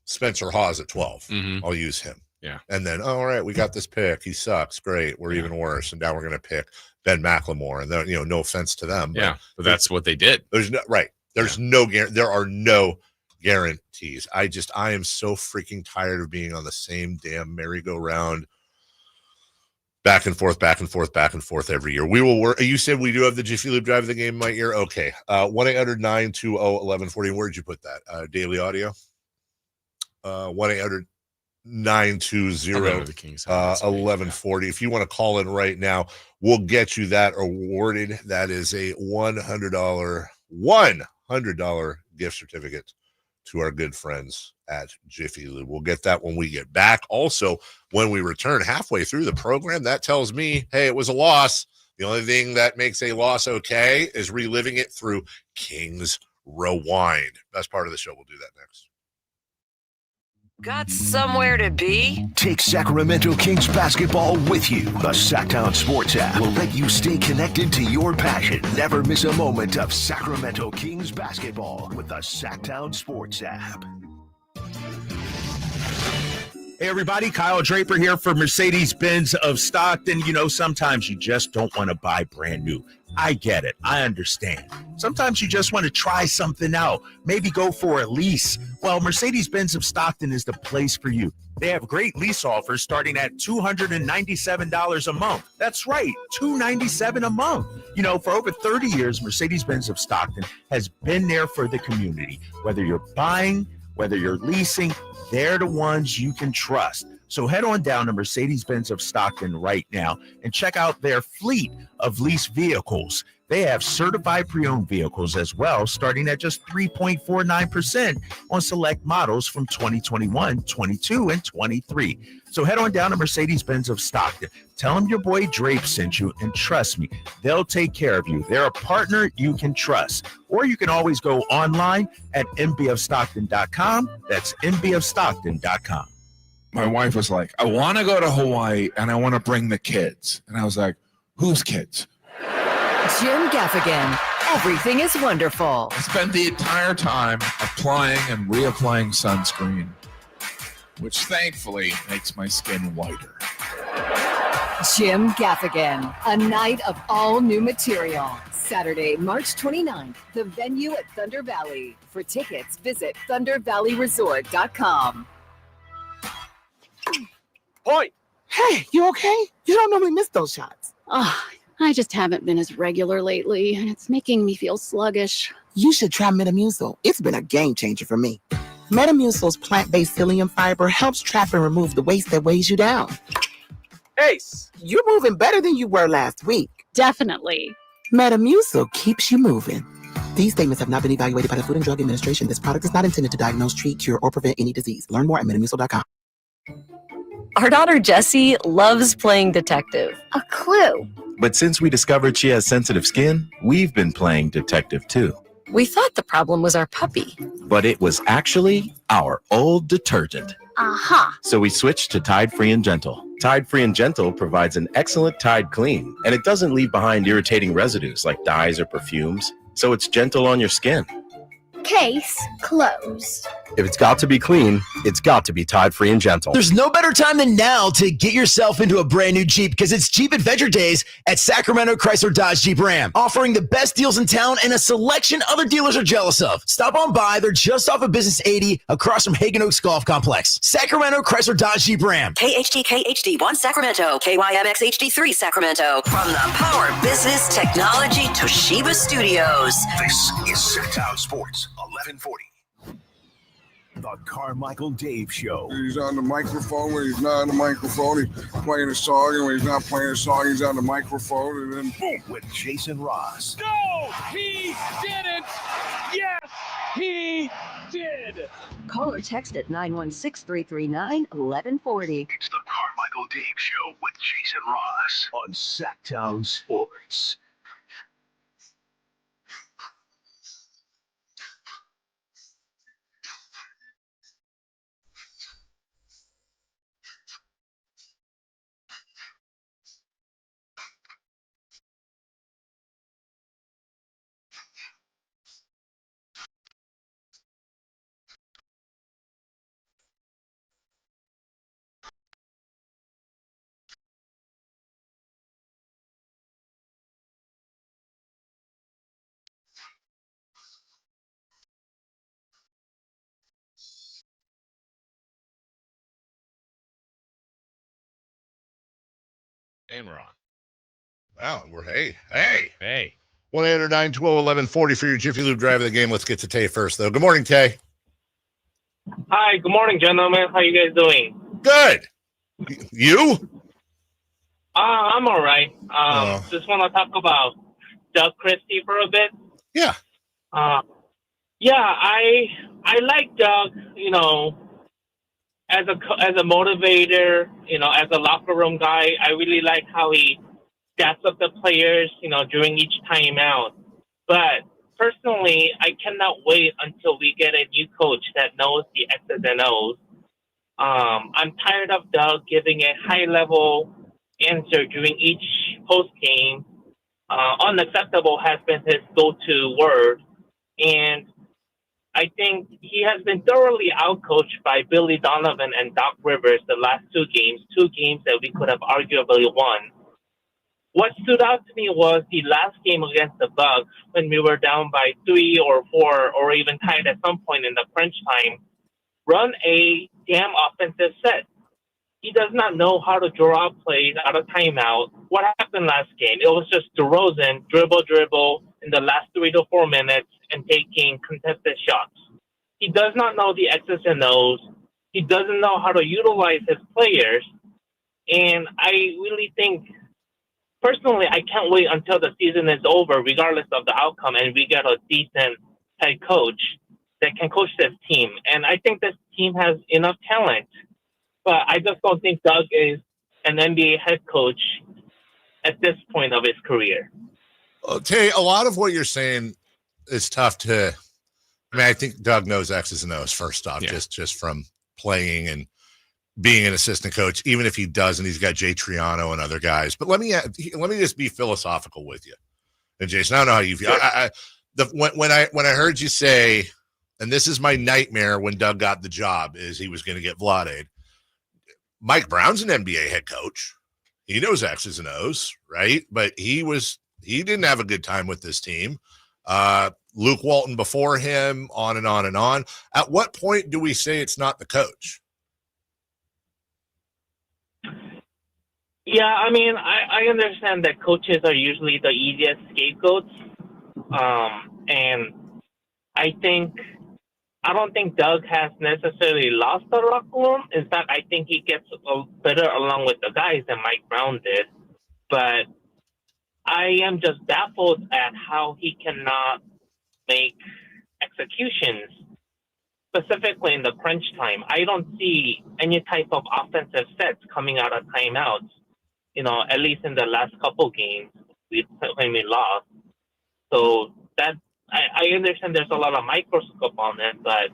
Spencer Hawes at 12. Mm-hmm. I'll use him. Yeah. And then, all right, we got this pick. He sucks. Great. We're even worse. And now we're going to pick Ben McLemore. And then, no offense to them. But that's what they did. There's no right. There's there are no guarantees. I am so freaking tired of being on the same damn merry-go-round. Back and forth every year. We will work. You said we do have the Jiffy Lube drive of the game in my ear. Okay. 1-800-920-1140. Where'd you put that? Daily audio? 1-800-920-1140. If you want to call in right now, we'll get you that awarded. That is a $100 gift certificate to our good friends at Jiffy Lube. We'll get that when we get back. Also, when we return halfway through the program, that tells me, hey, it was a loss. The only thing that makes a loss okay is reliving it through Kings Rewind. Best part of the show. We'll do that next. Got somewhere to be? Take Sacramento Kings basketball with you. The Sacktown Sports app will let you stay connected to your passion. Never miss a moment of Sacramento Kings basketball with the Sacktown Sports app. Hey, everybody. Kyle Draper here for Mercedes-Benz of Stockton. Sometimes you just don't want to buy brand new. I get it. I understand. Sometimes you just want to try something out. Maybe go for a lease. Well, Mercedes-Benz of Stockton is the place for you. They have great lease offers starting at $297 a month. That's right, $297 a month. For over 30 years, Mercedes-Benz of Stockton has been there for the community. Whether you're buying, whether you're leasing, they're the ones you can trust. So head on down to Mercedes-Benz of Stockton right now and check out their fleet of leased vehicles. They have certified pre-owned vehicles as well, starting at just 3.49% on select models from 2021, 22, and 23. So head on down to Mercedes-Benz of Stockton. Tell them your boy Drape sent you, and trust me, they'll take care of you. They're a partner you can trust. Or you can always go online at mbofstockton.com. That's mbofstockton.com. My wife was like, I want to go to Hawaii and I want to bring the kids. And I was like, whose kids? Jim Gaffigan. Everything is wonderful. I spent the entire time applying and reapplying sunscreen, which thankfully makes my skin whiter. Jim Gaffigan. A night of all new material. Saturday, March 29th. The venue at Thunder Valley. For tickets, visit thundervalleyresort.com. Point. Hey, you okay? You don't normally miss those shots. Oh, I just haven't been as regular lately, and it's making me feel sluggish. You should try Metamucil. It's been a game changer for me. Metamucil's plant-based psyllium fiber helps trap and remove the waste that weighs you down. Ace, you're moving better than you were last week. Definitely. Metamucil keeps you moving. These statements have not been evaluated by the Food and Drug Administration. This product is not intended to diagnose, treat, cure, or prevent any disease. Learn more at metamucil.com. Our daughter Jessie loves playing detective. A clue. But since we discovered she has sensitive skin, we've been playing detective too. We thought the problem was our puppy. But it was actually our old detergent. Aha. So we switched to Tide Free and Gentle. Tide Free and Gentle provides an excellent Tide clean, and it doesn't leave behind irritating residues like dyes or perfumes, so it's gentle on your skin. Case closed. If it's got to be clean, it's got to be Tide Free and Gentle. There's no better time than now to get yourself into a brand new Jeep because it's Jeep Adventure Days at Sacramento Chrysler Dodge Jeep Ram, offering the best deals in town and a selection other dealers are jealous of. Stop on by. They're just off of Business 80 across from Hagen Oaks Golf Complex. Sacramento Chrysler Dodge Jeep Ram. KHD1 Sacramento, KYMX HD3 Sacramento. From the Power Business Technology Toshiba Studios. This is Sacktown Sports 1140. The Carmichael Dave Show. He's on the microphone when he's not on the microphone. He's playing a song, and when he's not playing a song, he's on the microphone, and then boom. With Jason Ross. No, he didn't. Yes, he did. Call or text at 916-339-1140. It's the Carmichael Dave Show with Jason Ross on Sacktown Sports. And we're on. Wow, hey. 1-800-912-1140 for your Jiffy Lube drive of the game. Let's get to Tay first, though. Good morning, Tay. Hi, good morning, gentlemen. How you guys doing? Good. You? I'm all right. Just want to talk about Doug Christie for a bit. Yeah. I like Doug, as a motivator, as a locker room guy. I really like how he stats up the players, during each timeout. But personally, I cannot wait until we get a new coach that knows the X's and O's. I'm tired of Doug giving a high-level answer during each post-game. Unacceptable has been his go-to word. And I think he has been thoroughly outcoached by Billy Donovan and Doc Rivers the last two games that we could have arguably won. What stood out to me was the last game against the Bucks when we were down by 3 or 4 or even tied at some point in the crunch time. Run a damn offensive set. He does not know how to draw up plays out of timeout. What happened last game? It was just DeRozan dribble in the last 3 to 4 minutes and taking contested shots. He does not know the X's and O's. He doesn't know how to utilize his players. And I really think, personally, I can't wait until the season is over, regardless of the outcome, and we get a decent head coach that can coach this team. And I think this team has enough talent. But I just don't think Doug is an NBA head coach at this point of his career. Well, Tay, a lot of what you're saying is tough to. I think Doug knows X's and O's first off, just from playing and being an assistant coach. Even if he doesn't, he's got Jay Triano and other guys. But let me just be philosophical with you. And Jason, I don't know how you feel. When I heard you say, and this is my nightmare when Doug got the job, is he was going to get Vlade. Mike Brown's an NBA head coach. He knows X's and O's, right? But he didn't have a good time with this team. Luke Walton before him, on and on and on. At what point do we say it's not the coach? Yeah, I mean, I understand that coaches are usually the easiest scapegoats. And I don't think Doug has necessarily lost the locker room. In fact, I think he gets better along with the guys than Mike Brown did. But I am just baffled at how he cannot make executions, specifically in the crunch time. I don't see any type of offensive sets coming out of timeouts, at least in the last couple games when we lost. So that I understand there's a lot of microscope on it, but.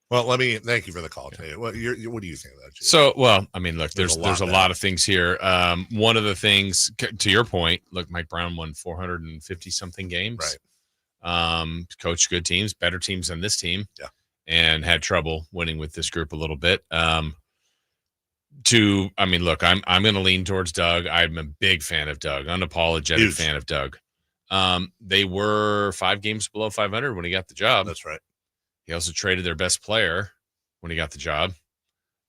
Well, thank you for the call, Tay. What do you think of that, Jason? So, look, there's a lot of things here. One of the things, to your point, look, Mike Brown won 450 something games. Right. coached good teams, better teams than this team, yeah, and had trouble winning with this group a little bit. Look, I'm going to lean towards Doug. I'm a big fan of Doug, unapologetic fan of Doug. They were 5 games below 500 when he got the job. That's right. He also traded their best player when he got the job.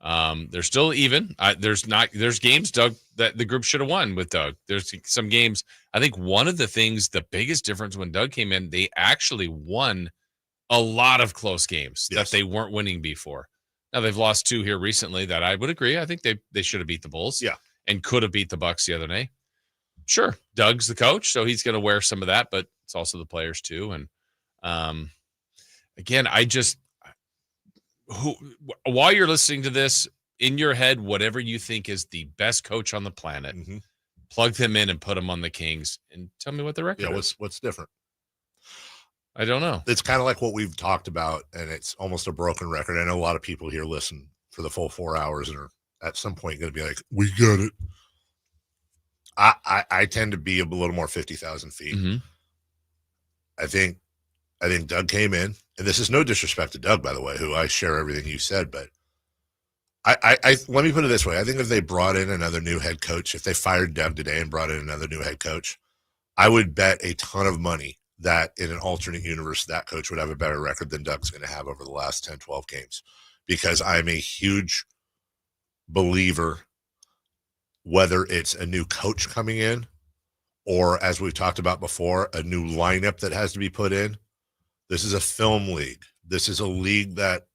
They're still even. There's games, Doug, that the group should have won with Doug. There's some games. I think one of the things, the biggest difference when Doug came in, they actually won a lot of close games that they weren't winning before. Now they've lost 2 here recently that I would agree. I think they should have beat the Bulls. Yeah. And could have beat the Bucks the other day. Sure. Doug's the coach, so he's going to wear some of that, but it's also the players too. And again, while you're listening to this, in your head, whatever you think is the best coach on the planet, plug them in and put them on the Kings and tell me what the record is. What's different? I don't know. It's kind of like what we've talked about, and it's almost a broken record. I know a lot of people here listen for the full 4 hours and are at some point going to be like, we got it. I tend to be a little more 50,000 feet. Mm-hmm. I think Doug came in, and this is no disrespect to Doug, by the way, who I share everything you said, but I let me put it this way. I think if they brought in another new head coach, if they fired Doug today and brought in another new head coach, I would bet a ton of money that in an alternate universe, that coach would have a better record than Doug's going to have over the last 10, 12 games, because I'm a huge believer, whether it's a new coach coming in or, as we've talked about before, a new lineup that has to be put in. This is a film league. This is a league that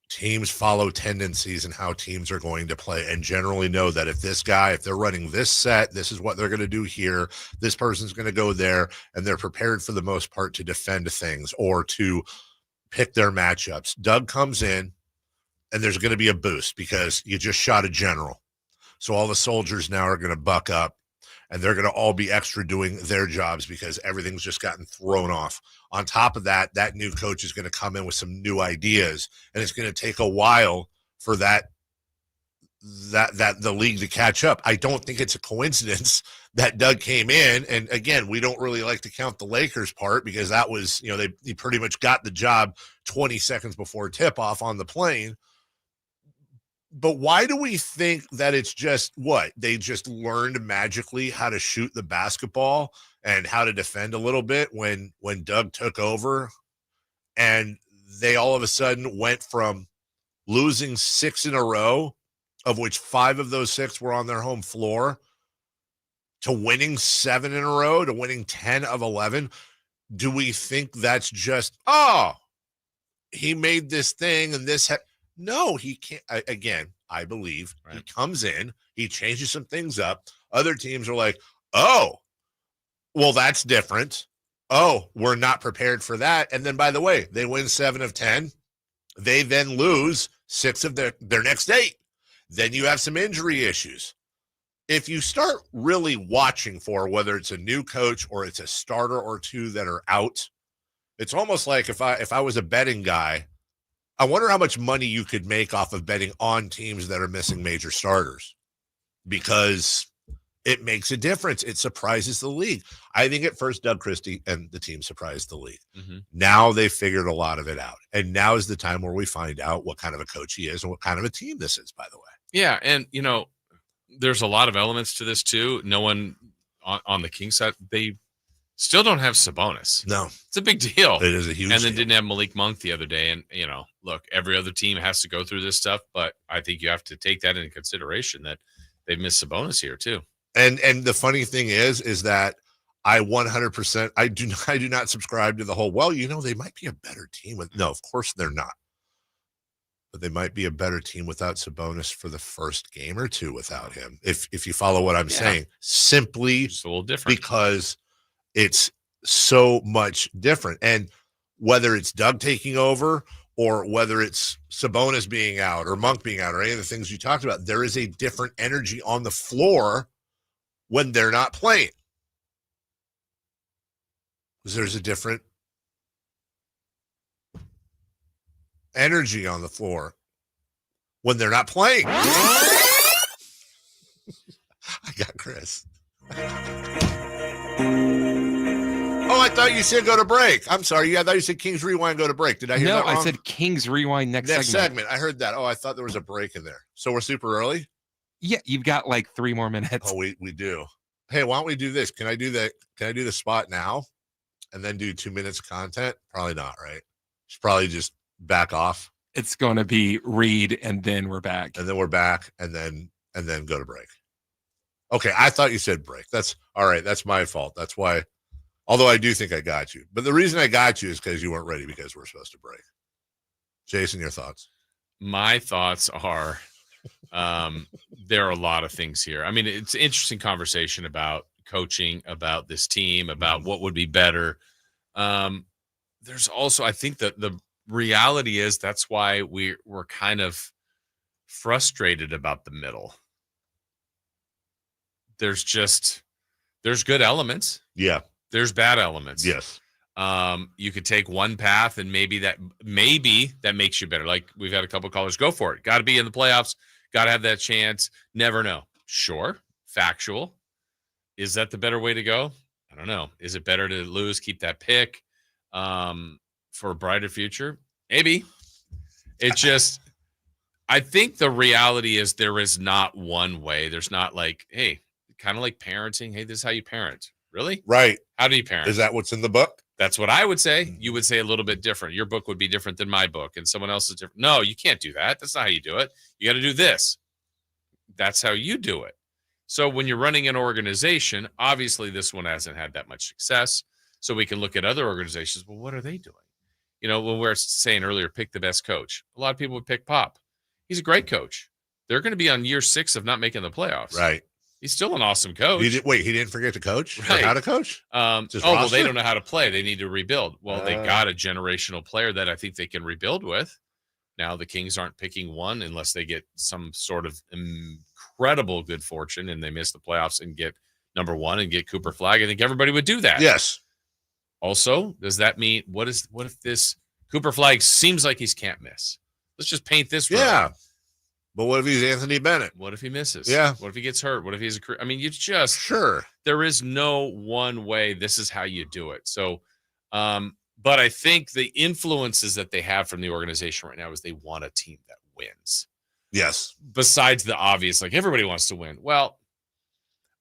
teams follow tendencies and how teams are going to play, and generally know that if they're running this set, this is what they're going to do here. This person's going to go there, and they're prepared for the most part to defend things or to pick their matchups. Doug comes in, and there's going to be a boost because you just shot a general. So all the soldiers now are going to buck up, and they're going to all be extra doing their jobs because everything's just gotten thrown off. On top of that, that new coach is going to come in with some new ideas, and it's going to take a while for that the league to catch up. I don't think it's a coincidence that Doug came in, and again, we don't really like to count the Lakers part because that was, he pretty much got the job 20 seconds before tip-off on the plane. But why do we think that it's just they just learned magically how to shoot the basketball and how to defend a little bit when Doug took over, and they all of a sudden went from losing 6 in a row, of which 5 of those 6 were on their home floor, to winning 7 in a row, to winning 10 of 11? Do we think that's just, he made this thing and this no, he can't. Again, I believe he comes in, he changes some things up. Other teams are like, oh, well, that's different. Oh, we're not prepared for that. And then, by the way, they win 7 of 10. They then lose 6 of their next 8. Then you have some injury issues. If you start really watching for whether it's a new coach or it's a starter or 2 that are out, it's almost like if I was a betting guy, I wonder how much money you could make off of betting on teams that are missing major starters, because it makes a difference. It surprises the league. I think at first Doug Christie and the team surprised the league. Mm-hmm. Now they figured a lot of it out. And now is the time where we find out what kind of a coach he is and what kind of a team this is, by the way. Yeah, and, there's a lot of elements to this too. No one on the Kings side, they still don't have Sabonis. No. It's a big deal. It is a huge And then deal. didn't have Malik Monk the other day. And, look, every other team has to go through this stuff, but I think you have to take that into consideration that they've missed Sabonis here too. And the funny thing is that I 100%, I do not subscribe to the whole, they might be a better team with, no, of course they're not. But they might be a better team without Sabonis for the first game or 2 without him. If you follow what I'm saying, simply just a little different because it's so much different. And whether it's Doug taking over or whether it's Sabonis being out or Monk being out or any of the things you talked about, there is a different energy on the floor when they're not playing. Because there's a different energy on the floor when they're not playing. I got Chris. Oh, I thought you said go to break. I'm sorry. I thought you said Kings Rewind, go to break. Did I hear that wrong? No, I said Kings Rewind next segment. I heard that. Oh, I thought there was a break in there. So we're super early? Yeah, you've got like 3 more minutes. Oh, we do. Hey, why don't we do this? Can I do the spot now and then do 2 minutes of content? Probably not, right? It's probably just back off. It's going to be read, and then we're back. And then we're back, and then go to break. Okay, I thought you said break. That's all right. That's my fault. That's why. Although I do think I got you. But the reason I got you is because you weren't ready because we're supposed to break. Jason, your thoughts? My thoughts are there are a lot of things here. I mean, it's an interesting conversation about coaching, about this team, about what would be better. There's also, I think that the reality is that's why we're kind of frustrated about the middle. There's good elements. Yeah. There's bad elements. Yes. You could take one path and maybe that makes you better. Like we've had a couple of callers go for it. Got to be in the playoffs. Got to have that chance. Never know. Sure. Factual. Is that the better way to go? I don't know. Is it better to lose, keep that pick for a brighter future? Maybe. I think the reality is there is not one way. There's not like, hey, kind of like parenting. Hey, this is how you parent. Really? Right. How do you parent? Is that what's in the book? That's what I would say. You would say a little bit different. Your book would be different than my book, and someone else is different. No, you can't do that. That's not how you do it. You got to do this. That's how you do it. So when you're running an organization, obviously this one hasn't had that much success. So we can look at other organizations. Well, what are they doing? You know, when we were saying earlier, pick the best coach. A lot of people would pick Pop. He's a great coach. They're going to be on year 6 of not making the playoffs. Right. He's still an awesome coach. He didn't forget to coach? Right. Or how to coach? Well, they don't know how to play. They need to rebuild. Well, they got a generational player that I think they can rebuild with. Now, the Kings aren't picking one unless they get some sort of incredible good fortune and they miss the playoffs and get number 1 and get Cooper Flag. I think everybody would do that. Yes. Also, does that mean what if this Cooper Flag seems like he's can't miss? Let's just paint this road. Yeah. But what if he's Anthony Bennett? What if he misses? Yeah. What if he gets hurt? What if he's I mean, you just sure. There is no one way. This is how you do it. So, but I think the influences that they have from the organization right now is they want a team that wins. Yes. Besides the obvious, like everybody wants to win. Well,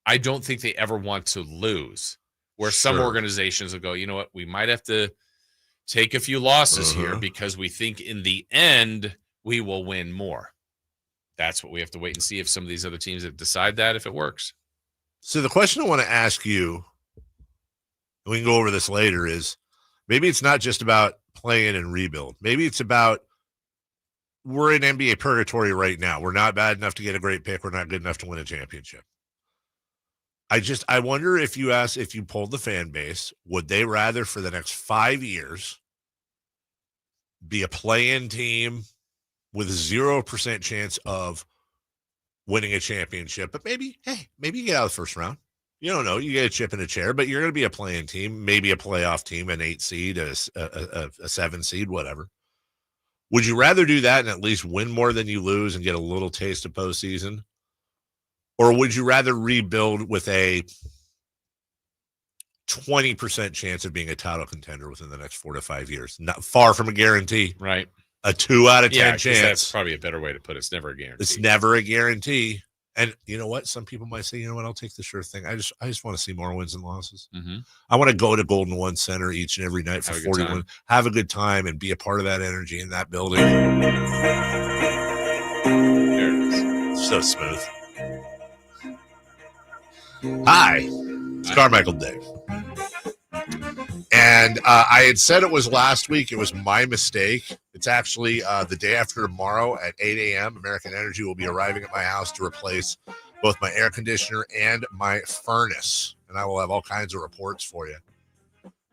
I don't think they ever want to lose. Where some organizations will go, you know what? We might have to take a few losses here because we think in the end we will win more. That's what we have to wait and see if some of these other teams that decide that if it works. So the question I want to ask you, and we can go over this later, is maybe it's not just about playing and rebuild. Maybe it's about we're in NBA purgatory right now. We're not bad enough to get a great pick. We're not good enough to win a championship. I wonder if you polled the fan base, would they rather for the next 5 years be a play-in team with a 0% chance of winning a championship, but maybe you get out of the first round. You don't know. You get a chip in a chair, but you're going to be a play-in team, maybe a playoff team, an 8 seed, a 7 seed, whatever. Would you rather do that and at least win more than you lose and get a little taste of postseason? Or would you rather rebuild with a 20% chance of being a title contender within the next 4 to 5 years? Not far from a guarantee. Right. A 2 out of 10 chance. That's probably a better way to put it. It's never a guarantee. It's never a guarantee. And you know what? Some people might say, you know what? I'll take the sure thing. I just want to see more wins and losses. Mm-hmm. I want to go to Golden One Center each and every night for 41. Have a good time and be a part of that energy in that building. There it is. So smooth. Hi, it's Carmichael Dave. And I had said it was last week. It was my mistake. It's actually the day after tomorrow at 8 a.m. American Energy will be arriving at my house to replace both my air conditioner and my furnace. And I will have all kinds of reports for you.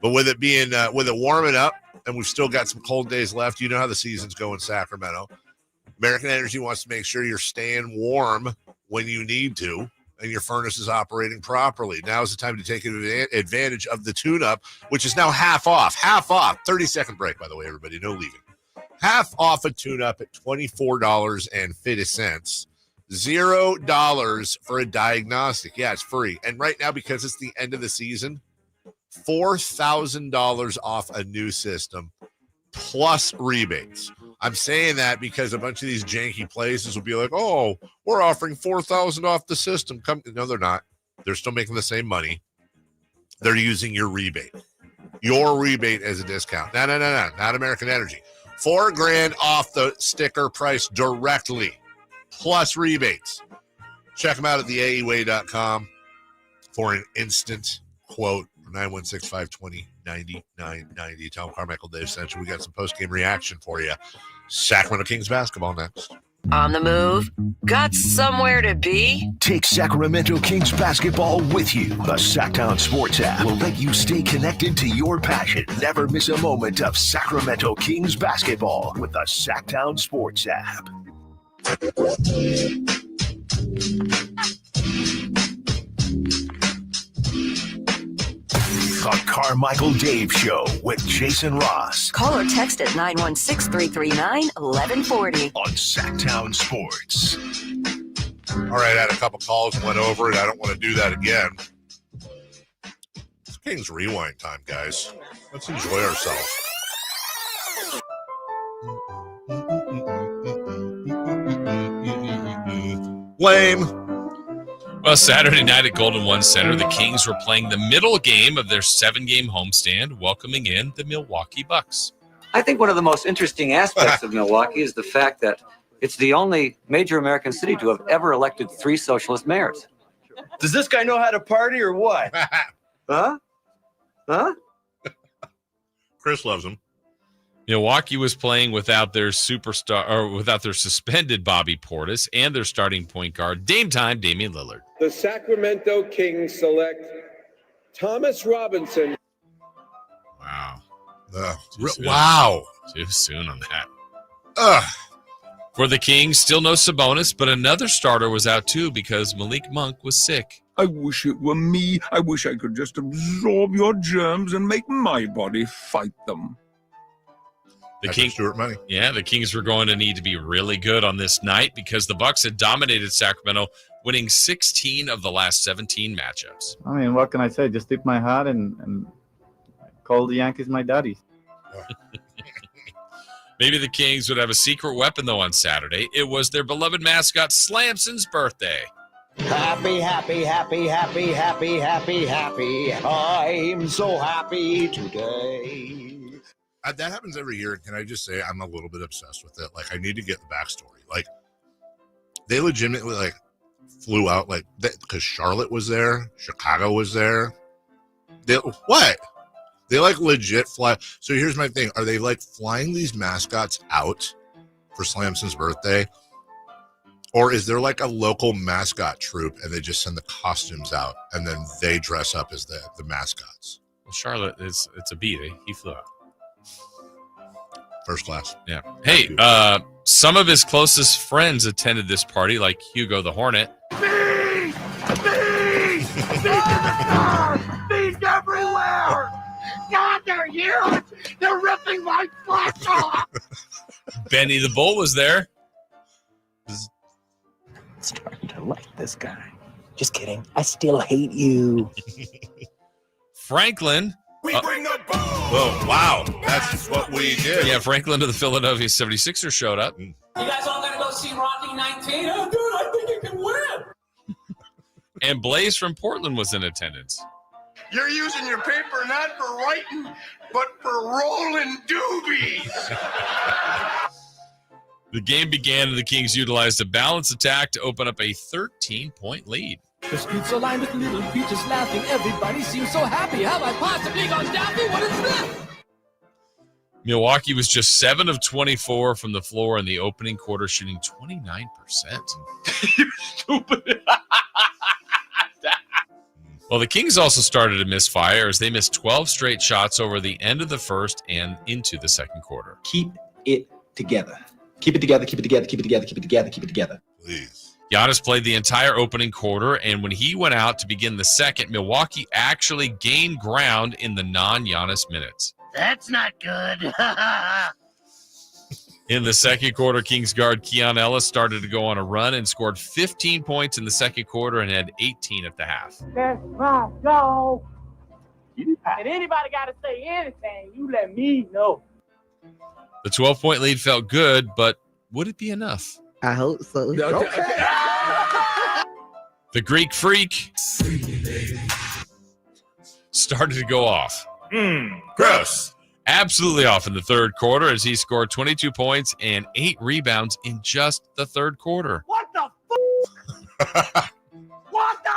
But with it warming up, and we've still got some cold days left, you know how the seasons go in Sacramento. American Energy wants to make sure you're staying warm when you need to, and your furnace is operating properly. Now is the time to take advantage of the tune-up, which is now half off. 30-second break, by the way, everybody. No leaving. Half off a tune-up at $24.50. $0 for a diagnostic. Yeah, it's free. And right now, because it's the end of the season, $4,000 off a new system plus rebates. I'm saying that because a bunch of these janky places will be like, oh, we're offering $4,000 off the system. No, they're not. They're still making the same money. They're using your rebate. Your rebate as a discount. No, not American Energy. $4,000 off the sticker price directly, plus rebates. Check them out at theaeway.com for an instant quote. 916-520-9990. Tell them Carmichael Dave sent you. We got some post-game reaction for you. Sacramento Kings basketball next. On the move? Got somewhere to be? Take Sacramento Kings basketball with you. The Sacktown Sports app will let you stay connected to your passion. Never miss a moment of Sacramento Kings basketball with the Sacktown Sports app. The Carmichael Dave Show with Jason Ross. Call or text at 916-339-1140. On Sacktown Sports. All right, I had a couple calls and went over it. I don't want to do that again. It's Kings Rewind time, guys. Let's enjoy ourselves. Lame. Well, Saturday night at Golden One Center, the Kings were playing the middle game of their 7-game homestand, welcoming in the Milwaukee Bucks. I think one of the most interesting aspects of Milwaukee is the fact that it's the only major American city to have ever elected 3 socialist mayors. Does this guy know how to party or what? Huh? Chris loves him. Milwaukee was playing without their superstar or without their suspended Bobby Portis and their starting point guard, Dame Damian Lillard. The Sacramento Kings select Thomas Robinson. Wow. Wow. Too soon on that. For the Kings, still no Sabonis, but another starter was out too because Malik Monk was sick. I wish it were me. I wish I could just absorb your germs and make my body fight them. The Kings were going to need to be really good on this night because the Bucks had dominated Sacramento, winning 16 of the last 17 matchups. I mean, what can I say? Just tip my hat and call the Yankees my daddy. Maybe the Kings would have a secret weapon, though, on Saturday. It was their beloved mascot, Slamson's birthday. Happy, happy, happy, happy, happy, happy, happy. I'm so happy today. That happens every year. Can I just say I'm a little bit obsessed with it? Like, I need to get the backstory. Like, they legitimately, like, flew out, like, because Charlotte was there. Chicago was there. What? They, like, legit fly. So here's my thing. Are they, like, flying these mascots out for Slamson's birthday? Or is there, like, a local mascot troupe and they just send the costumes out and then they dress up as the mascots? Well, Charlotte, it's a beat. He flew out. First class. Yeah. Hey, some of his closest friends attended this party, like Hugo the Hornet. Bees everywhere! God, they're huge! They're ripping my flesh off! Benny the Bull was there. Starting to like this guy. Just kidding. I still hate you. Franklin. We bring the boom! Oh, wow. That's what we did. Yeah, Franklin of the Philadelphia 76ers showed up. You guys all gonna go see Rocky 19? Oh, dude, I think you can win! And Blaze from Portland was in attendance. You're using your paper not for writing, but for rolling doobies! The game began and the Kings utilized a balanced attack to open up a 13-point lead. The streets are lined with little creatures laughing. Everybody seems so happy. Have I possibly gone daffy? What is this? Milwaukee was just 7 of 24 from the floor in the opening quarter, shooting 29%. You stupid. Well, the Kings also started to miss fire as they missed 12 straight shots over the end of the first and into the second quarter. Keep it together. Keep it together, keep it together, keep it together, keep it together, keep it together. Please. Giannis played the entire opening quarter, and when he went out to begin the second, Milwaukee actually gained ground in the non-Giannis minutes. That's not good. In the second quarter, Kings guard Keon Ellis started to go on a run and scored 15 points in the second quarter and had 18 at the half. Let's go. And anybody got to say anything, you let me know. The 12-point lead felt good, but would it be enough? I hope so. Okay. The Greek Freak started to go off. Gross. Absolutely off in the third quarter as he scored 22 points and 8 rebounds in just the third quarter. What the What the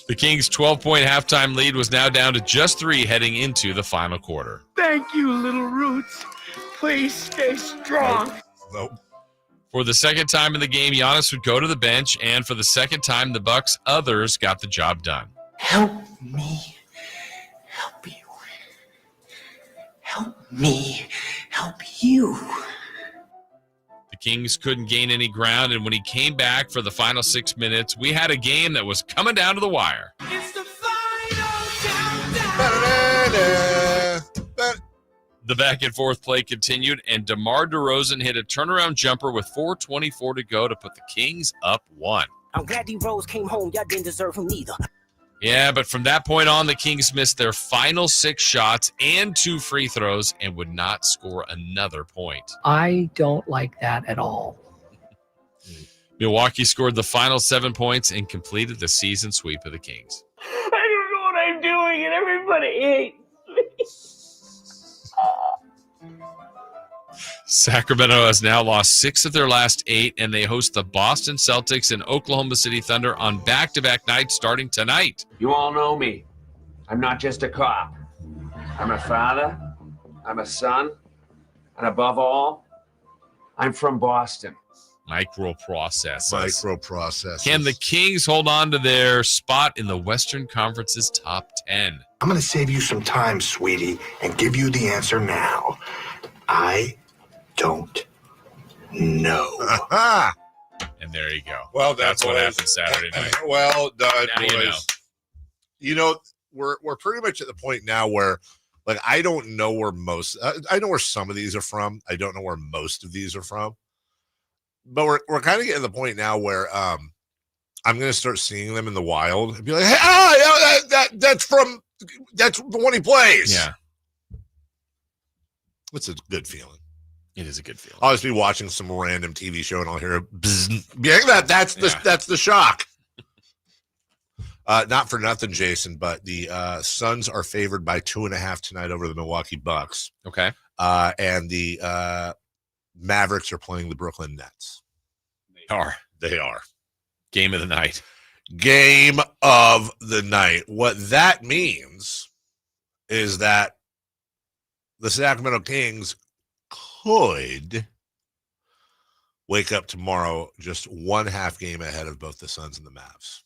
The Kings' 12-point halftime lead was now down to just 3 heading into the final quarter. Thank you, Little Roots. Please stay strong. Nope. For the second time in the game, Giannis would go to the bench, and for the second time, the Bucks' others got the job done. Help me. Help you. Help me. Help you. The Kings couldn't gain any ground, and when he came back for the final 6 minutes, we had a game that was coming down to the wire. It's the final countdown. The back and forth play continued, and DeMar DeRozan hit a turnaround jumper with 4:24 to go to put the Kings up 1. I'm glad D-Rose came home. Y'all didn't deserve him neither. Yeah, but from that point on, the Kings missed their final 6 shots and 2 free throws and would not score another point. I don't like that at all. Milwaukee scored the final 7 points and completed the season sweep of the Kings. I don't know what I'm doing, and everybody hates me. Sacramento has now lost 6 of their last 8, and they host the Boston Celtics and Oklahoma City Thunder on back-to-back nights starting tonight. You all know me. I'm not just a cop. I'm a father. I'm a son. And above all, I'm from Boston. Microprocesses. Can the Kings hold on to their spot in the Western Conference's top 10? I'm going to save you some time, sweetie, and give you the answer now. I don't know. And there you go. Well, that's what happened Saturday night. Well done, Now boys. You know, we're pretty much at the point now where, like, I don't know where I know where some of these are from. I don't know where most of these are from. But we're kind of getting to the point now where I'm going to start seeing them in the wild and be like, hey, that's the one he plays. Yeah. It's a good feeling. It is a good feeling. I'll just be watching some random TV show and I'll hear a bzzz. Yeah, that's the shock. Not for nothing, Jason, but the Suns are favored by 2.5 tonight over the Milwaukee Bucks. Okay. And the Mavericks are playing the Brooklyn Nets. They are. Game of the night. Game of the night. What that means is that the Sacramento Kings could wake up tomorrow just 1.5 game ahead of both the Suns and the Mavs.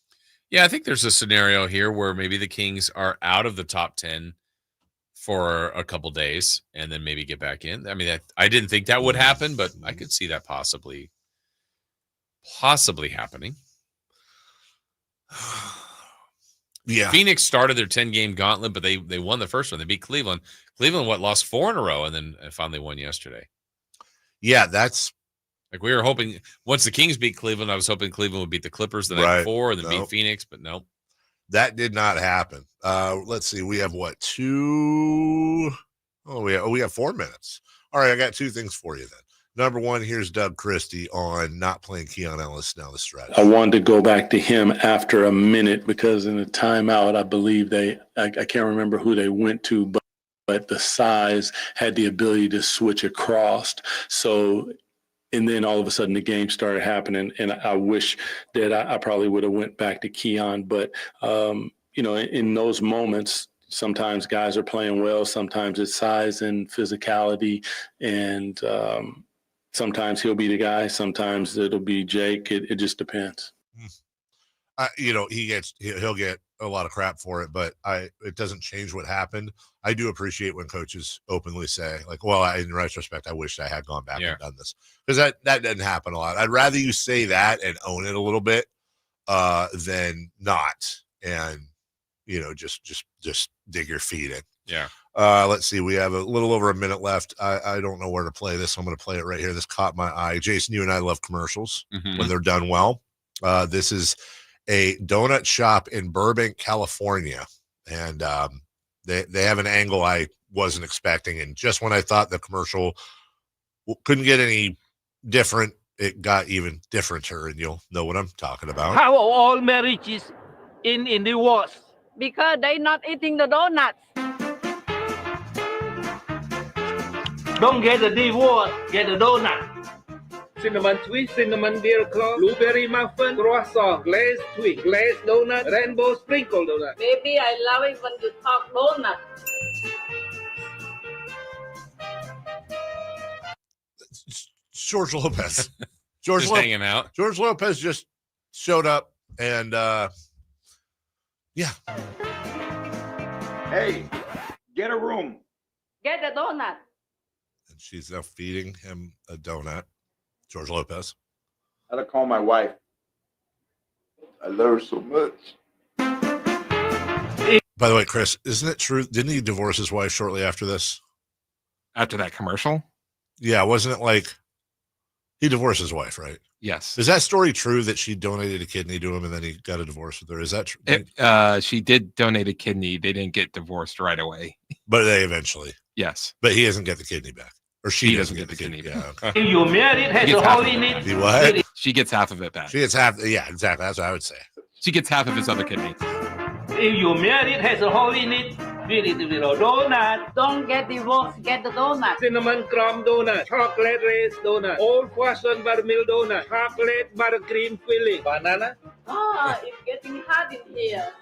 Yeah, I think there's a scenario here where maybe the Kings are out of the top 10 for a couple days and then maybe get back in. I mean, I didn't think that would happen, but I could see that possibly happening. Yeah. Phoenix started their 10-game gauntlet, but they won the first one. They beat Cleveland. Cleveland, lost 4 in a row and then finally won yesterday. Yeah, that's like we were hoping once the Kings beat Cleveland, I was hoping Cleveland would beat the Clippers the night before and then beat Phoenix, but no. That did not happen. Let's see. We have what? 2? We have 4 minutes. All right, I got 2 things for you then. Number 1, here's Doug Christie on not playing Keon Ellis down the stretch. I wanted to go back to him after a minute because in the timeout, I believe I can't remember who they went to, but the size had the ability to switch across. So, and then all of a sudden the game started happening, and I wish that I probably would have went back to Keon. But, in those moments, sometimes guys are playing well, sometimes it's size and physicality, and sometimes he'll be the guy, sometimes it'll be Jake. It just depends. He'll get a lot of crap for it, but it doesn't change what happened. I do appreciate when coaches openly say, like, well, in retrospect, I wish I had gone back and done this, because that doesn't happen a lot. I'd rather you say that and own it a little bit than not, and just dig your feet in. Yeah. Let's see. We have a little over a minute left. I don't know where to play this. So I'm going to play it right here. This caught my eye. Jason, you and I love commercials when they're done well. This is a donut shop in Burbank, California. And they have an angle I wasn't expecting. And just when I thought the commercial couldn't get any different, it got even differenter, and you'll know what I'm talking about. How are all marriages in the wars? Because they not eating the donuts. Don't get the divorce, get the donut. Cinnamon twist, cinnamon beer claw, blueberry muffin, croissant, glazed twist, glazed donut, rainbow sprinkle donut. Baby, I love it when you talk donut. George Lopez. Just hanging out. George Lopez just showed up, and yeah. Hey, get a room. Get the donut. And she's now feeding him a donut. George Lopez. I had to call my wife. I love her so much. By the way, Chris, isn't it true? Didn't he divorce his wife shortly after this? After that commercial? Yeah, wasn't it like he divorced his wife, right? Yes. Is that story true that she donated a kidney to him and then he got a divorce with her? Is that true? She did donate a kidney. They didn't get divorced right away. But they eventually. Yes. But he doesn't get the kidney back. Or she doesn't get the kidney back. Okay. You married, has a hole in it. What? She gets half of it back. She gets half. Yeah, exactly. That's what I would say. She gets half of his other kidney. If you married, has a hole in it. Feed it with a donut. Don't get divorced, get the donut. Cinnamon crumb donut, chocolate raised donut, old-fashioned buttermilk donut, chocolate buttercream filling, banana. Ah, it's getting hot in here.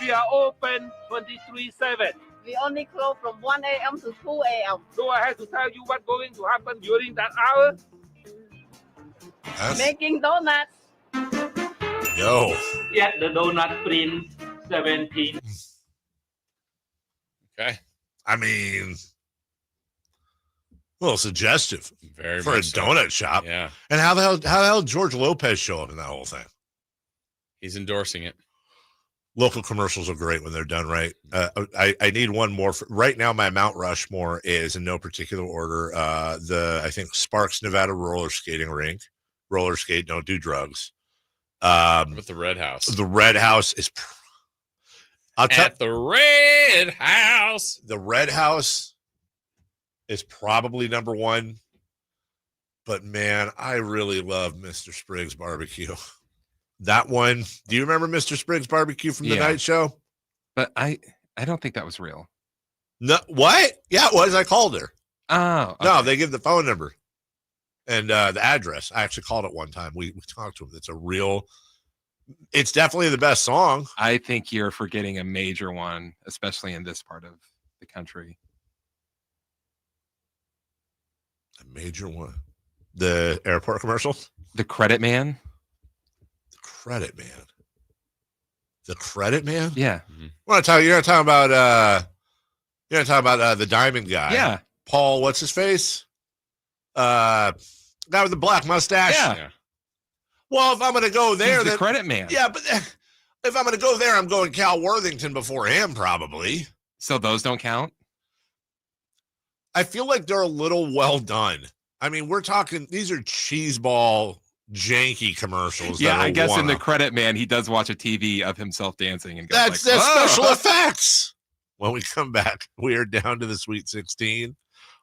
We are open 23/7. We only close from 1 a.m. to 2 a.m. So I have to tell you what's going to happen during that hour? Making donuts. Yo. Get the donut print 17. Okay. I mean, a little suggestive Very for a much so. donut shop. Yeah. And how the hell did George Lopez show up in that whole thing? He's endorsing it. Local commercials are great when they're done right. I need one more. Right now, my Mount Rushmore is in no particular order. I think Sparks, Nevada roller skating rink. Roller skate, don't do drugs. With the Red House. The Red House is. At the Red House. The Red House is probably number one. But man, I really love Mr. Spriggs Barbecue. That one. Do you remember Mr. Spriggs Barbecue from the night show? But I don't think that was real. No, what? Yeah, it was. I called her. Oh, okay. No, they give the phone number and the address. I actually called it one time. We talked to him. It's definitely the best song. I think you're forgetting a major one, especially in this part of the country. A major one. The airport commercial? The Credit Man? Credit Man. The Credit Man? Yeah. You're gonna talk about the Diamond guy. Yeah. Paul, what's his face? Guy with the black mustache. Yeah. Well, if I'm gonna go there, He's the Credit Man. Yeah, but if I'm gonna go there, I'm going Cal Worthington before him, probably. So those don't count? I feel like they're a little well done. I mean, we're talking, these are cheeseball janky commercials. Yeah, I guess in the Credit Man, he does watch a TV of himself dancing and goes that's special effects. When we come back, we are down to the Sweet 16.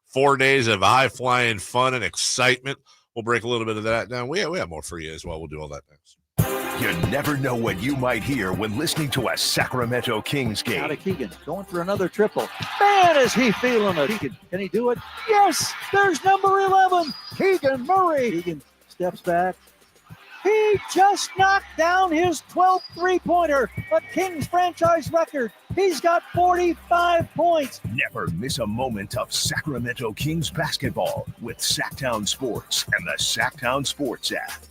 4 days of high-flying fun and excitement. We'll break a little bit of that down. We have more for you as well. We'll do all that next. You never know what you might hear when listening to a Sacramento Kings game. Out of Keegan, going for another triple. Man, is he feeling it. Can he do it? Yes, there's number 11, Keegan Murray. Keegan steps back. He just knocked down his 12th three-pointer, a Kings franchise record. He's got 45 points. Never miss a moment of Sacramento Kings basketball with Sacktown Sports and the Sacktown Sports app.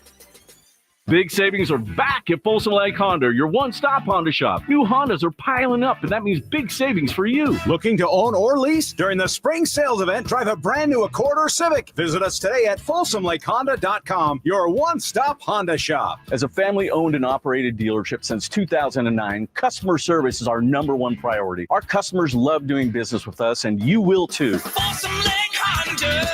Big savings are back at Folsom Lake Honda, your one-stop Honda shop. New Hondas are piling up, and that means big savings for you. Looking to own or lease? During the spring sales event, drive a brand new Accord or Civic. Visit us today at FolsomLakeHonda.com, your one-stop Honda shop. As a family-owned and operated dealership since 2009, customer service is our #1 priority. Our customers love doing business with us, and you will too. Folsom Lake Honda,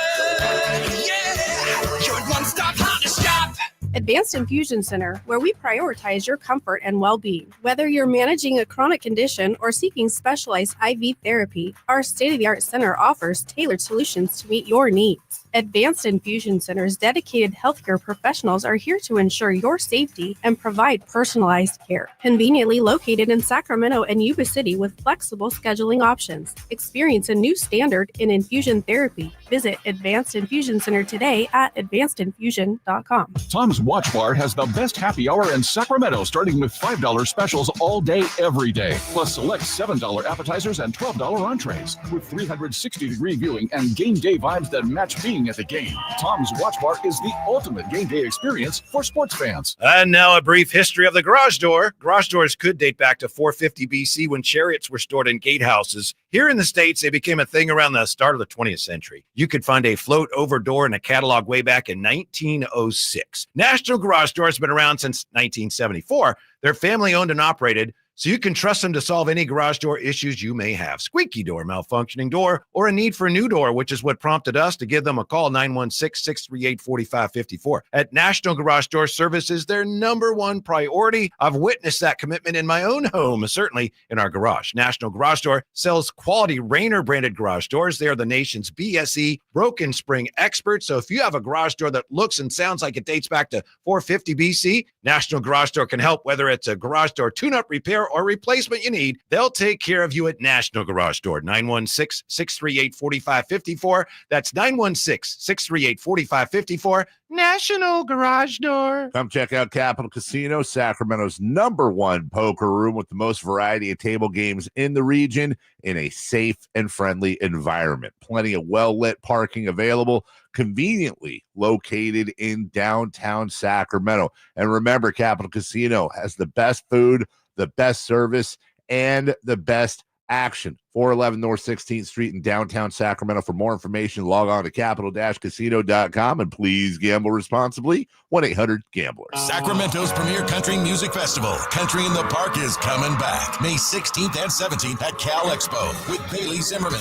yeah, your one-stop Honda shop. Advanced Infusion Center, where we prioritize your comfort and well-being. Whether you're managing a chronic condition or seeking specialized IV therapy, our state-of-the-art center offers tailored solutions to meet your needs. Advanced Infusion Center's dedicated healthcare professionals are here to ensure your safety and provide personalized care. Conveniently located in Sacramento and Yuba City with flexible scheduling options. Experience a new standard in infusion therapy. Visit Advanced Infusion Center today at advancedinfusion.com. Tom's Watch Bar has the best happy hour in Sacramento, starting with $5 specials all day, every day. Plus select $7 appetizers and $12 entrees with 360-degree viewing and game day vibes that match being at the game. Tom's Watch Bar is the ultimate game day experience for sports fans. And now a brief history of the garage door. Garage doors could date back to 450 BC when chariots were stored in gatehouses. Here in the States, they became a thing around the start of the 20th century. You could find a float-over door in a catalog way back in 1906. National Garage Door has been around since 1974. They're family-owned and operated, so you can trust them to solve any garage door issues you may have. Squeaky door, malfunctioning door, or a need for a new door, which is what prompted us to give them a call, 916-638-4554. At National Garage Door, service is their number one priority. I've witnessed that commitment in my own home, certainly in our garage. National Garage Door sells quality Rainer branded garage doors. They are the nation's BSE broken spring experts. So if you have a garage door that looks and sounds like it dates back to 450 BC, National Garage Door can help. Whether it's a garage door tune-up, repair, or replacement you need, they'll take care of you at National Garage Door. 916-638-4554. That's 916-638-4554. National Garage Door. Come check out Capital Casino, Sacramento's #1 poker room with the most variety of table games in the region in a safe and friendly environment. Plenty of well-lit parking available, conveniently located in downtown Sacramento. And remember, Capital Casino has the best food, the best service, and the best action. 411 North 16th Street in downtown Sacramento. For more information, log on to capital-casino.com, and please gamble responsibly. 1-800-GAMBLER. Sacramento's premier country music festival, Country in the Park, is coming back May 16th and 17th at Cal Expo with Bailey Zimmerman,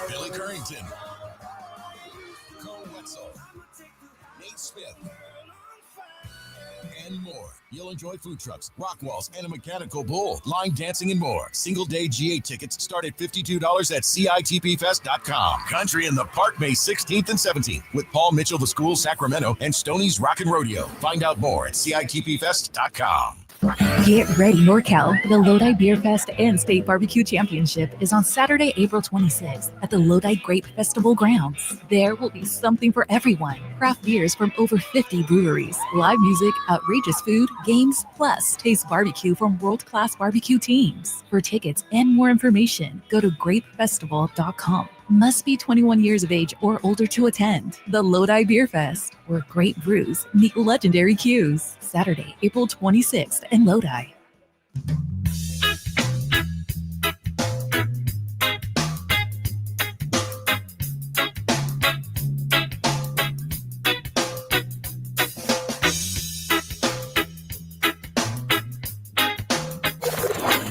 Billy Currington, Cole Wetzel, Nate Smith, and more. You'll enjoy food trucks, rock walls, and a mechanical bull, line dancing, and more. Single-day GA tickets start at $52 at CITPFest.com. Country in the Park, May 16th and 17th with Paul Mitchell, The School, Sacramento, and Stoney's Rockin' Rodeo. Find out more at CITPFest.com. Get ready, NorCal. The Lodi Beer Fest and State Barbecue Championship is on Saturday, April 26th at the Lodi Grape Festival grounds. There will be something for everyone. Craft beers from over 50 breweries, live music, outrageous food, games, plus taste barbecue from world-class barbecue teams. For tickets and more information, go to grapefestival.com. Must be 21 years of age or older to attend. The Lodi Beer Fest, where great brews meet legendary cues. Saturday, April 26th in Lodi.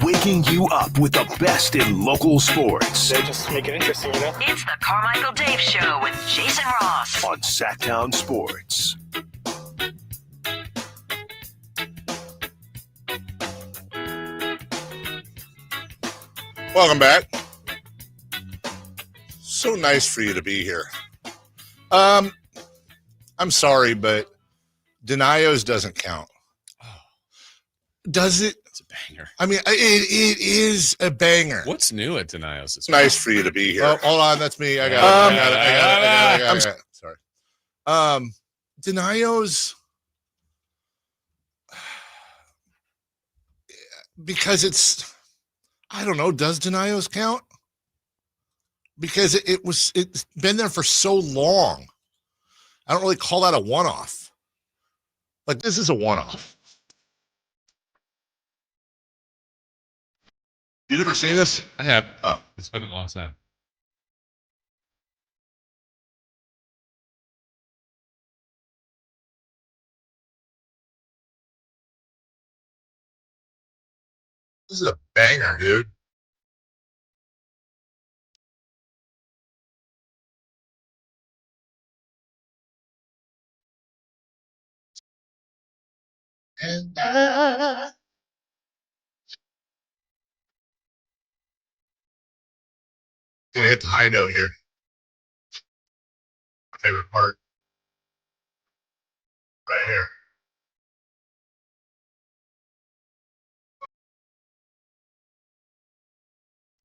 Waking you up with the best in local sports. They just make it interesting, you know? It's the Carmichael Dave Show with Jason Ross on Sacktown Sports. Welcome back. So nice for you to be here. I'm sorry, but Denios doesn't count. Does it? It's a banger. I mean, it is a banger. What's new at Denios? It's nice for you to be here. Oh, hold on, that's me. I got it. Sorry. Denios, because it's, I don't know, does Denios count? Because it's been there for so long. I don't really call that a one-off. Like, this is a one-off. You never seen this? I have. Oh. It's been a long time. This is a banger, dude. And gonna hit the high note here. My favorite part. Right here.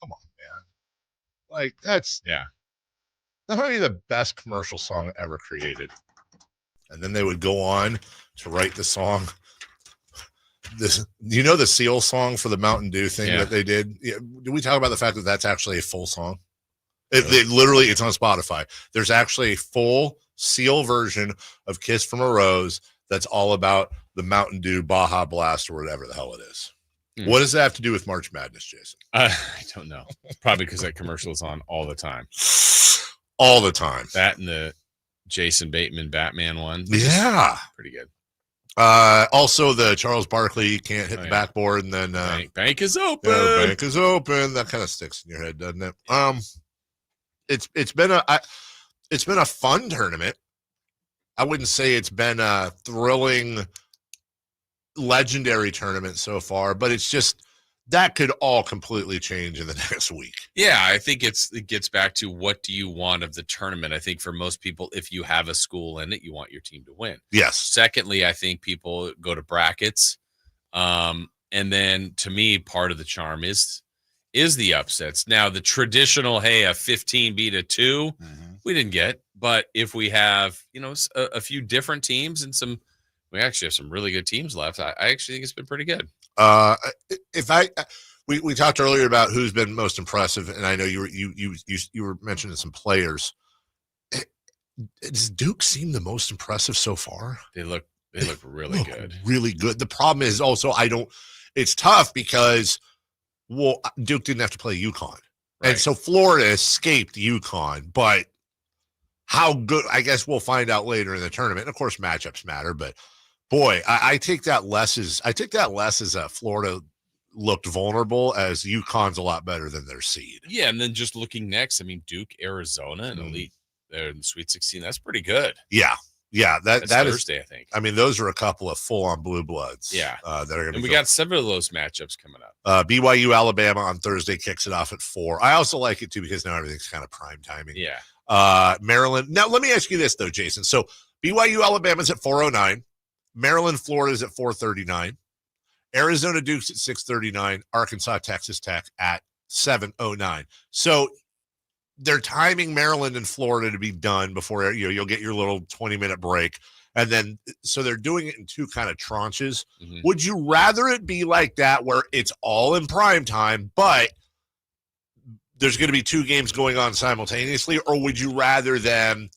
Come on, man. Like, that's probably the best commercial song ever created. And then they would go on to write the song. The Seal song for the Mountain Dew thing that they did? Yeah. Did we talk about the fact that that's actually a full song? It's on Spotify. There's actually a full Seal version of Kiss from a Rose that's all about the Mountain Dew Baja Blast or whatever the hell it is. What does that have to do with March Madness, Jason? I don't know. Probably because that commercial is on all the time. All the time. That and the Jason Bateman Batman one. Yeah. Pretty good. Also, the Charles Barkley can't hit the backboard, and then bank is open. Bank is open. That kind of sticks in your head, doesn't it? It's been a fun tournament. I wouldn't say it's been a thrilling, legendary tournament so far, but it's just that could all completely change in the next week. Yeah, I think it gets back to what do you want of the tournament. I think for most people, if you have a school in it, you want your team to win. Yes. Secondly, I think people go to brackets. And then to me, part of the charm is the upsets. Now, the traditional, hey, a 15 beat a 2, we didn't get. But if we have, a few different teams and we actually have some really good teams left, I actually think it's been pretty good. We talked earlier about who's been most impressive, and I know you were mentioning some players. Does Duke seem the most impressive so far? They look really good. Really good. The problem is also it's tough because Duke didn't have to play UConn. Right. And so Florida escaped UConn, but how good, I guess we'll find out later in the tournament. And of course, matchups matter, but boy, I take that less as Florida looked vulnerable, as UConn's a lot better than their seed. Yeah, and then just looking next, Duke, Arizona, and Elite there in the Sweet 16. That's pretty good. Yeah. That's Thursday, I think. Those are a couple of full-on blue bloods. Yeah, that are going to. And we got several of those matchups coming up. BYU Alabama on Thursday kicks it off at 4. I also like it too because now everything's kind of prime timing. Yeah. Maryland. Now let me ask you this though, Jason. So BYU Alabama's at 4:09. Maryland Florida's at 4:39. Arizona Duke's at 6:39. Arkansas Texas Tech at 7:09. So they're timing Maryland and Florida to be done before you'll get your little 20-minute break. And then, so they're doing it in two kind of tranches. Mm-hmm. Would you rather it be like that where it's all in prime time, but there's going to be two games going on simultaneously? Or would you rather them,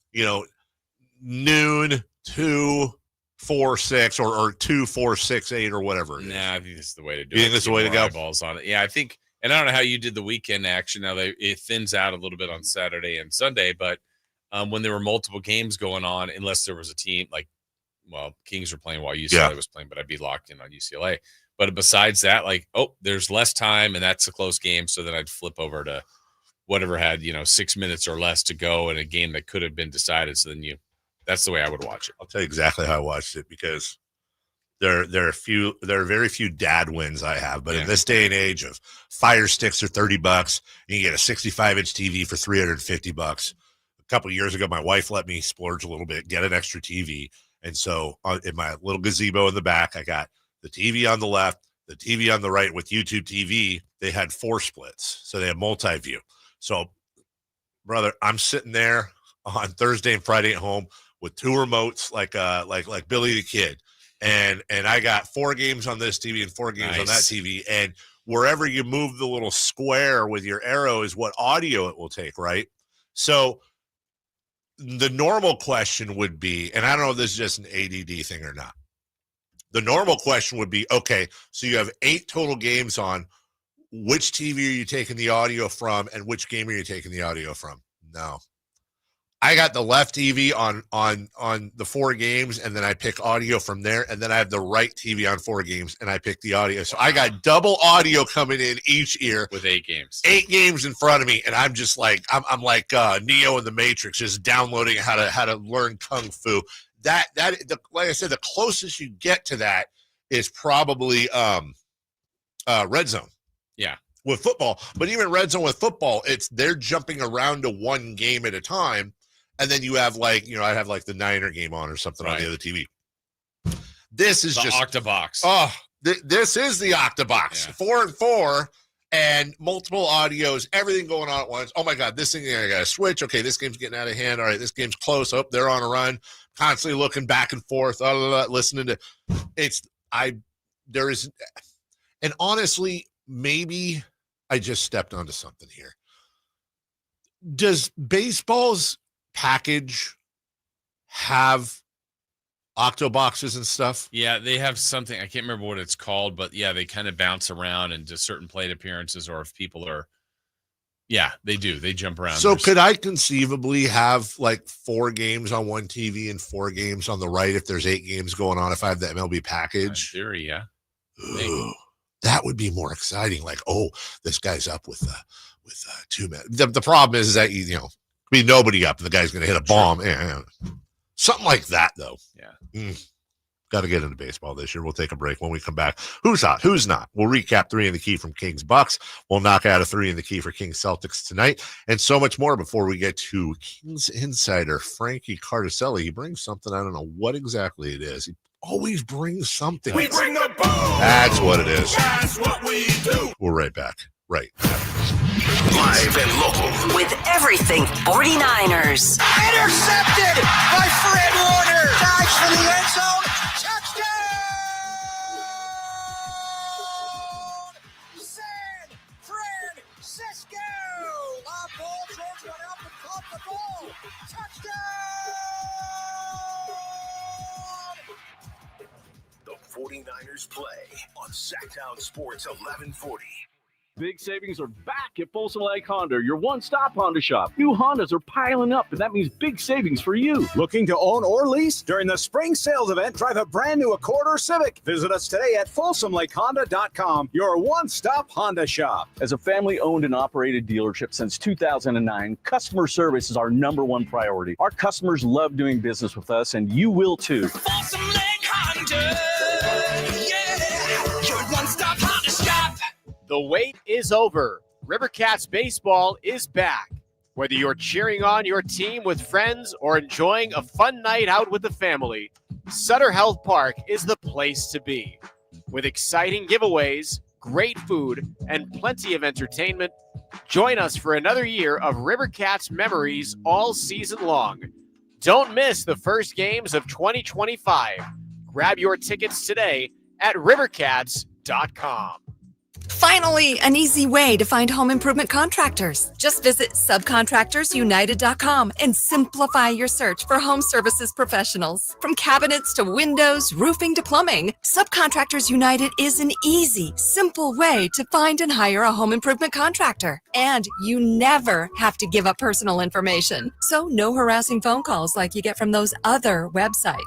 noon, 2, 4, 6, or 2, 4, 6, 8, or whatever? Nah, I think this is the way to do it. You think this is the way to go? Eyeballs on it. Yeah, I think. And I don't know how you did the weekend action. Now it thins out a little bit on Saturday and Sunday, but when there were multiple games going on, unless there was a team Kings were playing while UCLA was playing, but I'd be locked in on UCLA. But besides that, there's less time and that's a close game. So then I'd flip over to whatever had, 6 minutes or less to go in a game that could have been decided. So then that's the way I would watch it. I'll tell you exactly how I watched it because there are very few dad wins I have, but in this day and age of Fire Sticks are $30, and you get a 65-inch TV for $350. A couple of years ago, my wife let me splurge a little bit, get an extra TV, and so in my little gazebo in the back, I got the TV on the left, the TV on the right. With YouTube TV, they had 4 splits, so they had multi-view. So, brother, I'm sitting there on Thursday and Friday at home with 2 remotes, like Billy the Kid. And I got 4 games on this TV and 4 games on that TV. And wherever you move the little square with your arrow is what audio it will take, right? So the normal question would be, and I don't know if this is just an ADD thing or not. The normal question would be, okay, so you have 8 total games on. Which TV are you taking the audio from, and which game are you taking the audio from? No. I got the left TV on the 4 games, and then I pick audio from there, and then I have the right TV on 4 games, and I pick the audio. So I got double audio coming in each ear with 8 games. 8 games in front of me, and I'm just like I'm like Neo in the Matrix, just downloading how to learn kung fu. Like I said, the closest you get to that is probably red zone. Yeah. With football. But even red zone with football, they're jumping around to one game at a time. And then you have I'd have the Niner game on or something on the other TV. This is the just Octabox. Oh, this is the Octabox. Yeah. 4 and 4 and multiple audios, everything going on at once. Oh my God, this thing, I got to switch. Okay, this game's getting out of hand. All right, this game's close. Oh, they're on a run. Constantly looking back and forth. Listening to and honestly, maybe I just stepped onto something here. Does baseball's package have Octoboxes and stuff? Yeah, they have something. I can't remember what it's called, but yeah, they kind of bounce around into certain plate appearances, or if people are, they do. They jump around. So could I conceivably have like 4 games on one TV and 4 games on the right if there's 8 games going on if I have the MLB package? In theory, yeah. Ooh, that would be more exciting. Like, oh, this guy's up with 2 men. The problem is that be nobody up and the guy's going to hit a bomb. Yeah. Something like that, though. Yeah. Got to get into baseball this year. We'll take a break. When we come back, who's hot, who's not? We'll recap 3 in the key from Kings Bucks. We'll knock out a 3 in the key for Kings Celtics tonight, and so much more before we get to Kings insider Frankie Cartiselli. He brings something. I don't know what exactly it is. He always brings something. We bring the boom. That's what it is. That's what we do. We're right back. Right. Live and local. With everything 49ers. Intercepted by Fred Warner. Dives for the end zone. Touchdown! San Francisco! Lob ball. George went up and caught the ball. Touchdown! The 49ers play on Sacktown Sports 1140. Big savings are back at Folsom Lake Honda, your one-stop Honda shop. New Hondas are piling up, and that means big savings for you. Looking to own or lease? During the spring sales event, drive a brand new Accord or Civic. Visit us today at FolsomLakeHonda.com, your one-stop Honda shop. As a family-owned and operated dealership since 2009, customer service is our #1 priority. Our customers love doing business with us, and you will too. Folsom Lake Honda, yeah, your one-stop Honda shop. The wait is over. Rivercats baseball is back. Whether you're cheering on your team with friends or enjoying a fun night out with the family, Sutter Health Park is the place to be. With exciting giveaways, great food, and plenty of entertainment, join us for another year of Rivercats memories all season long. Don't miss the first games of 2025. Grab your tickets today at rivercats.com. Finally, an easy way to find home improvement contractors. Just visit subcontractorsunited.com and simplify your search for home services professionals. From cabinets to windows, roofing to plumbing, Subcontractors United is an easy, simple way to find and hire a home improvement contractor. And you never have to give up personal information. So no harassing phone calls like you get from those other websites.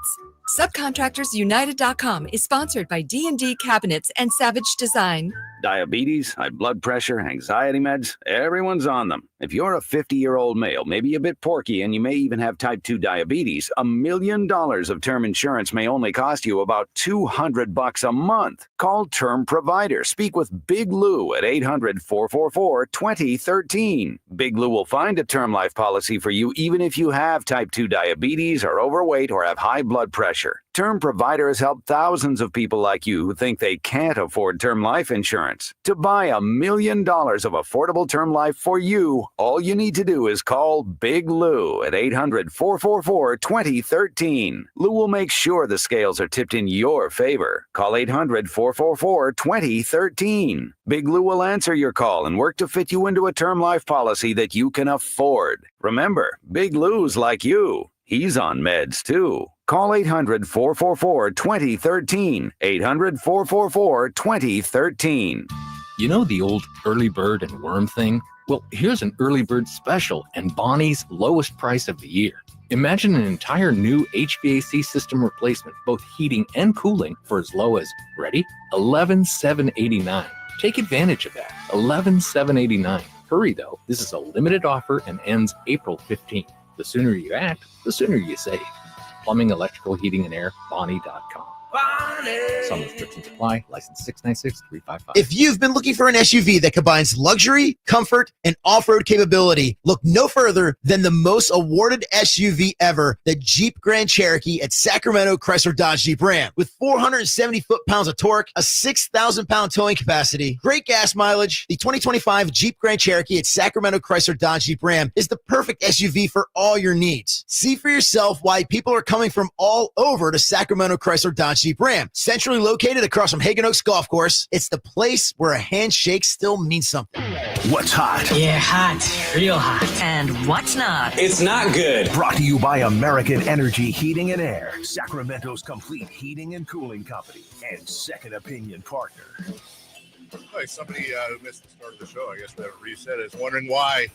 Subcontractorsunited.com is sponsored by D&D Cabinets and Savage Design. Diabetes, high blood pressure, anxiety meds, everyone's on them. If you're a 50-year-old male, maybe a bit porky, and you may even have type 2 diabetes, $1 million of term insurance may only cost you about $200 a month. Call Term Provider. Speak with Big Lou at 800-444-2013. Big Lou will find a term life policy for you even if you have type 2 diabetes, are overweight, or have high blood pressure. Term Provider has helped thousands of people like you who think they can't afford term life insurance. To buy $1 million of affordable term life for you, all you need to do is call Big Lou at 800-444-2013. Lou will make sure the scales are tipped in your favor. Call 800-444-2013. Big Lou will answer your call and work to fit you into a term life policy that you can afford. Remember, Big Lou's like you. He's on meds too. Call 800-444-2013. 800-444-2013. You know the old early bird and worm thing? Well, here's an early bird special and Bonnie's lowest price of the year. Imagine an entire new HVAC system replacement, both heating and cooling, for as low as, ready? $11,789. Take advantage of that. $11,789. Hurry though, this is a limited offer and ends April 15th. The sooner you act, the sooner you save. Plumbing, electrical, heating, and air, Bonnie.com. Some restrictions apply. License 696-355. If you've been looking for an SUV that combines luxury, comfort, and off-road capability, look no further than the most awarded SUV ever, the Jeep Grand Cherokee at Sacramento Chrysler Dodge Jeep Ram. With 470 foot-pounds of torque, a 6,000-pound towing capacity, great gas mileage, the 2025 Jeep Grand Cherokee at Sacramento Chrysler Dodge Jeep Ram is the perfect SUV for all your needs. See for yourself why people are coming from all over to Sacramento Chrysler Dodge Jeep Ram. Centrally located across from Hagen Oaks Golf Course, it's the place where a handshake still means something. What's hot? Yeah, hot. Real hot. And what's not? It's not good. Brought to you by American Energy Heating and Air, Sacramento's complete heating and cooling company, and second opinion partner. Hey, somebody who missed the start of the show, I guess we haven't reset it, is wondering why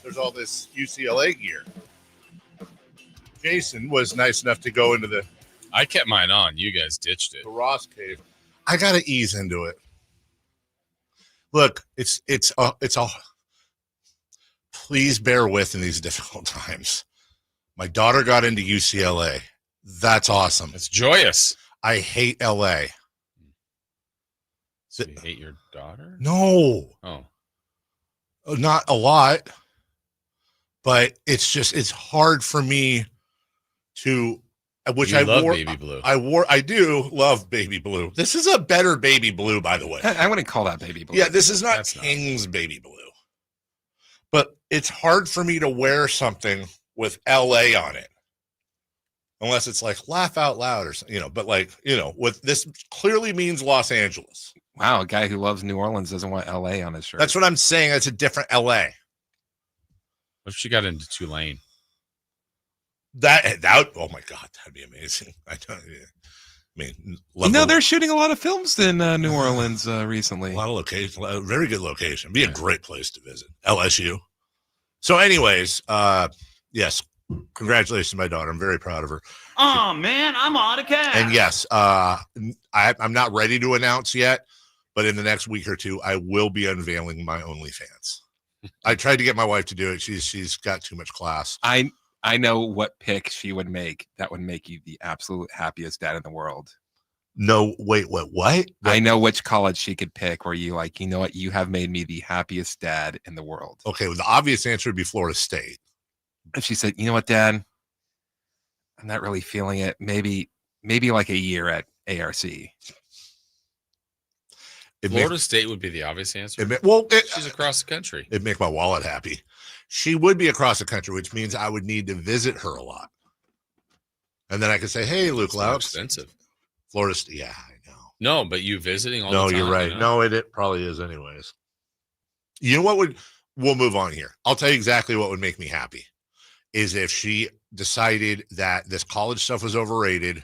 there's all this UCLA gear. Jason was nice enough to go into the... I kept mine on. You guys ditched it. The Ross cave. I got to ease into it. Look, it's all. Please bear with in these difficult times. My daughter got into UCLA. That's awesome. It's joyous. I hate LA. So you hate your daughter? No. Oh. Not a lot. But it's hard for me to, which I love wore. baby blue. I do love baby blue. This is a better baby blue, by the way. I wouldn't call that baby blue. Yeah, this is not King's baby blue. But it's hard for me to wear something with LA on it. Unless it's like laugh out loud or something, but with this clearly means Los Angeles. Wow, a guy who loves New Orleans doesn't want LA on his shirt. That's what I'm saying. It's a different LA. What if she got into Tulane? That oh my God, that'd be amazing. They're shooting a lot of films in New Orleans recently. A lot of location, a very good location. Be a great place to visit. LSU. So, anyways, yes, congratulations to my daughter. I'm very proud of her. Oh man, I'm out of cash. And yes, I'm not ready to announce yet, but in the next week or two, I will be unveiling my OnlyFans. I tried to get my wife to do it. She's got too much class. I know what pick she would make that would make you the absolute happiest dad in the world. No, wait, what? I know which college she could pick where you like, you know what, you have made me the happiest dad in the world. Okay, well, the obvious answer would be Florida State. If she said, you know what, Dad, I'm not really feeling it. Maybe like a year at ARC. Florida State would be the obvious answer. She's across the country. It'd make my wallet happy. She would be across the country, which means I would need to visit her a lot. And then I could say, hey, Luke Louds. Expensive. Florida State. Yeah, I know. No, but you visiting all the No, time. you're right. No, it probably is anyways. You know what we'll move on here. I'll tell you exactly what would make me happy is if she decided that this college stuff was overrated.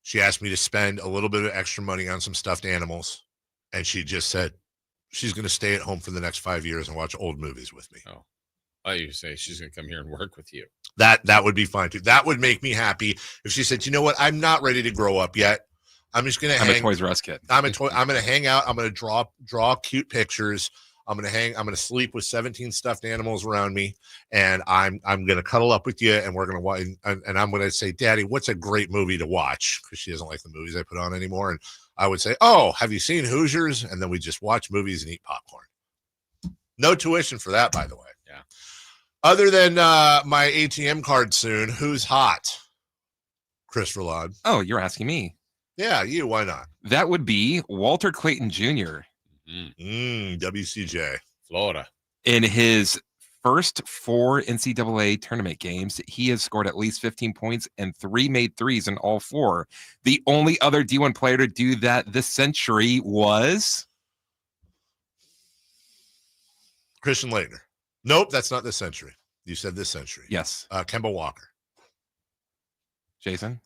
She asked me to spend a little bit of extra money on some stuffed animals. And she just said she's going to stay at home for the next 5 years and watch old movies with me. Oh, I you say she's going to come here and work with you. That would be fine too. That would make me happy if she said, you know what, I'm not ready to grow up yet. I'm just going to hang. I'm a Toys R Us kid. I'm going to hang out. I'm going to draw cute pictures. I'm going to sleep with 17 stuffed animals around me. And I'm going to cuddle up with you. And we're going to watch. And I'm going to say, Daddy, what's a great movie to watch? Because she doesn't like the movies I put on anymore. And I would say, oh, have you seen Hoosiers? And then we just watch movies and eat popcorn. No tuition for that, by the way. Yeah. Other than my ATM card soon, who's hot? Chris Verlod. Oh, you're asking me. Yeah, you. Why not? That would be Walter Clayton Jr. WCJ. Florida. In his first 4 NCAA tournament games, he has scored at least 15 points and 3 made threes in all 4. The only other D1 player to do that this century was Christian Laettner. Nope, that's not this century. You said this century. Yes. Kemba Walker. Jason?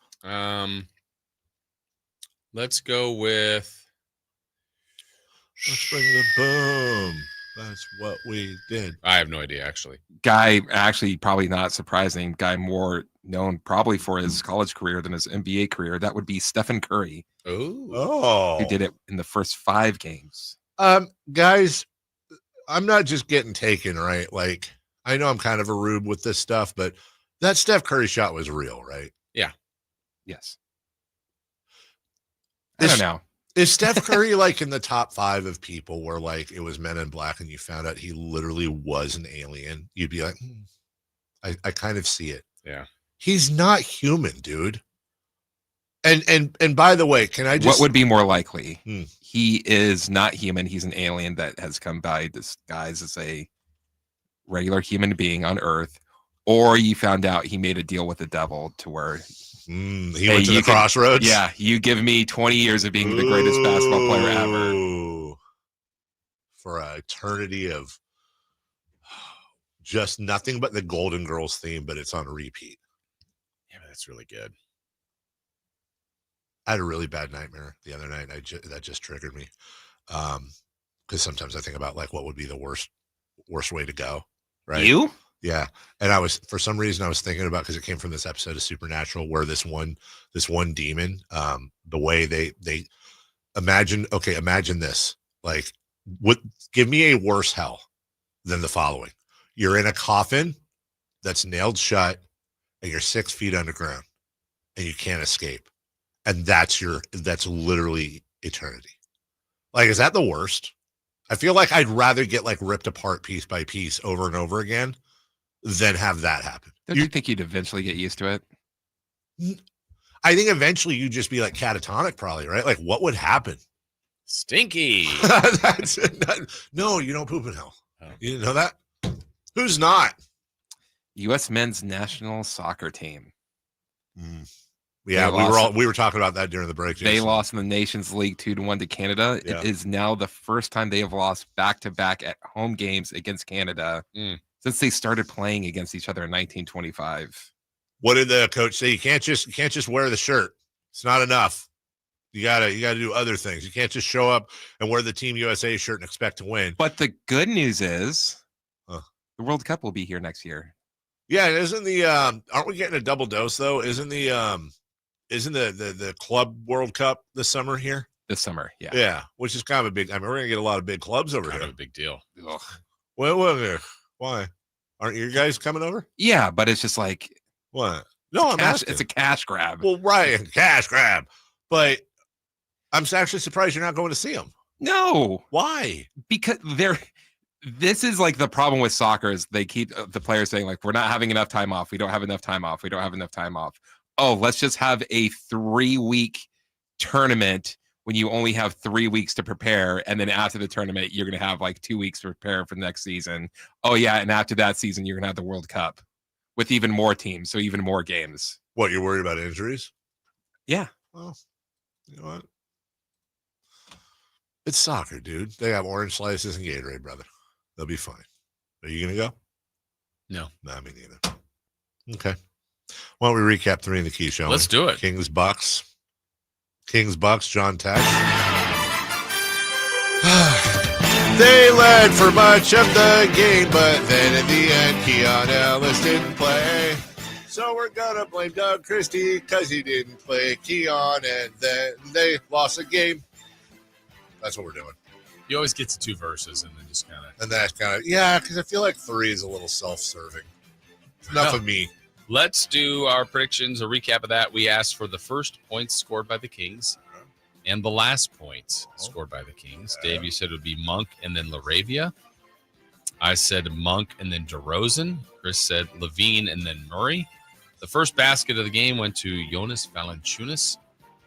Let's go with let's bring the boom. That's what we did. I have no idea, actually. Guy, actually, probably not surprising. Guy more known probably for his college career than his NBA career. That would be Stephen Curry. Oh. Who did it in the first 5 games. Guys, I'm not just getting taken, right? Like, I know I'm kind of a rube with this stuff, but that Steph Curry shot was real, right? Yeah. Yes. I don't know. Is Steph Curry like in the top 5 of people where like it was Men in Black and you found out he literally was an alien? You'd be like, I kind of see it. Yeah. He's not human, dude. And by the way, can I just... What would be more likely? He is not human. He's an alien that has come by disguised as a regular human being on Earth. Or you found out he made a deal with the devil to where... he went to the crossroads? Yeah. You give me 20 years of being the greatest basketball player ever. For an eternity of just nothing but the Golden Girls theme, but it's on repeat. Yeah, that's really good. I had a really bad nightmare the other night. That just triggered me. Because sometimes I think about like what would be the worst way to go. Right? You? Yeah. And for some reason I was thinking about, because it came from this episode of Supernatural where this one demon, the way they imagine this, like, give me a worse hell than the following. You're in a coffin that's nailed shut and you're 6 feet underground and you can't escape. And that's literally eternity. Like, is that the worst? I feel like I'd rather get like ripped apart piece by piece over and over again than have that happen. Don't you think you'd eventually get used to it? I think eventually you'd just be like catatonic, probably, right? Like, what would happen? Stinky. No, you don't poop in hell. Oh. You didn't know that? Who's not? U.S. men's national soccer team. Yeah, we were talking about that during the break. Jason. They lost in the Nations League 2-1 to Canada. Yeah. It is now the first time they have lost back-to-back at home games against Canada since they started playing against each other in 1925. What did the coach say? You can't just wear the shirt. It's not enough. You gotta do other things. You can't just show up and wear the Team USA shirt and expect to win. But the good news is the World Cup will be here next year. Yeah, isn't the aren't we getting a double dose though? Isn't the Club World Cup this summer here? This summer, yeah. Yeah, which is kind of a big... I mean, we're going to get a lot of big clubs over here. Kind of a big deal. Ugh. Well, why? Aren't you guys coming over? Yeah, but it's just like... What? No, it's a cash grab. Well, right, cash grab. But I'm actually surprised you're not going to see them. No. Why? Because this is like the problem with soccer is they keep the players saying like, we're not having enough time off. We don't have enough time off. We don't have enough time off. Oh, let's just have a 3-week tournament when you only have 3 weeks to prepare. And then after the tournament, you're going to have like 2 weeks to prepare for the next season. Oh, yeah. And after that season, you're going to have the World Cup with even more teams. So even more games. What, you're worried about injuries? Yeah. Well, you know what? It's soccer, dude. They have orange slices and Gatorade, brother. They'll be fine. Are you going to go? No. Nah, me neither. Okay. Why don't we recap 3 in the key show? Let's do it. Kings, Bucks, John Tesh. They led for much of the game, but then in the end, Keon Ellis didn't play. So we're going to blame Doug Christie because he didn't play Keon, and then they lost the game. That's what we're doing. You always get to 2 verses and then just kind of... And that's kind of... Yeah, because I feel like 3 is a little self-serving. Enough of me. Let's do our predictions, a recap of that. We asked for the first points scored by the Kings and the last points scored by the Kings. Dave, you said it would be Monk and then LaRavia. I said Monk and then DeRozan. Chris said Levine and then Murray. The first basket of the game went to Jonas Valanciunas,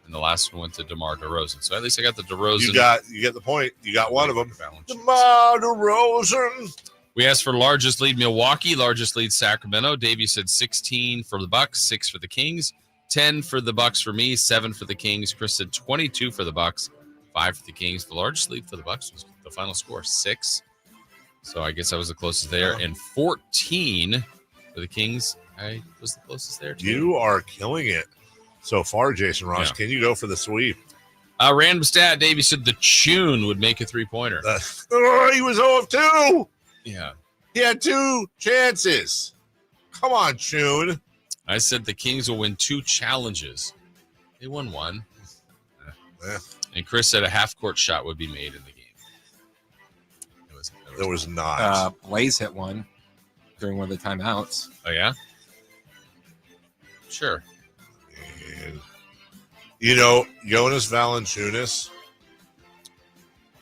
and the last one went to DeMar DeRozan. So at least I got the DeRozan. You get the point. You got one of them. DeMar DeRozan. We asked for largest lead Milwaukee, largest lead Sacramento. Dave, you said 16 for the Bucks, 6 for the Kings, 10 for the Bucks for me, 7 for the Kings. Chris said 22 for the Bucks, 5 for the Kings. The largest lead for the Bucks was the final score, 6. So I guess I was the closest there. And 14 for the Kings. I was the closest there, too. You are killing it so far, Jason Ross. Yeah. Can you go for the sweep? Random stat, Dave, you said the Tune would make a 3-pointer. He was 0 of 2. Yeah. He had 2 chances. Come on, Tune. I said the Kings will win 2 challenges. They won 1. Yeah. And Chris said a half-court shot would be made in the game. There was not. Blaze hit one during one of the timeouts. Oh, yeah? Sure. You know, Jonas Valanciunas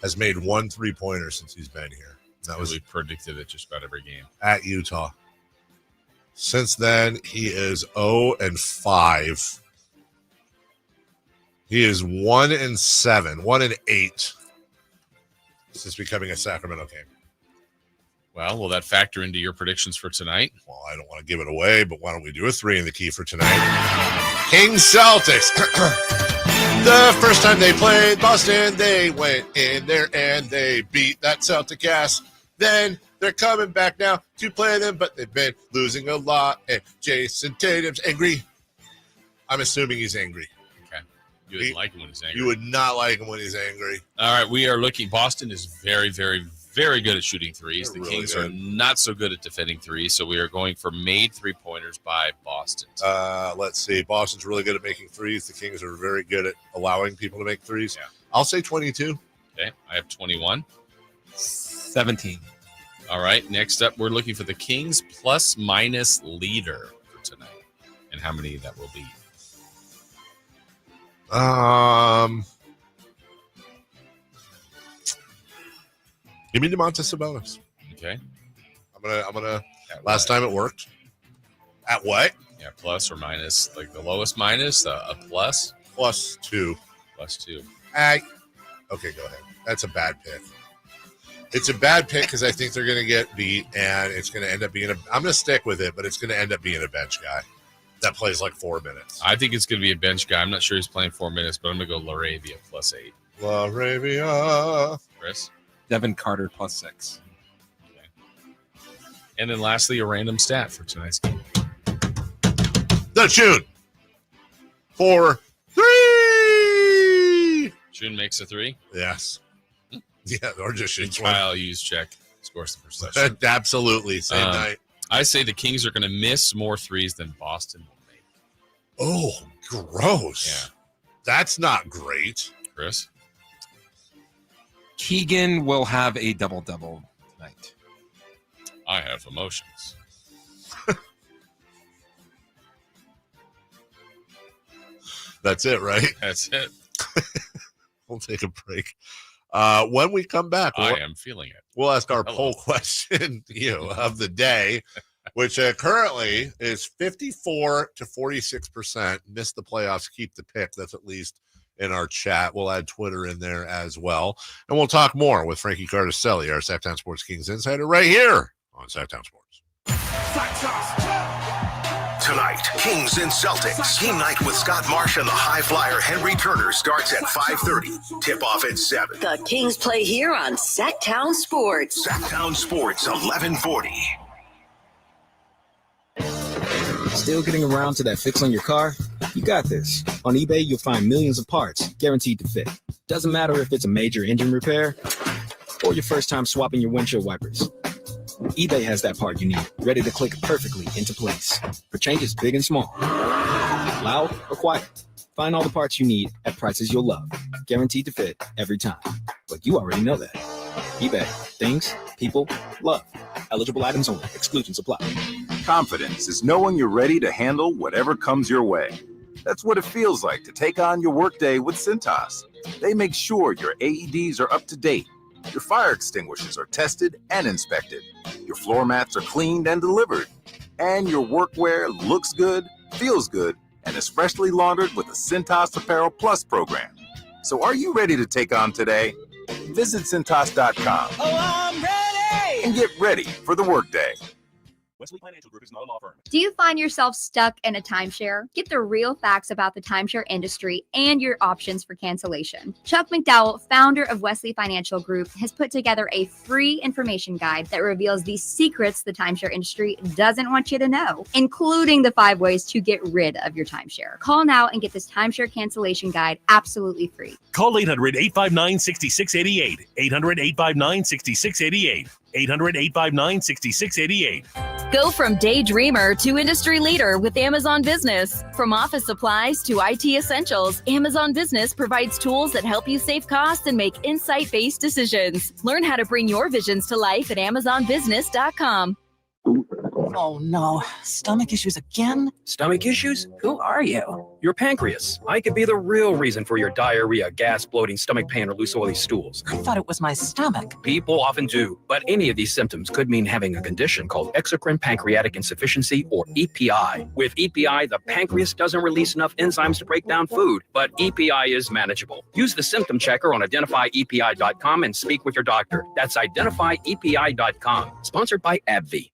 has made 1 3-pointer since he's been here. That was we predicted it just about every game at Utah. Since then, he is 0-5. He is 1-7, 1-8 since becoming a Sacramento King. Well, will that factor into your predictions for tonight? Well, I don't want to give it away, but why don't we do a 3 in the key for tonight? Kings Celtics. The first time they played Boston, they went in there and they beat that Celtic ass. Then they're coming back now to play them, but they've been losing a lot. And Jason Tatum's angry. I'm assuming he's angry. Okay. You wouldn't like him when he's angry. You would not like him when he's angry. All right, we are looking. Boston is very, very, very good at shooting threes. The Kings are not so good at defending threes, so we are going for made 3-pointers by Boston. Let's see. Boston's really good at making threes. The Kings are very good at allowing people to make threes. Yeah. I'll say 22. Okay, I have 21. 17. All right, next up, we're looking for the Kings plus-minus leader for tonight, and how many that will be. Give me Domantas Sabonis. Okay. I'm gonna. Last time it worked. At what? Yeah, plus or minus, like the lowest minus, a plus. +2. +2. Okay, go ahead. That's a bad pick. It's a bad pick because I think they're going to get beat, and it's going to end up being I'm going to stick with it, but it's going to end up being a bench guy that plays like 4 minutes. I think it's going to be a bench guy. I'm not sure he's playing 4 minutes, but I'm going to go LaRavia +8. LaRavia. Chris? Devin Carter +6. Okay. And then lastly, a random stat for tonight's game. The June for 3. June makes a 3? Yes. Yeah, or just shoots one. Kyle use check scores the first session. Absolutely. Same night. I say the Kings are going to miss more threes than Boston will make. Oh, gross. Yeah. That's not great. Chris? Keegan will have a double-double tonight. I have emotions. That's it, right? That's it. We'll take a break. When we come back, I am feeling it. We'll ask our poll question of the day, which currently is 54 to 46%. Miss the playoffs, keep the pick. That's at least in our chat. We'll add Twitter in there as well. And we'll talk more with Frankie Cartiselli, our Sacktown Sports Kings insider, right here on Sacktown Sports. Tonight, Kings and Celtics. Game night with Scott Marsh and the high flyer Henry Turner starts at 5:30. Tip-off at 7. The Kings play here on Sacktown Sports. Sacktown Sports, 1140. Still getting around to that fix on your car? You got this. On eBay, you'll find millions of parts guaranteed to fit. Doesn't matter if it's a major engine repair or your first time swapping your windshield wipers. eBay has that part you need, ready to click perfectly into place for changes big and small. Loud or quiet, find all the parts you need at prices you'll love, guaranteed to fit every time. But you already know that. eBay, things, people, love. Eligible items only. Exclusions apply. Confidence is knowing you're ready to handle whatever comes your way. That's what it feels like to take on your workday with Cintas. They make sure your AEDs are up to date, your fire extinguishers are tested and inspected, your floor mats are cleaned and delivered, and your workwear looks good, feels good, and is freshly laundered with the Cintas Apparel Plus program. So are you ready to take on today? Visit Cintas.com. Oh, I'm ready! And get ready for the workday. Wesley Financial Group is not a law firm. Do you find yourself stuck in a timeshare? Get the real facts about the timeshare industry and your options for cancellation. Chuck McDowell, founder of Wesley Financial Group, has put together a free information guide that reveals the secrets the timeshare industry doesn't want you to know, including the 5 ways to get rid of your timeshare. Call now and get this timeshare cancellation guide absolutely free. Call 800-859-6688. 800-859-6688. 800-859-6688. Go from daydreamer to industry leader with Amazon Business. From office supplies to IT essentials, Amazon Business provides tools that help you save costs and make insight-based decisions. Learn how to bring your visions to life at AmazonBusiness.com. Oh no, stomach issues again? Stomach issues? Who are you? Your pancreas. I could be the real reason for your diarrhea, gas, bloating, stomach pain, or loose oily stools. I thought it was my stomach. People often do, but any of these symptoms could mean having a condition called exocrine pancreatic insufficiency, or EPI. With EPI, the pancreas doesn't release enough enzymes to break down food, but EPI is manageable. Use the symptom checker on identifyepi.com and speak with your doctor. That's identifyepi.com. Sponsored by AbbVie.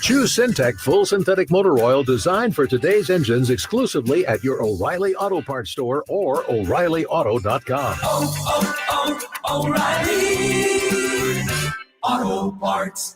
Choose Syntec full synthetic motor oil designed for today's engines exclusively at your O'Reilly Auto Parts store or O'ReillyAuto.com. O'Reilly Auto Parts.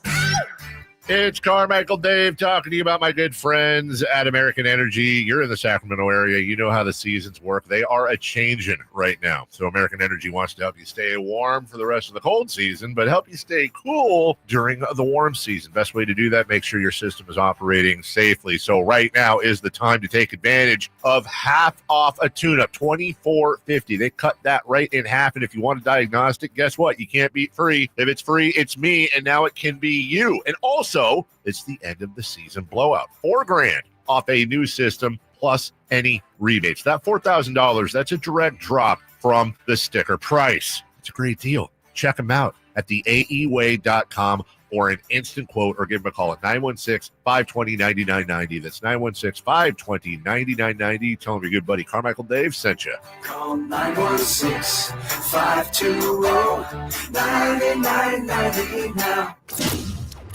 It's Carmichael Dave talking to you about my good friends at American Energy. You're in the Sacramento area. You know how the seasons work. They are a-changing right now. So American Energy wants to help you stay warm for the rest of the cold season, but help you stay cool during the warm season. Best way to do that, make sure your system is operating safely. So right now is the time to take advantage of half off a tune-up, $24.50. They cut that right in half. And if you want a diagnostic, guess what? You can't beat free. If it's free, it's me, and now it can be you. And also, it's the end of the season blowout. $4,000 off a new system plus any rebates. That $4,000, that's a direct drop from the sticker price. It's a great deal. Check them out at theaeway.com or an instant quote, or give them a call at 916-520-9990. That's 916-520-9990. Tell them your good buddy Carmichael Dave sent you. Call 916-520-9990 now.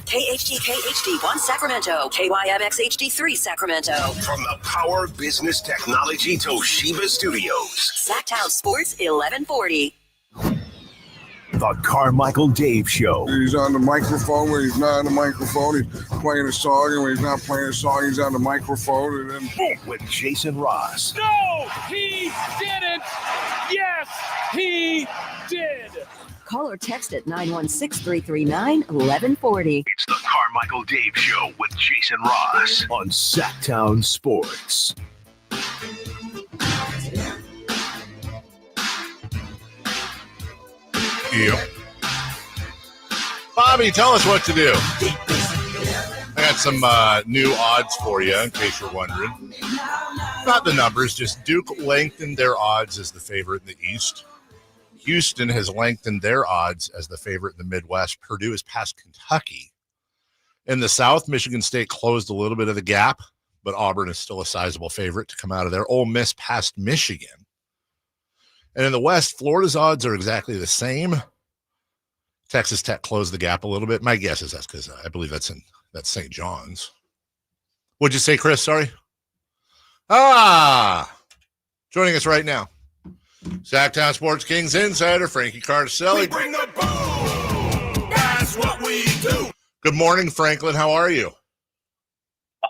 KHD1 Sacramento, KYMX HD3 Sacramento. From the Power Business Technology Toshiba Studios. Sacktown Sports 1140. The Carmichael Dave Show. He's on the microphone when he's not on the microphone. He's playing a song, and when he's not playing a song, he's on the microphone. And then with Jason Ross. No, he didn't. Yes, he did. Call or text at 916-339-1140. It's the Carmichael Dave Show with Jason Ross on Sacktown Sports. Yeah. Bobby, tell us what to do. I got some new odds for you, in case you're wondering. Not the numbers, just Duke lengthened their odds as the favorite in the East. Houston has lengthened their odds as the favorite in the Midwest. Purdue has passed Kentucky. In the South, Michigan State closed a little bit of the gap, but Auburn is still a sizable favorite to come out of there. Ole Miss passed Michigan. And in the West, Florida's odds are exactly the same. Texas Tech closed the gap a little bit. My guess is that's because I believe that's St. John's. What'd you say, Chris? Sorry. Joining us right now, Sacktown Sports Kings insider Frankie Cartiselli. We bring the boom. That's what we do. Good morning, Franklin. How are you?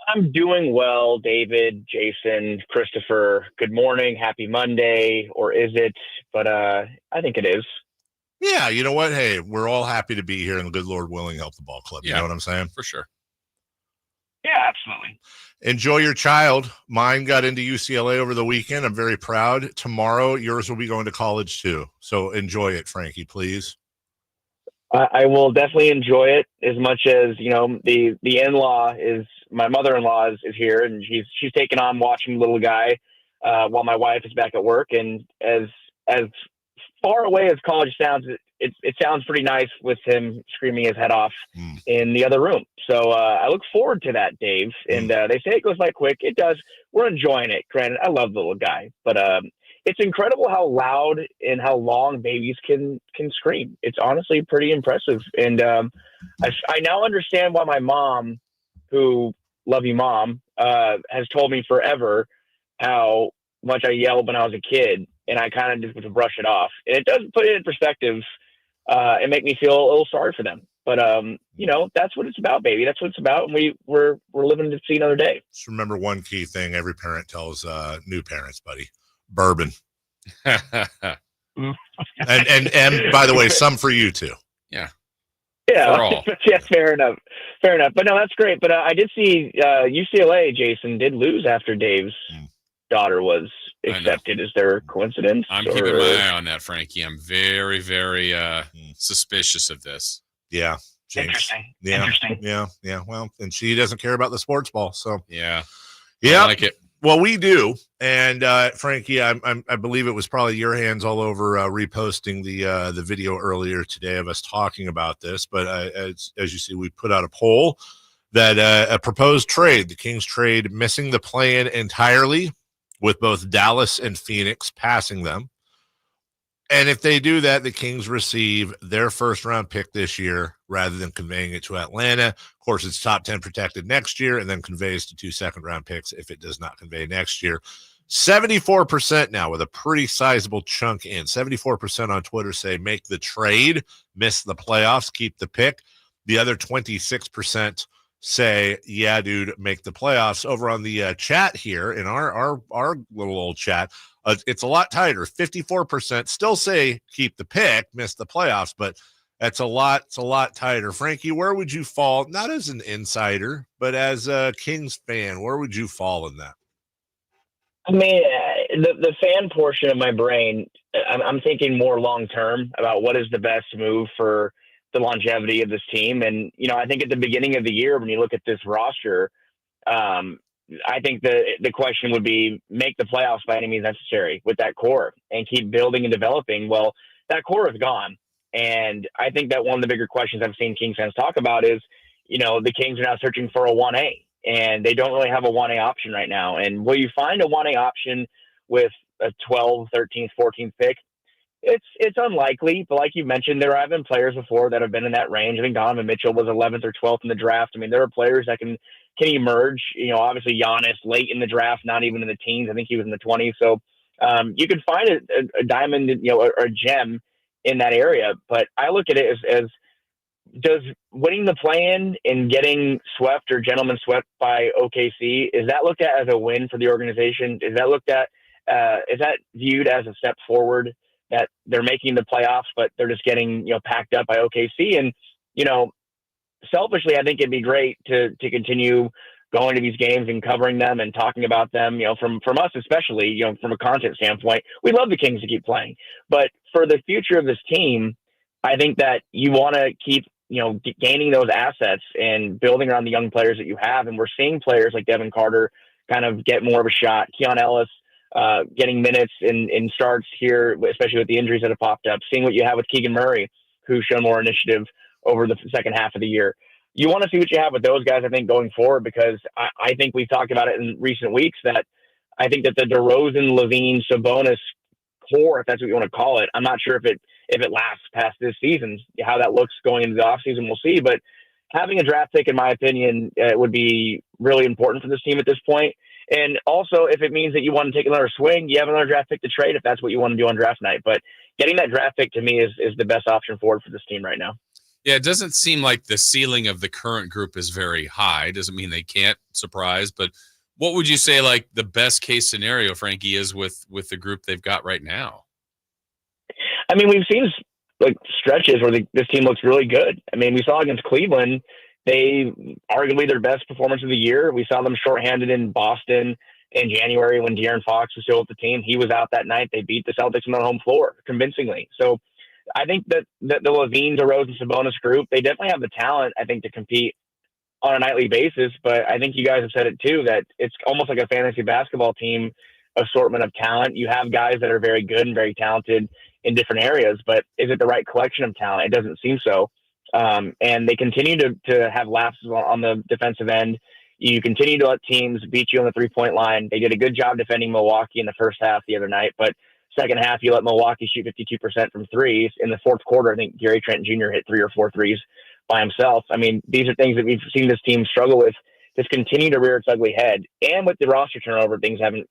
I'm doing well, David, Jason, Christopher. Good morning. Happy Monday. Or is it? But I think it is. Yeah, you know what? Hey, we're all happy to be here, and the good Lord willing help the ball club. You know what I'm saying? For sure. Yeah, absolutely. Enjoy your child. Mine got into UCLA over the weekend. I'm very proud. Tomorrow, yours will be going to college too. So enjoy it, Frankie, please. I will definitely enjoy it as much as, you know, the in-law is, my mother-in-law is here, and she's taken on watching the little guy while my wife is back at work. And as far away as college sounds, it sounds pretty nice with him screaming his head off in the other room. So I look forward to that, Dave. And they say it goes by quick. It does. We're enjoying it. Granted, I love the little guy, but it's incredible how loud and how long babies can scream. It's honestly pretty impressive. And I now understand why my mom, who love you, Mom, has told me forever how much I yelled when I was a kid, and I kind of just would brush it off. And it does put it in perspective and make me feel a little sorry for them. But, you know, that's what it's about, baby. That's what it's about. And we're living to see another day. Just remember one key thing every parent tells new parents, buddy. Bourbon. and by the way, some for you too. Yeah. Yeah. Yeah, fair enough. But no, that's great. But I did see UCLA, Jason, did lose after Dave's daughter was accepted. Is there a coincidence? I'm keeping my eye on that, Frankie. I'm very, very suspicious of this. Yeah. Interesting. Yeah. Interesting. Yeah. Well, and she doesn't care about the sports ball. So yeah. Yeah. I like it. Well, we do. And Frankie, I believe it was probably your hands all over reposting the video earlier today of us talking about this. But as you see, we put out a poll that a proposed trade, the Kings trade, missing the play-in entirely, with both Dallas and Phoenix passing them. And if they do that, the Kings receive their first-round pick this year rather than conveying it to Atlanta. Of course, it's top 10 protected next year and then conveys to 2 second-round picks if it does not convey next year. 74% now, with a pretty sizable chunk in. 74% on Twitter say make the trade, miss the playoffs, keep the pick. The other 26% say, yeah, dude, make the playoffs. Over on the chat here in our little old chat, it's a lot tighter. 54% still say keep the pick, miss the playoffs, but it's a lot tighter. Frankie, where would you fall? Not as an insider, but as a Kings fan, where would you fall in that? I mean, the fan portion of my brain, I'm thinking more long term about what is the best move for the longevity of this team. And, I think at the beginning of the year, when you look at this roster, I think the question would be make the playoffs by any means necessary with that core and keep building and developing. Well, that core is gone. And I think that one of the bigger questions I've seen Kings fans talk about is, the Kings are now searching for a 1A, and they don't really have a 1A option right now. And will you find a 1A option with a 12th, 13th, 14th pick? It's unlikely, but like you mentioned, there have been players before that have been in that range. I think Donovan Mitchell was 11th or 12th in the draft. I mean, there are players that can emerge. Obviously Giannis late in the draft, not even in the teens. I think he was in the 20s. So you can find a diamond, or a gem in that area. But I look at it as does winning the play-in and getting swept or gentlemen swept by OKC, is that looked at as a win for the organization? Is that looked at, is that viewed as a step forward? That they're making the playoffs, but they're just getting, packed up by OKC. And, selfishly, I think it'd be great to continue going to these games and covering them and talking about them, from us, especially, from a content standpoint. We love the Kings to keep playing, but for the future of this team, I think that you want to keep, gaining those assets and building around the young players that you have. And we're seeing players like Devin Carter kind of get more of a shot. Keon Ellis, getting minutes in starts here, especially with the injuries that have popped up, seeing what you have with Keegan Murray, who's shown more initiative over the second half of the year. You want to see what you have with those guys, I think, going forward, because I think we've talked about it in recent weeks that I think that the DeRozan, Levine, Sabonis core, if that's what you want to call it, I'm not sure if it lasts past this season. How that looks going into the offseason, we'll see. But having a draft pick, in my opinion, would be really important for this team at this point. And also, if it means that you want to take another swing, you have another draft pick to trade if that's what you want to do on draft night. But getting that draft pick, to me, is the best option forward for this team right now. Yeah, it doesn't seem like the ceiling of the current group is very high. Doesn't mean they can't surprise. But what would you say, like, the best case scenario, Frankie, is with the group they've got right now? I mean, we've seen stretches where this team looks really good. I mean, we saw against Cleveland, they arguably their best performance of the year. We saw them shorthanded in Boston in January when De'Aaron Fox was still with the team. He was out that night. They beat the Celtics on their home floor convincingly. So I think that the Levine, DeRozan, Sabonis group, they definitely have the talent, I think, to compete on a nightly basis. But I think you guys have said it too, that it's almost like a fantasy basketball team assortment of talent. You have guys that are very good and very talented in different areas, but is it the right collection of talent? It doesn't seem so. And they continue to have lapses on the defensive end. You continue to let teams beat you on the 3-point line. They did a good job defending Milwaukee in the first half the other night, but second half, you let Milwaukee shoot 52% from threes. In the fourth quarter, I think Gary Trent Jr. hit 3 or 4 threes by himself. I mean, these are things that we've seen this team struggle with, just continue to rear its ugly head. And with the roster turnover, things haven't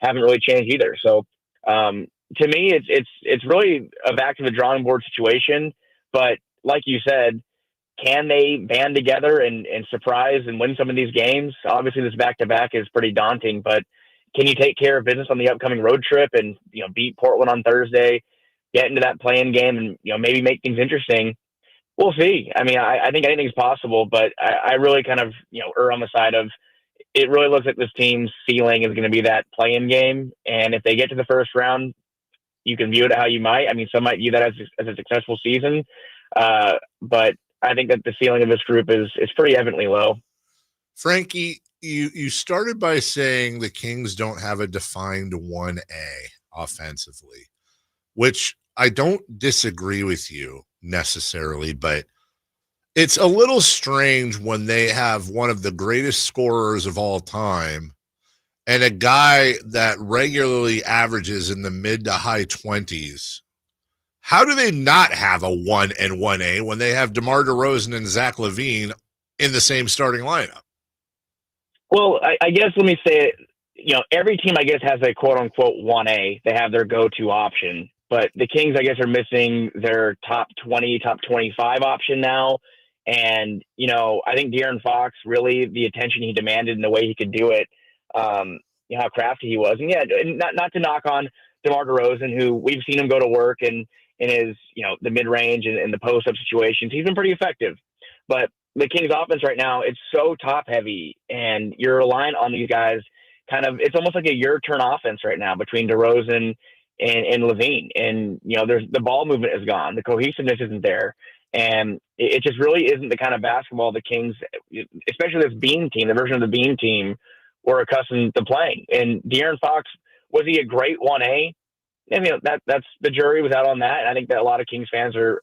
really changed either. So to me, it's really a back to the drawing board situation. But like you said, can they band together and surprise and win some of these games? Obviously, this back-to-back is pretty daunting, but can you take care of business on the upcoming road trip and, beat Portland on Thursday, get into that play-in game and, maybe make things interesting? We'll see. I mean, I think anything's possible, but I really kind of, err on the side of it really looks like this team's ceiling is going to be that play-in game. And if they get to the first round, you can view it how you might. I mean, some might view that as a successful season. But I think that the ceiling of this group is pretty evidently low. Frankie, you started by saying the Kings don't have a defined 1A offensively, which I don't disagree with you necessarily, but it's a little strange when they have one of the greatest scorers of all time and a guy that regularly averages in the mid to high 20s. How do they not have a 1 and 1A when they have DeMar DeRozan and Zach LaVine in the same starting lineup? Well, I guess let me say it. Every team, I guess, has a quote-unquote 1A. They have their go-to option. But the Kings, I guess, are missing their top 20, top 25 option now. And, I think De'Aaron Fox, really, the attention he demanded and the way he could do it, how crafty he was. And, yeah, not to knock on DeMar DeRozan, who we've seen him go to work and in his, the mid-range and the post-up situations. He's been pretty effective. But the Kings offense right now, it's so top-heavy, and you're relying on these guys it's almost like a your-turn offense right now between DeRozan and LaVine. And, there's the ball movement is gone. The cohesiveness isn't there. And it just really isn't the kind of basketball the Kings, especially this Beam team, the version of the Beam team, were accustomed to playing. And De'Aaron Fox, was he a great 1A? That's the jury was out on that. And I think that a lot of Kings fans are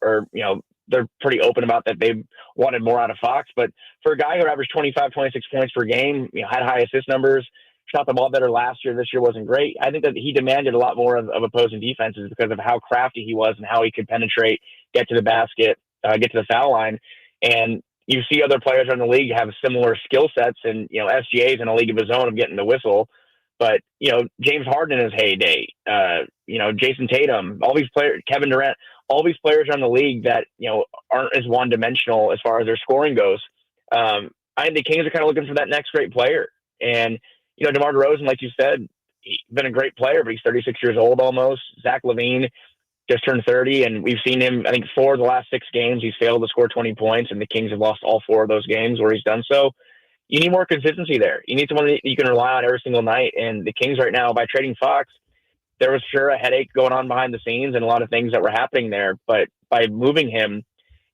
they're pretty open about that. They wanted more out of Fox. But for a guy who averaged 25, 26 points per game, had high assist numbers, shot the ball better last year, this year wasn't great. I think that he demanded a lot more of opposing defenses because of how crafty he was and how he could penetrate, get to the basket, get to the foul line. And you see other players in the league have similar skill sets, and, SGA's in a league of his own of getting the whistle. But, James Harden in his heyday, Jason Tatum, all these players, Kevin Durant, all these players are in the league that, aren't as one-dimensional as far as their scoring goes. I think the Kings are kind of looking for that next great player. And, DeMar DeRozan, like you said, he's been a great player, but he's 36 years old almost. Zach LaVine just turned 30, and we've seen him, I think, 4 of the last 6 games. He's failed to score 20 points, and the Kings have lost all 4 of those games where he's done so. You need more consistency there. You need someone that you can rely on every single night. And the Kings right now, by trading Fox, there was sure a headache going on behind the scenes and a lot of things that were happening there. But by moving him,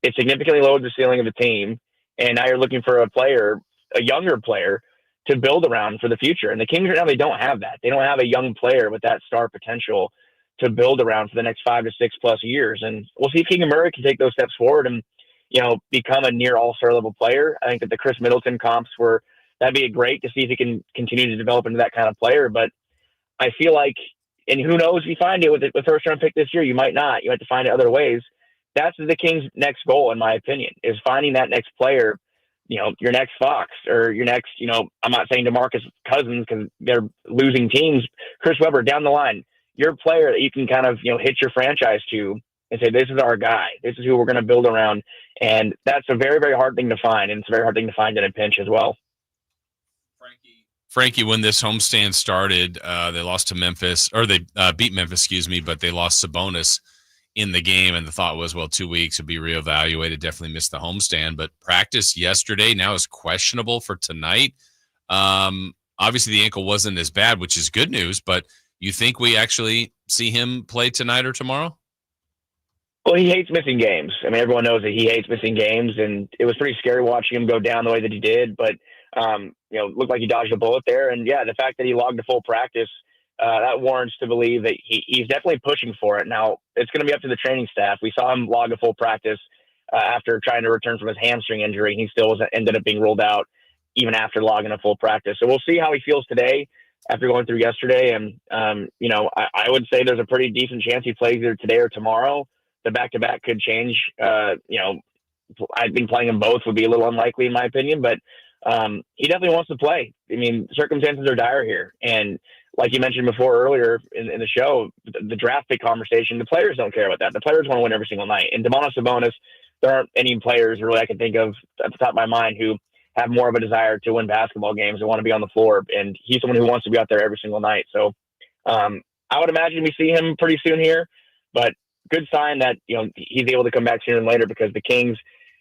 it significantly lowered the ceiling of the team. And now you're looking for a player, a younger player, to build around for the future. And the Kings right now, they don't have that. They don't have a young player with that star potential to build around for the next 5 to 6+ years. And we'll see if Keegan Murray can take those steps forward and, become a near all-star level player. I think that the Chris Middleton comps that'd be great to see if he can continue to develop into that kind of player. But I feel like, and who knows if you find it with the first round pick this year, you might not. You have to find it other ways. That's the Kings' next goal, in my opinion, is finding that next player, your next Fox or your next, I'm not saying DeMarcus Cousins because they're losing teams. Chris Webber down the line, your player that you can kind of, hit your franchise to and say, this is our guy. This is who we're going to build around. And that's a very, very hard thing to find. And it's a very hard thing to find in a pinch as well. Frankie, when this homestand started, they lost to Memphis, or they beat Memphis, but they lost Sabonis in the game. And the thought was, 2 weeks would be reevaluated. Definitely missed the homestand. But practice yesterday now is questionable for tonight. Obviously, the ankle wasn't as bad, which is good news. But you think we actually see him play tonight or tomorrow? Well, he hates missing games. I mean, everyone knows that he hates missing games, and it was pretty scary watching him go down the way that he did. But, looked like he dodged a bullet there. And, yeah, the fact that he logged a full practice, that warrants to believe that he's definitely pushing for it. Now, it's going to be up to the training staff. We saw him log a full practice after trying to return from his hamstring injury. He still ended up being ruled out even after logging a full practice. So we'll see how he feels today after going through yesterday. And, I would say there's a pretty decent chance he plays either today or tomorrow. The back-to-back could change. I think playing them both would be a little unlikely in my opinion, but he definitely wants to play. I mean, circumstances are dire here. And like you mentioned before earlier in the show, the draft pick conversation, the players don't care about that. The players want to win every single night. And Domantas Sabonis, there aren't any players really I can think of at the top of my mind who have more of a desire to win basketball games and want to be on the floor. And he's someone who wants to be out there every single night. So I would imagine we see him pretty soon here, but good sign that, he's able to come back sooner than later because the Kings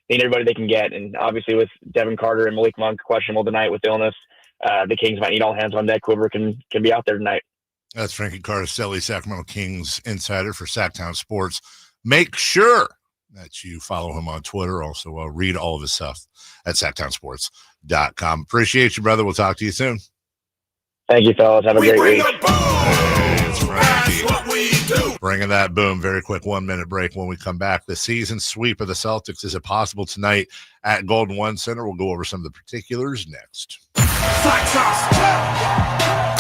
need everybody they can get. And obviously with Devin Carter and Malik Monk questionable tonight with illness, the Kings might need all hands on deck. Whoever can be out there tonight. That's Frankie Cartiselli, Sacramento Kings insider for Sacktown Sports. Make sure that you follow him on Twitter. Also, read all of his stuff at sacktownsports.com. Appreciate you, brother. We'll talk to you soon. Thank you, fellas. Have a great week. It's Frankie. Bringing that boom. Very quick 1 minute break. When we come back, the season sweep of the Celtics, is it possible tonight at Golden One Center? We'll go over some of the particulars next.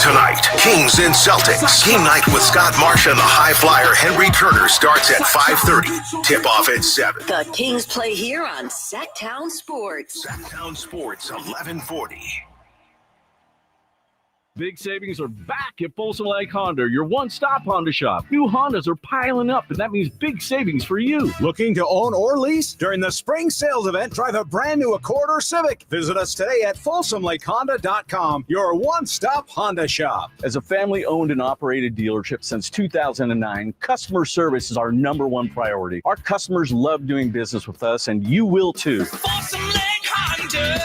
Tonight, Kings and Celtics. Game night with Scott Marsh and the high flyer Henry Turner starts at 5:30. Tip off at 7. The Kings play here on Sacktown Sports. Sacktown Sports, 1140. Big savings are back at Folsom Lake Honda, your one-stop Honda shop. New Hondas are piling up, and that means big savings for you. Looking to own or lease? During the spring sales event, drive a brand new Accord or Civic. Visit us today at FolsomLakeHonda.com, your one-stop Honda shop. As a family-owned and operated dealership since 2009, customer service is our #1 priority. Our customers love doing business with us, and you will too. Folsom Lake Honda,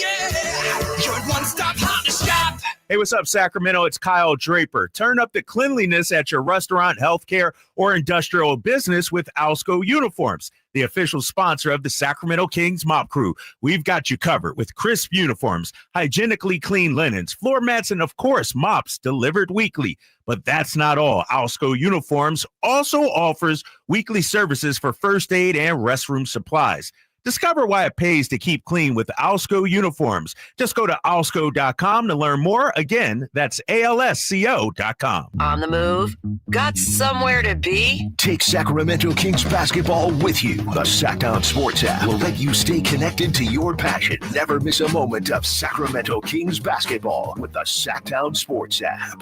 yeah, your one-stop Honda shop. Hey, what's up, Sacramento? It's Kyle Draper. Turn up the cleanliness at your restaurant, healthcare, or industrial business with Alsco Uniforms, the official sponsor of the Sacramento Kings Mop Crew. We've got you covered with crisp uniforms, hygienically clean linens, floor mats, and, of course, mops delivered weekly. But that's not all. Alsco Uniforms also offers weekly services for first aid and restroom supplies. Discover why it pays to keep clean with Alsco Uniforms. Just go to alsco.com to learn more. Again, that's ALSCO.com. On the move? Got somewhere to be? Take Sacramento Kings basketball with you. The Sacktown Sports app will let you stay connected to your passion. Never miss a moment of Sacramento Kings basketball with the Sacktown Sports app.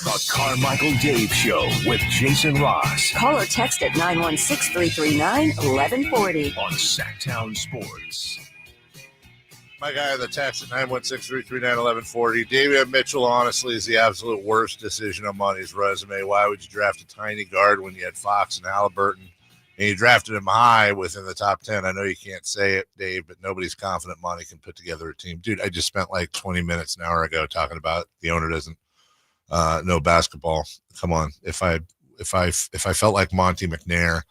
The Carmichael Dave Show with Jason Ross. Call or text at 916-339-1140. On Sacktown Sports. My guy on the text at 916-339-1140. Davion Mitchell, honestly, is the absolute worst decision on Monty's resume. Why would you draft a tiny guard when you had Fox and Halliburton? And you drafted him high within the top 10. I know you can't say it, Dave, but nobody's confident Monty can put together a team. Dude, I just spent like 20 minutes an hour ago talking about the owner doesn't know basketball. Come on. If I felt like Monty McNair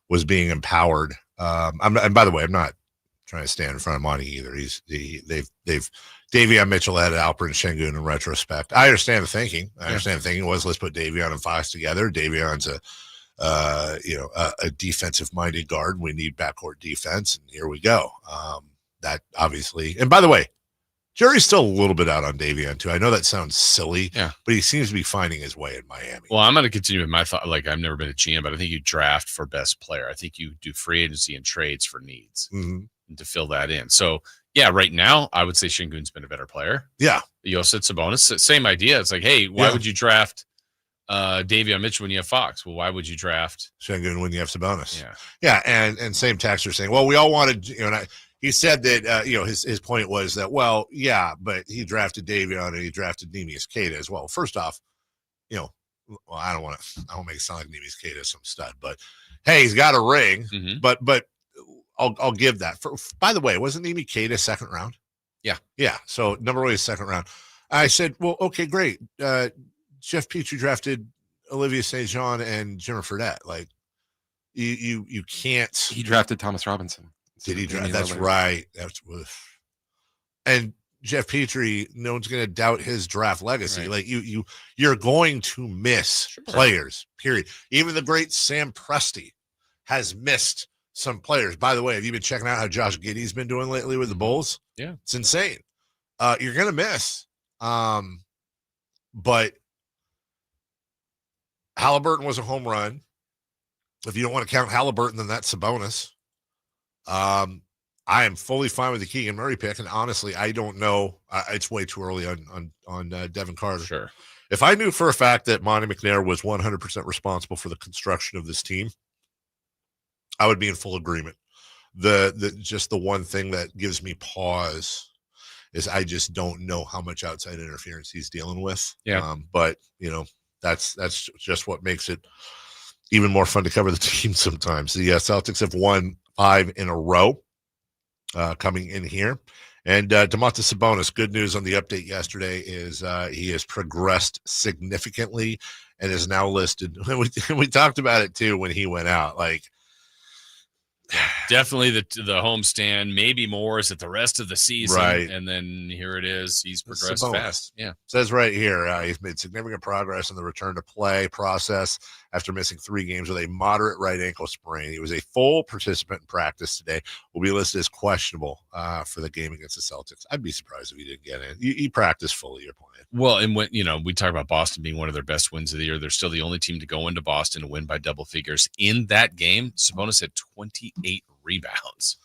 was being empowered, and by the way, I'm not trying to stand in front of Monty either. They've Davion Mitchell had Alperen Şengün in retrospect. I understand the thinking. The thinking was, let's put Davion and Fox together. Davion's a defensive minded guard. We need backcourt defense, and here we go. That obviously, and by the way, jury's still a little bit out on Davion too. I know that sounds silly, but he seems to be finding his way in Miami. Well, I'm going to continue with my thought. Like, I've never been a GM, but I think you draft for best player. I think you do free agency and trades for needs to fill that in. So, yeah, right now, I would say Şengün's been a better player. Yeah. Jokic, Sabonis, same idea. It's like, hey, why would you draft Davion Mitchell when you have Fox? Well, why would you draft Şengün when you have Sabonis? Yeah, and same texter saying, well, we all wanted, and he said that, his point was that, well, yeah, but he drafted Davion and he drafted Neemias Queta as well. First off, I don't make it sound like Neemias Queta is some stud, but hey, he's got a ring, but I'll give that. By the way, wasn't Neemias Queta second round? Yeah. Yeah. So number 1 is second round. I said, well, okay, great. Jeff Petrie drafted Olivier St. Jean and Jimmer Fredette. Like you can't. He drafted Thomas Robinson. Did he draft? That's right. And Jeff Petrie, no one's going to doubt his draft legacy. Right. Like you're going to miss players. Period. Even the great Sam Presti has missed some players. By the way, have you been checking out how Josh Giddey's been doing lately with the Bulls? Yeah, it's insane. You're going to miss. But Halliburton was a home run. If you don't want to count Halliburton, then that's Sabonis. I am fully fine with the Keegan Murray pick, and honestly, I don't know. It's way too early on Devin Carter. Sure. If I knew for a fact that Monty McNair was 100% responsible for the construction of this team, I would be in full agreement. Just the one thing that gives me pause is I just don't know how much outside interference he's dealing with. Yeah. But that's just what makes it even more fun to cover the team sometimes. The Celtics have won 5 in a row coming in here. And Domantas Sabonis, good news on the update yesterday is he has progressed significantly and is now listed. We talked about it too when he went out. Like, definitely the homestand, maybe more is it the rest of the season, right? And then here it is. He's progressed Sabonis. fast. Yeah, says right here he's made significant progress in the return to play process after missing 3 games with a moderate right ankle sprain. He was a full participant in practice today. Will be listed as questionable for the game against the Celtics. I'd be surprised if he didn't get in. He practiced fully. You're playing. Well, and when we talk about Boston being one of their best wins of the year, they're still the only team to go into Boston and win by double figures. In that game, Sabonis had 28 rebounds.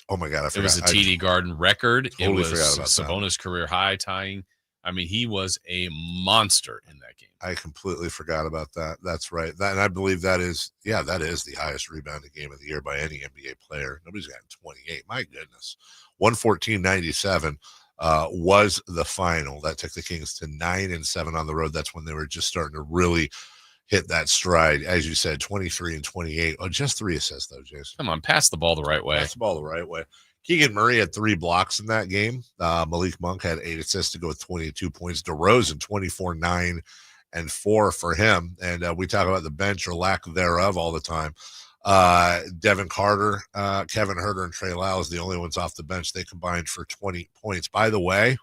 Oh my God! I forgot. It was a TD Garden record. Totally it was Sabonis' career high tying. I mean, he was a monster in that game. I completely forgot about that. That's right. And I believe that is the highest rebounding game of the year by any NBA player. Nobody's gotten 28. My goodness. 114-97 was the final. That took the Kings to 9-7 on the road. That's when they were just starting to really hit that stride. As you said, 23 and 28. Oh, just 3 assists, though, Jason. Come on, pass the ball the right way. Pass the ball the right way. Keegan Murray had 3 blocks in that game. Malik Monk had 8 assists to go with 22 points. DeRozan, 24, 9, and 4 for him. And we talk about the bench or lack thereof all the time. Devin Carter, Kevin Huerter, and Trey Lyles, the only ones off the bench. They combined for 20 points. By the way,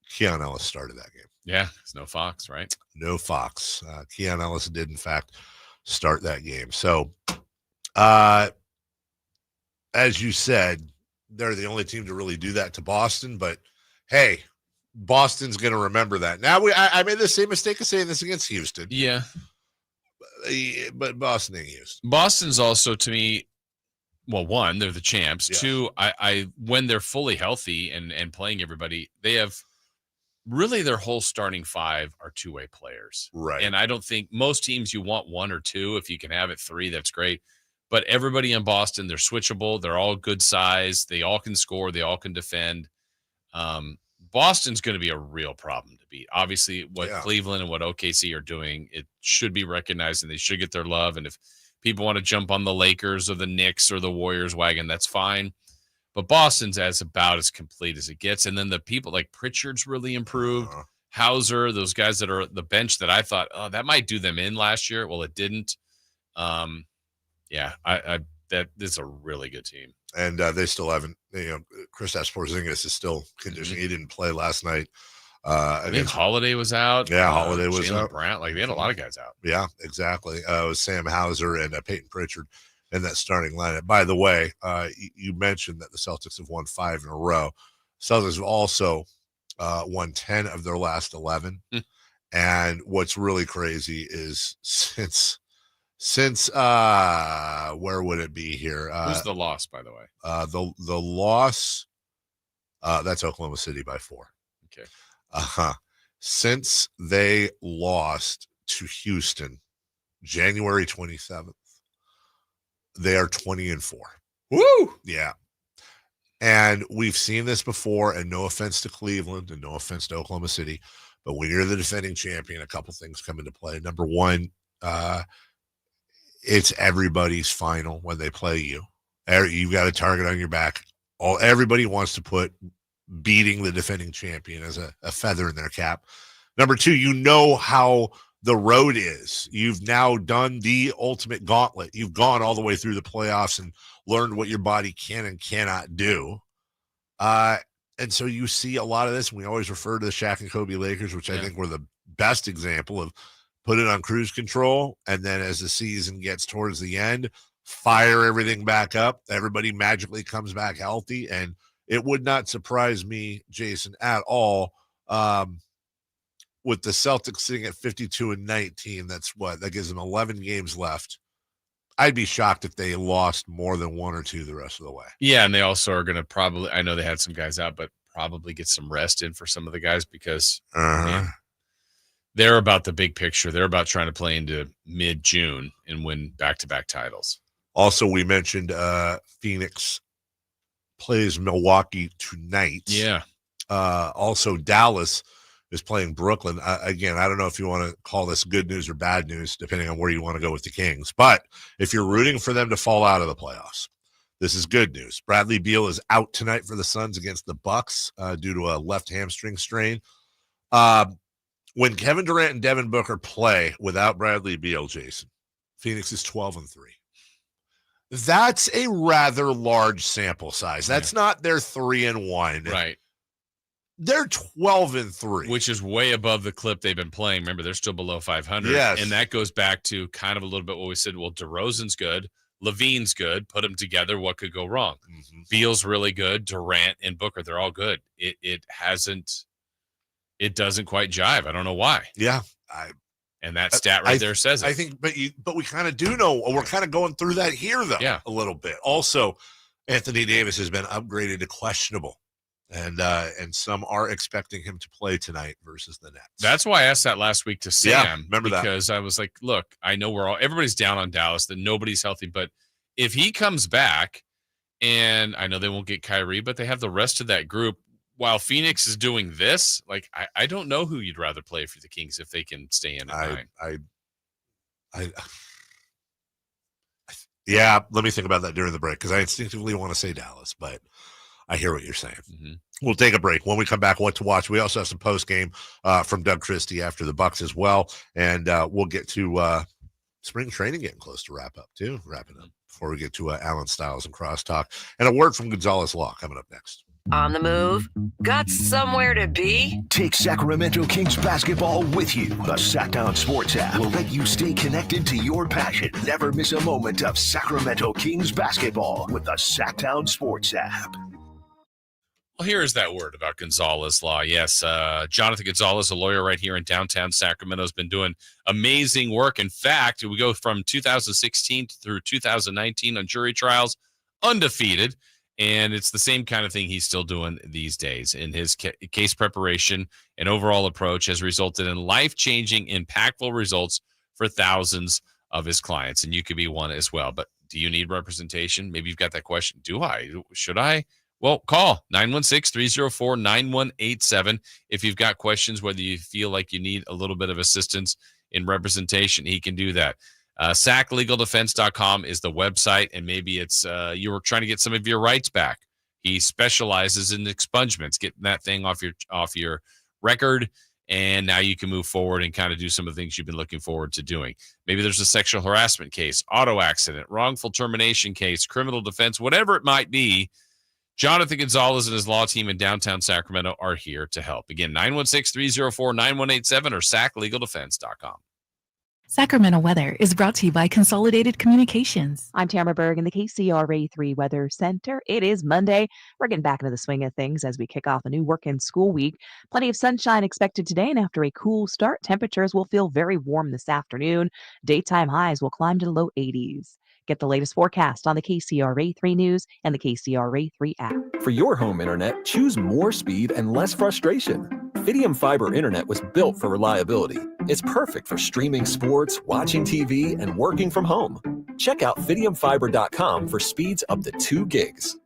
Keon Ellis started that game. Yeah, it's no Fox, right? No Fox. Keon Ellis did, in fact, start that game. So, as you said, they're the only team to really do that to Boston. But, hey, Boston's going to remember that. Now, I made the same mistake of saying this against Houston. Yeah. But Boston ain't Houston. Boston's also, to me, well, 1, they're the champs. Yes. 2, I when they're fully healthy and playing everybody, they have really their whole starting 5 are two-way players. Right. And I don't think most teams you want 1 or 2. If you can have it 3, that's great. But everybody in Boston, they're switchable. They're all good size. They all can score. They all can defend. Boston's going to be a real problem to beat. Obviously, what Cleveland and what OKC are doing, it should be recognized, and they should get their love. And if people want to jump on the Lakers or the Knicks or the Warriors wagon, that's fine. But Boston's about as complete as it gets. And then the people like Pritchard's really improved. Hauser, those guys that are at the bench that I thought, oh, that might do them in last year. Well, it didn't. That this is a really good team. And they still haven't, Kristaps Porzingis is still conditioning. He didn't play last night. I think Holiday was out. Yeah, Holiday was Jaylen out. Brown, they had a lot of guys out. Yeah, exactly. It was Sam Hauser and Peyton Pritchard in that starting lineup. By the way, you mentioned that the Celtics have won 5 in a row. Celtics have also won 10 of their last 11. And what's really crazy is since where would it be here? Who's the loss, by the way? The loss, that's Oklahoma City by 4. Okay. Since they lost to Houston January 27th, they are 20-4. Woo! Yeah. And we've seen this before, and no offense to Cleveland and no offense to Oklahoma City, but when you're the defending champion, a couple things come into play. Number one, it's everybody's final when they play you. You've got a target on your back. Everybody wants to put beating the defending champion as a feather in their cap. Number two, you know how the road is. You've now done the ultimate gauntlet. You've gone all the way through the playoffs and learned what your body can and cannot do. And so you see a lot of this. We always refer to the Shaq and Kobe Lakers, which I think were the best example of put it on cruise control. And then as the season gets towards the end, fire everything back up. Everybody magically comes back healthy. And it would not surprise me, Jason, at all. With the Celtics sitting at 52-19, that gives them 11 games left. I'd be shocked if they lost more than 1 or 2 the rest of the way. Yeah, and they also are going to probably, I know they had some guys out, but probably get some rest in for some of the guys because they're about the big picture. They're about trying to play into mid-June and win back-to-back titles. Also, we mentioned Phoenix plays Milwaukee tonight. Yeah. Also, Dallas is playing Brooklyn. Again, I don't know if you want to call this good news or bad news, depending on where you want to go with the Kings. But if you're rooting for them to fall out of the playoffs, this is good news. Bradley Beal is out tonight for the Suns against the Bucks due to a left hamstring strain. When Kevin Durant and Devin Booker play without Bradley Beal, Jason, Phoenix is 12-3. That's a rather large sample size. That's not their 3-1. Right. They're 12-3, which is way above the clip they've been playing. Remember, they're still below 500. Yes. And that goes back to kind of a little bit what we said. Well, DeRozan's good. Levine's good. Put them together. What could go wrong? Mm-hmm. Beal's really good. Durant and Booker, they're all good. It doesn't quite jive. I don't know why. Yeah. And that stat there says it. I think, but we kind of do know. We're kind of going through that here, though, a little bit. Also, Anthony Davis has been upgraded to questionable. And some are expecting him to play tonight versus the Nets. That's why I asked that last week to Sam. Remember that? Because I was like, look, I know everybody's down on Dallas, that nobody's healthy, but if he comes back, and I know they won't get Kyrie, but they have the rest of that group, while Phoenix is doing this, like, I don't know who you'd rather play for the Kings if they can stay in at 9. Yeah, let me think about that during the break, because I instinctively want to say Dallas, but I hear what you're saying. Mm-hmm. We'll take a break. When we come back, what to watch. We also have some post game from Doug Christie after the Bucks as well, and we'll get to spring training getting close to wrapping up before we get to Alan Stiles and Crosstalk, and a word from Gonzalez Law coming up next. On the move? Got somewhere to be? Take Sacramento Kings basketball with you. The Sacktown Sports app will let you stay connected to your passion. Never miss a moment of Sacramento Kings basketball with the Sacktown Sports app. Well, here is that word about Gonzalez Law. Yes, Jonathan Gonzalez, a lawyer right here in downtown Sacramento, has been doing amazing work. In fact, we go from 2016 through 2019 on jury trials, undefeated. And it's the same kind of thing he's still doing these days. In his case preparation and overall approach has resulted in life-changing, impactful results for thousands of his clients. And you could be one as well. But do you need representation? Maybe you've got that question. Do I? Should I? Well, call 916-304-9187 if you've got questions, whether you feel like you need a little bit of assistance in representation. He can do that. SacLegalDefense.com is the website, and maybe it's you were trying to get some of your rights back. He specializes in expungements, getting that thing off your record, and now you can move forward and kind of do some of the things you've been looking forward to doing. Maybe there's a sexual harassment case, auto accident, wrongful termination case, criminal defense, whatever it might be. Jonathan Gonzalez and his law team in downtown Sacramento are here to help. Again, 916-304-9187 or SacLegalDefense.com. Sacramento weather is brought to you by Consolidated Communications. I'm Tamara Berg in the KCRA3 Weather Center. It is Monday. We're getting back into the swing of things as we kick off a new work and school week. Plenty of sunshine expected today, and after a cool start, temperatures will feel very warm this afternoon. Daytime highs will climb to the low 80s. Get the latest forecast on the KCRA3 News and the KCRA3 app. For your home internet, choose more speed and less frustration. Fidium Fiber Internet was built for reliability. It's perfect for streaming sports, watching TV, and working from home. Check out FidiumFiber.com for speeds up to 2 gigs.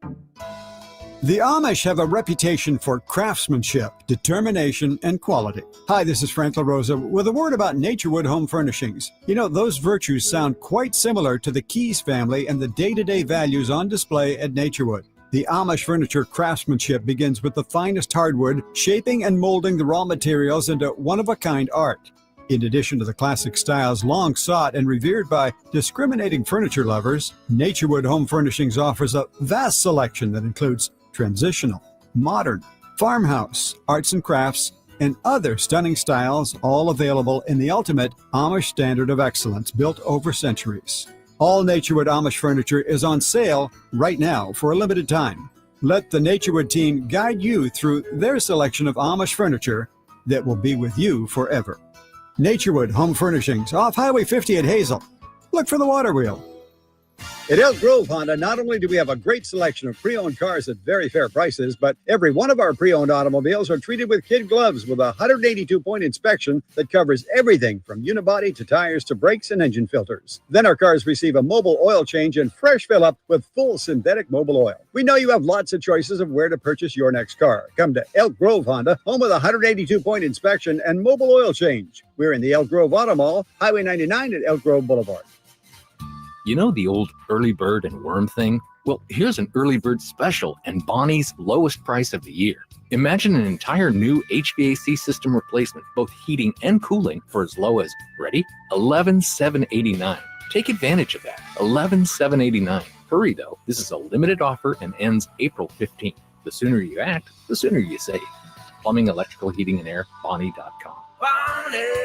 The Amish have a reputation for craftsmanship, determination, and quality. Hi, this is Frank LaRosa with a word about Naturewood Home Furnishings. You know, those virtues sound quite similar to the Keys family and the day-to-day values on display at Naturewood. The Amish furniture craftsmanship begins with the finest hardwood, shaping and molding the raw materials into one-of-a-kind art. In addition to the classic styles long sought and revered by discriminating furniture lovers, Naturewood Home Furnishings offers a vast selection that includes transitional, modern, farmhouse, arts and crafts, and other stunning styles, all available in the ultimate Amish standard of excellence built over centuries. All Naturewood Amish furniture is on sale right now for a limited time. Let the Naturewood team guide you through their selection of Amish furniture that will be with you forever. Naturewood Home Furnishings off Highway 50 at Hazel. Look for the water wheel. At Elk Grove Honda, not only do we have a great selection of pre-owned cars at very fair prices, but every one of our pre-owned automobiles are treated with kid gloves with a 182-point inspection that covers everything from unibody to tires to brakes and engine filters. Then our cars receive a mobile oil change and fresh fill-up with full synthetic mobile oil. We know you have lots of choices of where to purchase your next car. Come to Elk Grove Honda, home with a 182-point inspection and mobile oil change. We're in the Elk Grove Auto Mall, Highway 99 at Elk Grove Boulevard. You know the old early bird and worm thing? Well, here's an early bird special and Bonnie's lowest price of the year. Imagine an entire new HVAC system replacement, both heating and cooling, for as low as, ready? $11,789. Take advantage of that. $11,789. Hurry though, this is a limited offer and ends April 15th. The sooner you act, the sooner you save. Plumbing, electrical, heating, and air, Bonnie.com.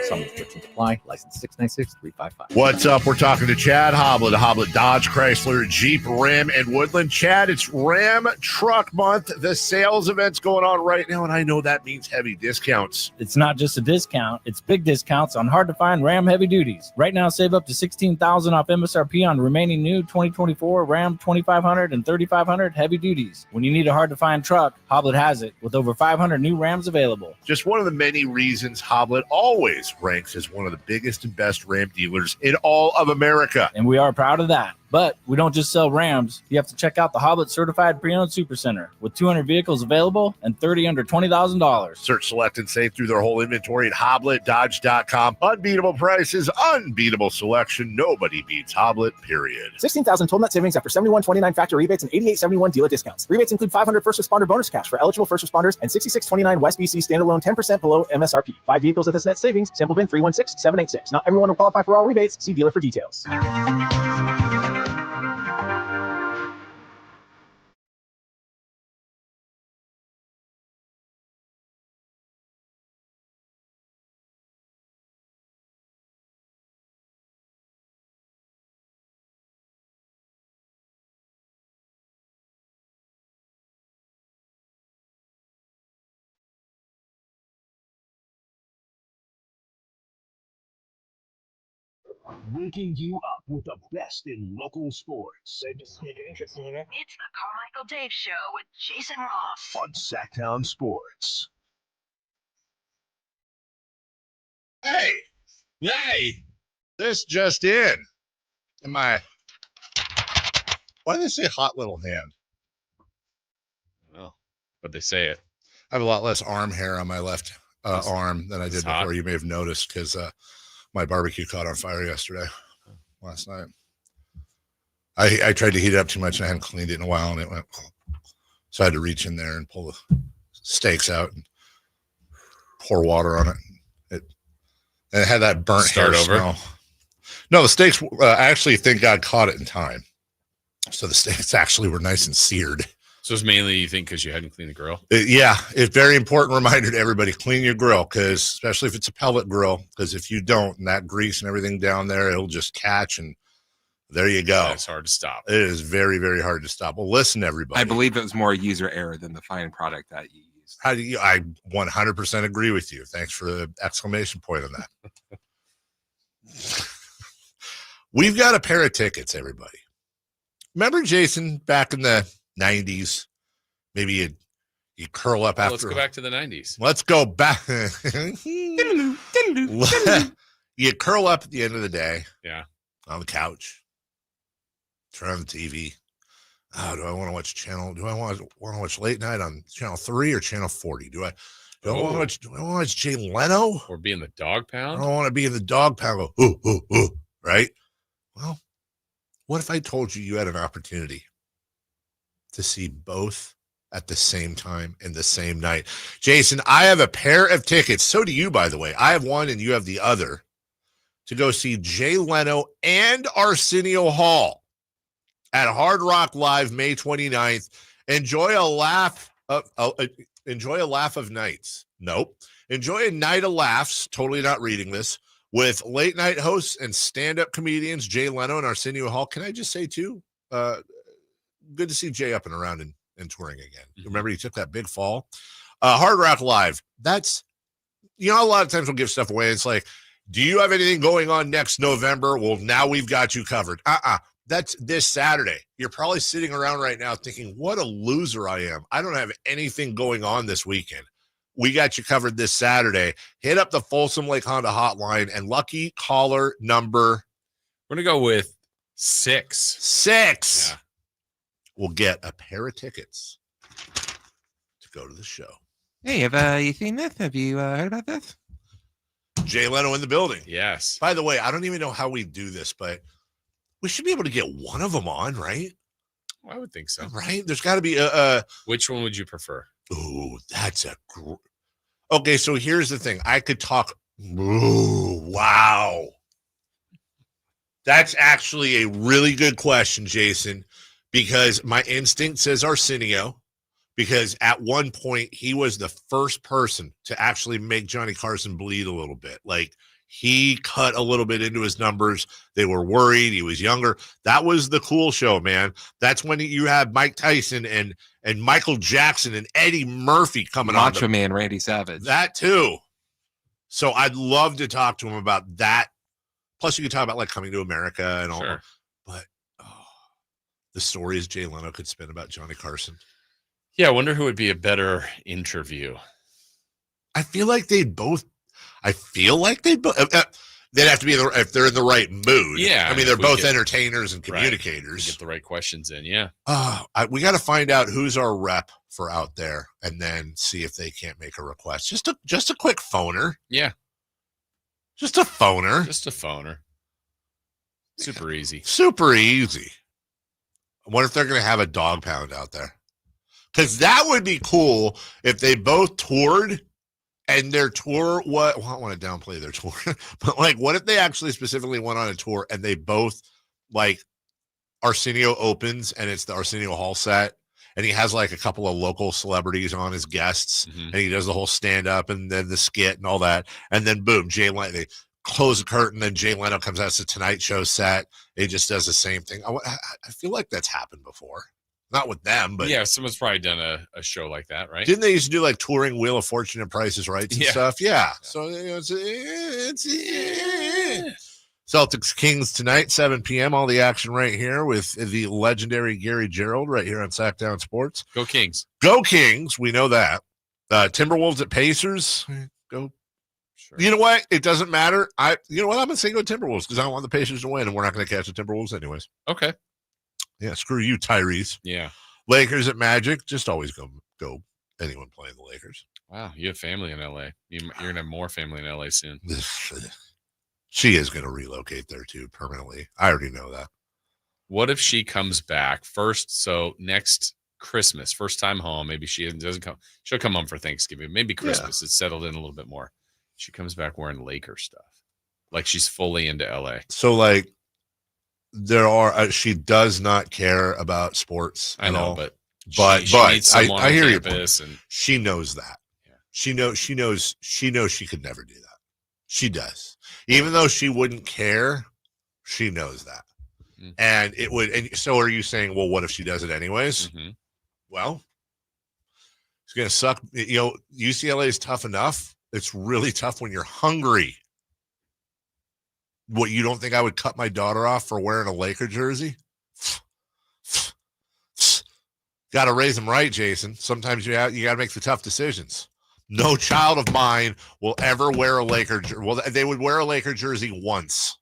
Some restrictions apply. License 696-355. What's up? We're talking to Chad Hoblet, Hoblet Dodge, Chrysler, Jeep, Ram, and Woodland. Chad, it's Ram Truck Month. The sales event's going on right now, and I know that means heavy discounts. It's not just a discount. It's big discounts on hard-to-find Ram heavy duties. Right now, save up to $16,000 off MSRP on remaining new 2024 Ram 2500 and 3500 heavy duties. When you need a hard-to-find truck, Hoblet has it, with over 500 new Rams available. Just one of the many reasons Hoblet always ranks as one of the biggest and best Ram dealers in all of America. And we are proud of that. But we don't just sell Rams. You have to check out the Hoblet Certified Pre-Owned Supercenter with 200 vehicles available and 30 under $20,000. Search, select, and save through their whole inventory at HobletDodge.com. Unbeatable prices, unbeatable selection. Nobody beats Hoblet, period. $16,000 total net savings after $71.29 factory rebates and $88.71 dealer discounts. Rebates include $500 first responder bonus cash for eligible first responders and $66.29 West BC standalone 10% below MSRP. 5 vehicles with this net savings. Sample bin 316786. Not everyone will qualify for all rebates. See dealer for details. Waking you up with the best in local sports. It's the Carmichael Dave Show with Jason Ross on Sacktown Sports. Hey, this just in. Why do they say hot little hand? Well, but they say it. I have a lot less arm hair on my left arm than I did before. You may have noticed because my barbecue caught on fire last night. I tried to heat it up too much and I hadn't cleaned it in a while and it went. So I had to reach in there and pull the steaks out and pour water on it. It had that burnt hair smell. No, the steaks, I actually think God caught it in time. So the steaks actually were nice and seared. So it's mainly, you think, because you hadn't cleaned the grill? Yeah, it's very important reminder to everybody, clean your grill, because especially if it's a pellet grill, because if you don't, and that grease and everything down there, it'll just catch, and there you go. It's hard to stop. It is very, very hard to stop. Well, listen, everybody. I believe it was more user error than the fine product that you used. I 100% agree with you. Thanks for the exclamation point on that. We've got a pair of tickets, everybody. Remember, Jason, back in the 90s, maybe you curl up after. Let's go back to the 90s. Let's go back. You curl up at the end of the day. Yeah. On the couch. Turn on the TV. Oh, do I want to watch do I want to watch late night on channel 3 or channel 40? Do I want to watch Jay Leno? Or be in the dog pound? I don't want to be in the dog pound. Go, ooh, right? Well, what if I told you had an opportunity to see both at the same time in the same night? Jason, I have a pair of tickets. So do you, by the way. I have one and you have the other to go see Jay Leno and Arsenio Hall at Hard Rock Live May 29th. Enjoy a laugh of nights. Nope. Enjoy a night of laughs. Totally not reading this. With late night hosts and stand-up comedians Jay Leno and Arsenio Hall. Can I just say too, good to see Jay up and around and touring again. Remember, he took that big fall. Hard Rock Live. That's, a lot of times we'll give stuff away. It's like, do you have anything going on next November? Well, now we've got you covered. That's this Saturday. You're probably sitting around right now thinking, what a loser I am. I don't have anything going on this weekend. We got you covered this Saturday. Hit up the Folsom Lake Honda hotline and lucky caller number. We're going to go with 6. 6. Yeah. We'll get a pair of tickets to go to the show. Hey, have you seen this? Have you heard about this? Jay Leno in the building. Yes. By the way, I don't even know how we do this, but we should be able to get one of them on, right? I would think so. Right? There's got to be Which one would you prefer? Ooh, that's a okay, so here's the thing. I could talk. Ooh, wow. That's actually a really good question, Jason, because my instinct says Arsenio, because at one point he was the first person to actually make Johnny Carson bleed a little bit. Like, he cut a little bit into his numbers. They were worried. He was younger. That was the cool show, man. That's when you had Mike Tyson and Michael Jackson and Eddie Murphy coming on. Macho Man Randy Savage. That too. So I'd love to talk to him about that. Plus, you could talk about like Coming to America and all. Sure. But the stories Jay Leno could spin about Johnny Carson. Yeah, I wonder who would be a better interview. I feel like they'd both. They'd have to be if they're in the right mood. Yeah, I mean, they're both entertainers and communicators. Get the right questions in. Yeah. We got to find out who's our rep for out there, and then see if they can't make a request. Just a quick phoner. Yeah. Just a phoner. Just a phoner. Super easy. Super easy. I wonder if they're going to have a dog pound out there, because that would be cool if they both toured. And their tour, I don't want to downplay their tour, but like, what if they actually specifically went on a tour and they both, like, Arsenio opens and it's the Arsenio Hall set, and he has like a couple of local celebrities on as guests, and he does the whole stand up and then the skit and all that, and then boom, Jay Leno, they close the curtain, then Jay Leno comes out, it's a Tonight Show set. He just does the same thing. I feel like that's happened before. Not with them, but yeah, someone's probably done a show like that, right? Didn't they used to do like touring Wheel of Fortune and Prices Rights and stuff? Yeah. So it's Celtics Kings tonight, 7 p.m. All the action right here with the legendary Gary Gerald right here on Sacktown Sports. Go Kings. Go Kings. We know that. Timberwolves at Pacers. Go. Sure. You know what? It doesn't matter. You know what? I'm going to say go Timberwolves because I don't want the Pacers to win, and we're not going to catch the Timberwolves anyways. Okay. Yeah, screw you, Tyrese. Yeah. Lakers at Magic. Just always go anyone playing the Lakers. Wow, you have family in LA. You're going to have more family in LA soon. She is going to relocate there too permanently. I already know that. What if she comes back first? So next Christmas, first time home, maybe she doesn't come. She'll come home for Thanksgiving. Maybe Christmas. It's settled in a little bit more. She comes back wearing Laker stuff. Like she's fully into LA. So like, she does not care about sports at all. But I hear you. And she knows that. Yeah. She knows she could never do that. She does. Even though she wouldn't care, she knows that. Mm-hmm. And it would. And so are you saying, well, what if she does it anyways? Mm-hmm. Well, it's going to suck. You know, UCLA is tough enough. It's really tough when you're hungry. What, you don't think I would cut my daughter off for wearing a Laker jersey? Got to raise them right, Jason. Sometimes you got to make the tough decisions. No child of mine will ever wear a Laker jersey. Well, they would wear a Laker jersey once.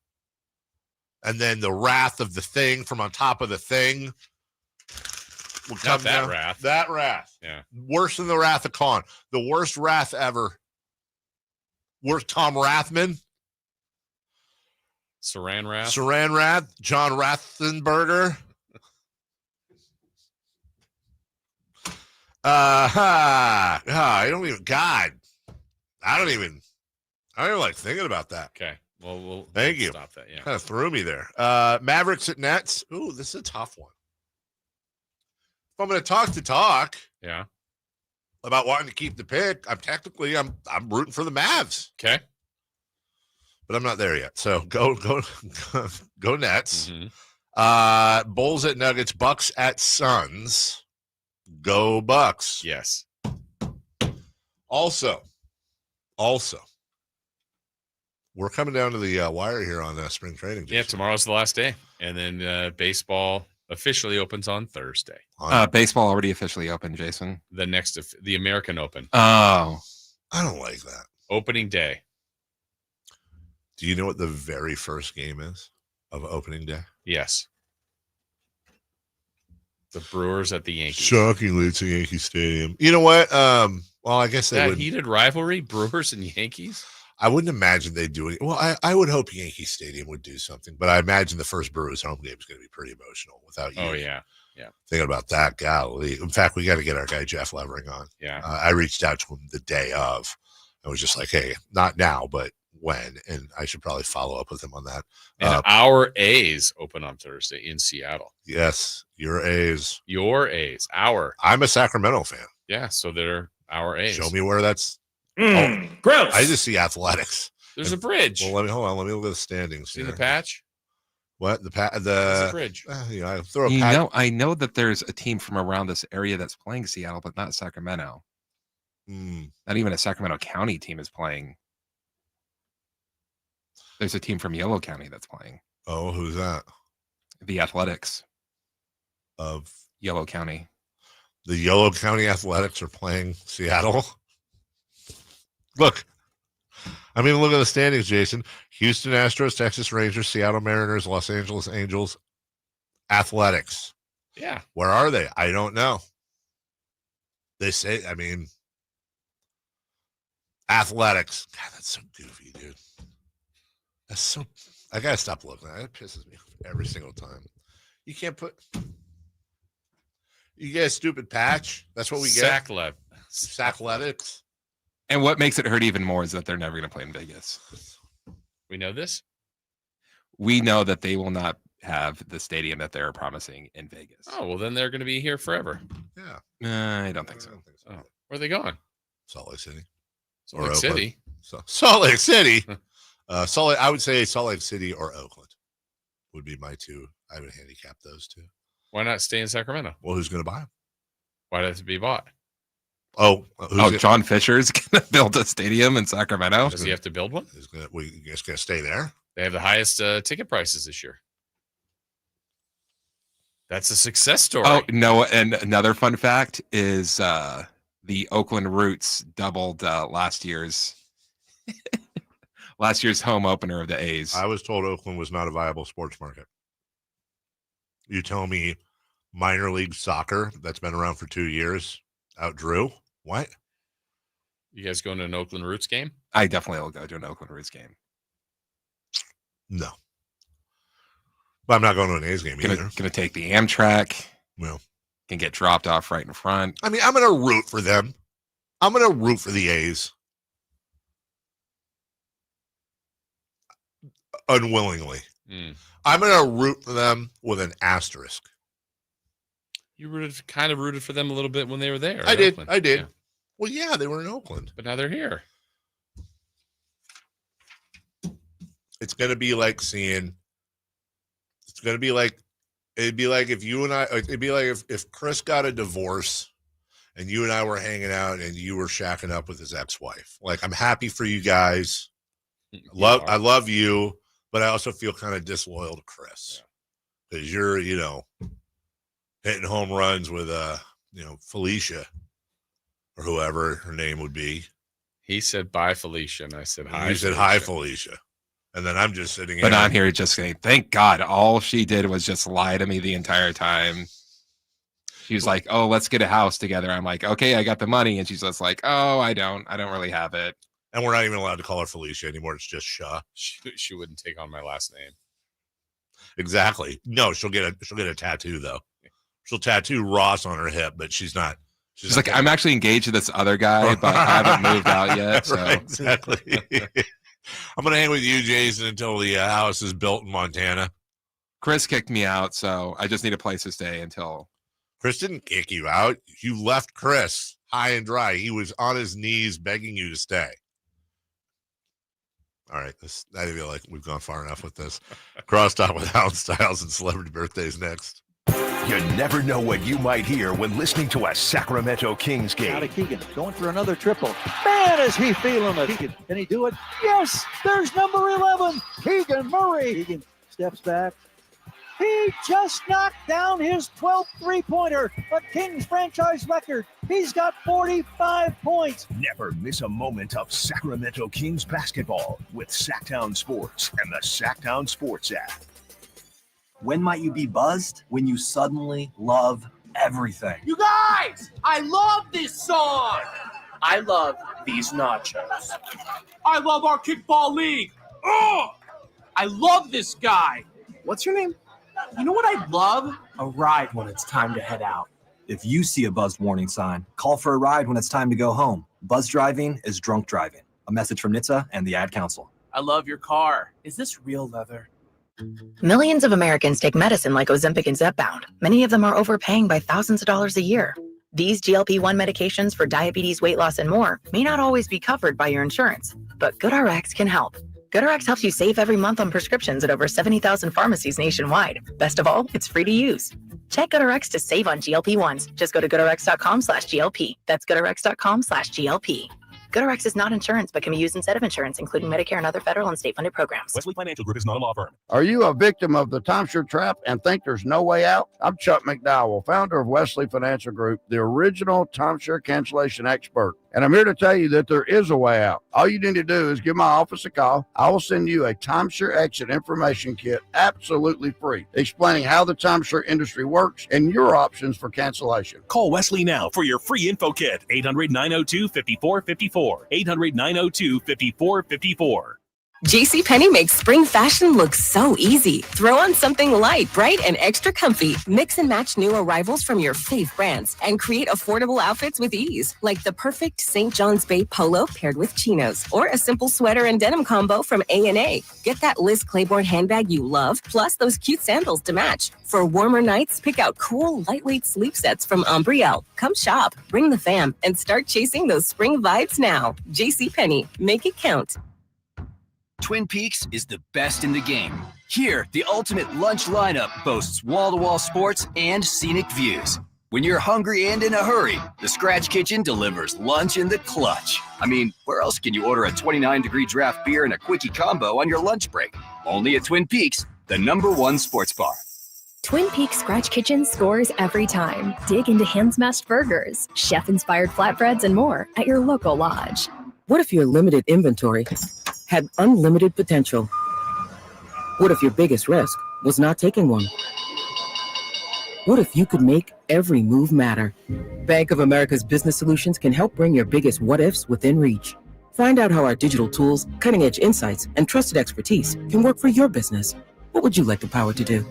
And then the wrath of the thing from on top of the thing will come down. Wrath. That wrath. Yeah. Worse than the wrath of Khan. The worst wrath ever. Worst Tom Rathman. Saran Wrath, John Rathenberger. I don't even like thinking about that. Okay. Well, thank you. Stop that. Yeah. Kind of threw me there. Mavericks at Nets. Ooh, this is a tough one. If I'm going to talk. Yeah. About wanting to keep the pick, I'm rooting for the Mavs. Okay. But I'm not there yet. So go Nets. Mm-hmm. Bulls at Nuggets, Bucks at Suns. Go Bucks. Yes. Also, we're coming down to the wire here on spring training. Yeah, tomorrow's the last day. And then baseball officially opens on Thursday. Baseball already officially opened, Jason. The American Open. Oh. I don't like that. Opening day. Do you know what the very first game is of opening day? Yes. The Brewers at the Yankees. Shockingly, it's a Yankee Stadium. You know what? Well, I guess they would. Heated rivalry, Brewers and Yankees? I wouldn't imagine they'd do it. Well, I would hope Yankee Stadium would do something, but I imagine the first Brewers home game is going to be pretty emotional without you. Oh, yeah. Thinking about that, golly. In fact, we got to get our guy Jeff Levering on. Yeah. I reached out to him the day of. I was just like, hey, not now, but when? And I should probably follow up with him on that. And our A's open on Thursday in Seattle. Yes, your A's. Your A's. Our. I'm a Sacramento fan. Yeah, so they're our A's. Show me where that's. Gross. I just see athletics. There's a bridge. Well, let me look at the standings. See the patch? What There's a bridge. I throw a patch. I know that there's a team from around this area that's playing Seattle, but not Sacramento. Not even a Sacramento County team is playing. There's a team from Yolo County that's playing. Oh, who's that? The Athletics of Yolo County. The Yolo County Athletics are playing Seattle. Look. I mean, look at the standings, Jason. Houston Astros, Texas Rangers, Seattle Mariners, Los Angeles Angels, Athletics. Yeah. Where are they? I don't know. They say, I mean, Athletics. God, that's so goofy, dude. That's so, I got to stop looking at it. It pisses me off every single time. You can't put, you get a stupid patch. That's what we get. Sackletics. And what makes it hurt even more is that they're never going to play in Vegas. We know this? We know that they will not have the stadium that they're promising in Vegas. Oh, well, then they're going to be here forever. Yeah. I don't think so. Oh, where are they going? Salt Lake City. Salt Lake City? Salt Lake City. I would say Salt Lake City or Oakland would be my two. I would handicap those two. Why not stay in Sacramento? Well, who's going to buy them? Why does it be bought? John Fisher's going to build a stadium in Sacramento. Does he have to build one? We just going to stay there. They have the highest ticket prices this year. That's a success story. Oh, no. And another fun fact is the Oakland Roots doubled last year's home opener of the A's. I was told Oakland was not a viable sports market. You tell me minor league soccer that's been around for 2 years outdrew? What? You guys going to an Oakland Roots game? I definitely will go to an Oakland Roots game. No. But I'm not going to an A's game either. Going to take the Amtrak. Well. Can get dropped off right in front. I mean, I'm going to root for them. I'm going to root for the A's. Unwillingly. I'm going to root for them with an asterisk. You kind of rooted for them a little bit when they were there. I did. Oakland. I did. Yeah. Well, yeah, they were in Oakland. But now they're here. It's going to be like seeing, it'd be like if you and I, it'd be like if Chris got a divorce and you and I were hanging out and you were shacking up with his ex-wife. Like, I'm happy for you guys. I love you, but I also feel kind of disloyal to Chris because you're, hitting home runs with, Felicia or whoever her name would be. He said, bye, Felicia. And I said, hi. You said, hi, Felicia. And then I'm just sitting here. But I'm here just saying, thank God. All she did was just lie to me the entire time. She was like, oh, let's get a house together. I'm like, okay, I got the money. And she's just like, oh, I don't really have it. And we're not even allowed to call her Felicia anymore. It's just Shaw. She wouldn't take on my last name. Exactly. No, she'll get a tattoo though. She'll tattoo Ross on her hip, but she's not. She's like, I'm actually engaged to this other guy, but I haven't moved out yet. So. Right, exactly. I'm going to hang with you, Jason, until the house is built in Montana. Chris kicked me out, so I just need a place to stay until. Chris didn't kick you out. You left Chris high and dry. He was on his knees begging you to stay. All right. I feel like we've gone far enough with this. Crosstalk with Alan Styles and celebrity birthdays next. You never know what you might hear when listening to a Sacramento Kings game. Out of Keegan, going for another triple. Man, is he feeling it. Keegan, can he do it? Yes, there's number 11, Keegan Murray. Keegan steps back. He just knocked down his 12th three-pointer, a Kings franchise record. He's got 45 points. Never miss a moment of Sacramento Kings basketball with Sacktown Sports and the Sacktown Sports app. When might you be buzzed? When you suddenly love everything. You guys, I love this song. I love these nachos. I love our kickball league. Oh, I love this guy. What's your name? You know what I love? A ride when it's time to head out. If you see a buzzed warning sign, call for a ride when it's time to go home. Buzz driving is drunk driving. A message from NHTSA and the Ad Council. I love your car. Is this real leather? Millions of Americans take medicine like Ozempic and Zepbound. Many of them are overpaying by thousands of dollars a year. These GLP-1 medications for diabetes, weight loss, and more may not always be covered by your insurance, but GoodRx can help. GoodRx helps you save every month on prescriptions at over 70,000 pharmacies nationwide. Best of all, it's free to use. Check GoodRx to save on GLP-1s. Just go to goodrx.com/GLP. That's goodrx.com/GLP. GoodRx is not insurance, but can be used instead of insurance, including Medicare and other federal and state-funded programs. Wesley Financial Group is not a law firm. Are you a victim of the timeshare trap and think there's no way out? I'm Chuck McDowell, founder of Wesley Financial Group, the original timeshare cancellation expert. And I'm here to tell you that there is a way out. All you need to do is give my office a call. I will send you a timeshare exit information kit absolutely free, explaining how the timeshare industry works and your options for cancellation. Call Wesley now for your free info kit. 800-902-5454. 800-902-5454. JCPenney makes spring fashion look so easy. Throw on something light, bright, and extra comfy. Mix and match new arrivals from your fave brands and create affordable outfits with ease, like the perfect St. John's Bay polo paired with chinos, or a simple sweater and denim combo from A&A. Get that Liz Claiborne handbag you love, plus those cute sandals to match. For warmer nights, pick out cool, lightweight sleep sets from Umbriel. Come shop, bring the fam, and start chasing those spring vibes now. JCPenney, make it count. Twin Peaks is the best in the game. Here, the ultimate lunch lineup boasts wall-to-wall sports and scenic views. When you're hungry and in a hurry, the Scratch Kitchen delivers lunch in the clutch. I mean, where else can you order a 29-degree draft beer and a quickie combo on your lunch break? Only at Twin Peaks, the #1 sports bar. Twin Peaks Scratch Kitchen scores every time. Dig into hand-smashed burgers, chef-inspired flatbreads, and more at your local lodge. What if your limited inventory had unlimited potential? What if your biggest risk was not taking one? What if you could make every move matter? Bank of America's business solutions can help bring your biggest what-ifs within reach. Find out how our digital tools, cutting-edge insights, and trusted expertise can work for your business. What would you like the power to do?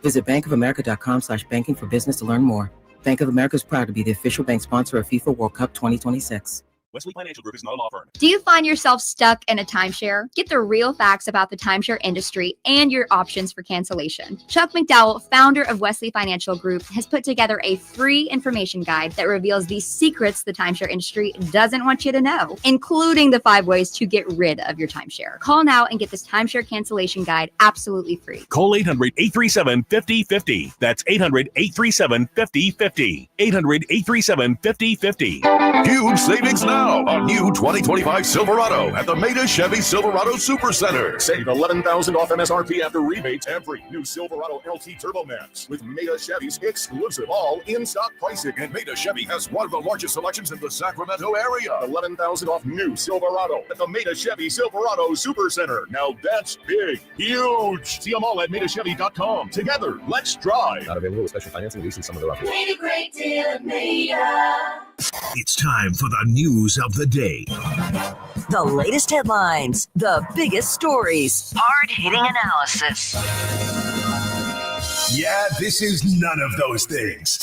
Visit bankofamerica.com/banking for business to learn more. Bank of America is proud to be the official bank sponsor of FIFA World Cup 2026. Wesley Financial Group is not a law firm. Do you find yourself stuck in a timeshare? Get the real facts about the timeshare industry and your options for cancellation. Chuck McDowell, founder of Wesley Financial Group, has put together a free information guide that reveals the secrets the timeshare industry doesn't want you to know, including the 5 ways to get rid of your timeshare. Call now and get this timeshare cancellation guide absolutely free. Call 800-837-5050. That's 800-837-5050. 800-837-5050. Huge savings now on new 2025 Silverado at the Maida Chevy Silverado Supercenter. Save $11,000 off MSRP after rebates every new Silverado LT Turbo Max with Maida Chevy's exclusive all in-stock pricing. And Maida Chevy has one of the largest selections in the Sacramento area. $11,000 off new Silverado at the Maida Chevy Silverado Supercenter. Now that's big, huge. See them all at MaidaChevy.com. Together, let's drive. Not available with special financing. We see some of the offers. Made a great deal at Maida. It's time for the news of the day. The latest headlines, the biggest stories, hard-hitting analysis. Yeah, this is none of those things.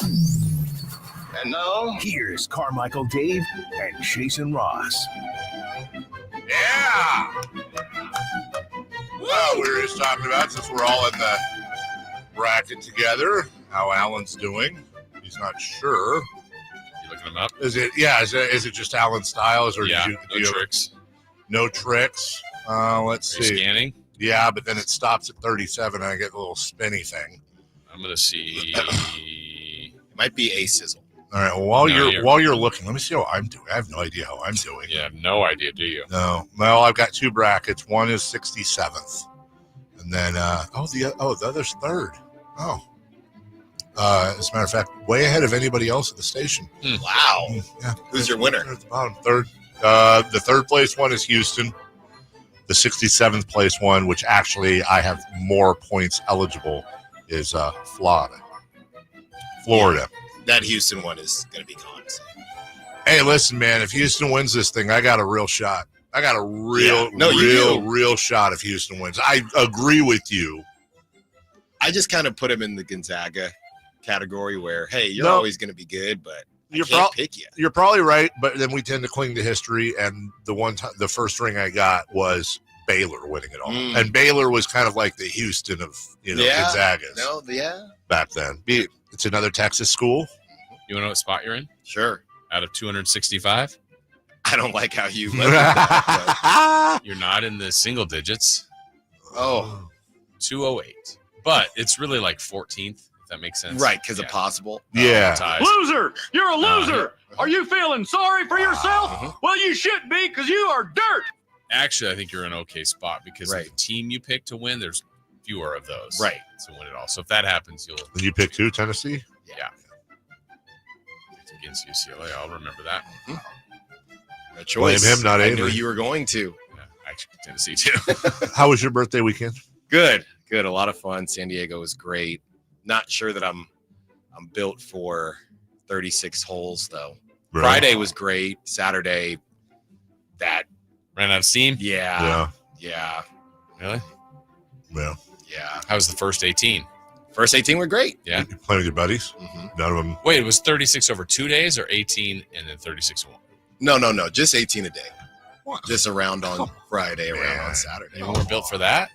And now, here's Carmichael Dave and Jason Ross. Yeah! Well, we were just talking about, since we're all in the bracket together, how Alan's doing. He's not sure. Looking them up. Is it? Yeah. Is it just Alan Styles or yeah? No Tricks. No tricks. Let's see. Scanning. Yeah, but then it stops at 37, and I get a little spinny thing. I'm gonna see. It might be a sizzle. All right. Well, while you're looking, let me see how I'm doing. I have no idea how I'm doing. You have no idea, do you? No. Well, I've got 2 brackets. One is 67th, and then the other's 3rd. Oh. As a matter of fact, way ahead of anybody else at the station. Wow. Yeah. Who's your winner? At the bottom, 3rd. The 3rd place one is Houston. The 67th place one, which actually I have more points eligible, is Florida. Yeah, that Houston one is going to be gone. Hey, listen, man, if Houston wins this thing, I got a real shot. I got a real shot if Houston wins. I agree with you. I just kind of put him in the Gonzaga category where, hey, you're always going to be good, but I can't pick you. You're probably right, but then we tend to cling to history, and the first ring I got was Baylor winning it all. And Baylor was kind of like the Houston of, Gonzaga's. Back then. It's another Texas school. You want to know what spot you're in? Sure. Out of 265? I don't like how you live that. You're not in the single digits. Oh. 208. But it's really like 14th, if that makes sense. Right, because of possible. Yeah. Loser! You're a loser! Are you feeling sorry for yourself? Well, you should be, because you are dirt! Actually, I think you're in an okay spot because of the team you pick to win, there's fewer of those. Right. To win it all. So if that happens, you'll... Did you pick 2, Tennessee? Yeah. It's against UCLA. I'll remember that. No choice. Blame him, not Avery. I knew you were going to. Yeah, actually, Tennessee too. How was your birthday weekend? Good. A lot of fun. San Diego was great. Not sure that I'm built for 36 holes though. Really? Friday was great. Saturday, that ran out of steam. Yeah. Really? Yeah. Yeah. How was the first 18? First 18 were great. Yeah. You playing with your buddies? None of them. Wait, it was 36 over 2 days or 18 and then 36 1? No. Just 18 a day. What? Just around on Friday, around on Saturday. You weren't built for that?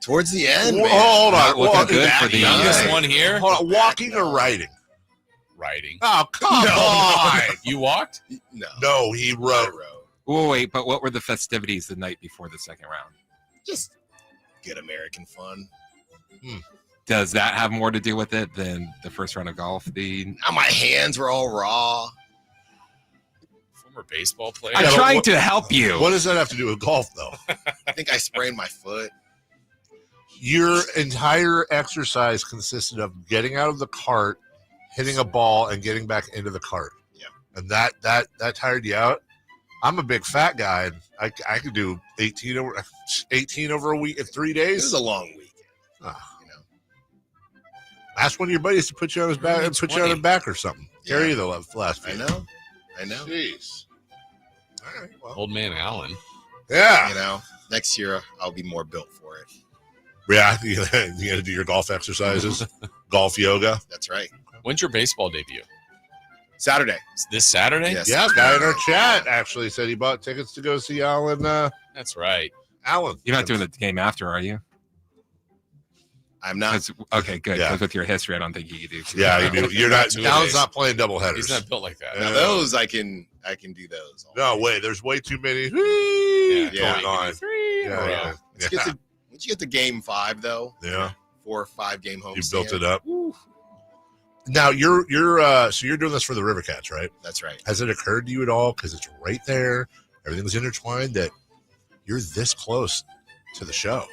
Towards the end, man. Hold on. Looking good for the youngest one here. Hold on. Walking or riding? Riding. Oh, come on. You walked? No, he rode. Oh, wait, but what were the festivities the night before the second round? Just good American fun. Does that have more to do with it than the first round of golf? My hands were all raw. Former baseball player. I'm trying to help you. What does that have to do with golf, though? I think I sprained my foot. Your entire exercise consisted of getting out of the cart, hitting a ball, and getting back into the cart. Yeah. And that tired you out. I'm a big fat guy, and I could do 18 over a week in 3 days. This is a long weekend. Ask one of your buddies to put you on his back and put you on his back or something. Carry you the last few. I know. Jeez. All right. Well. Old man Allen. Yeah. Next year I'll be more built for it. Yeah, you got to do your golf exercises, golf yoga. That's right. When's your baseball debut? Saturday. This Saturday? Yes. Yeah, guy in our chat actually said he bought tickets to go see Alan. That's right. Alan. You're not doing the game after, are you? I'm not. Okay, good. Yeah. Because with your history, I don't think you could do. Yeah, you're not. Alan's not playing double headers. He's not built like that. Now those I can do those. No way. There's way too many. Going on. Yeah. Once you get to game 5 though. Yeah. 4 or 5 game home. You built it up. Woo. Now you're doing this for the River Cats, right? That's right. Has it occurred to you at all, because it's right there, everything's intertwined, that you're this close to the show?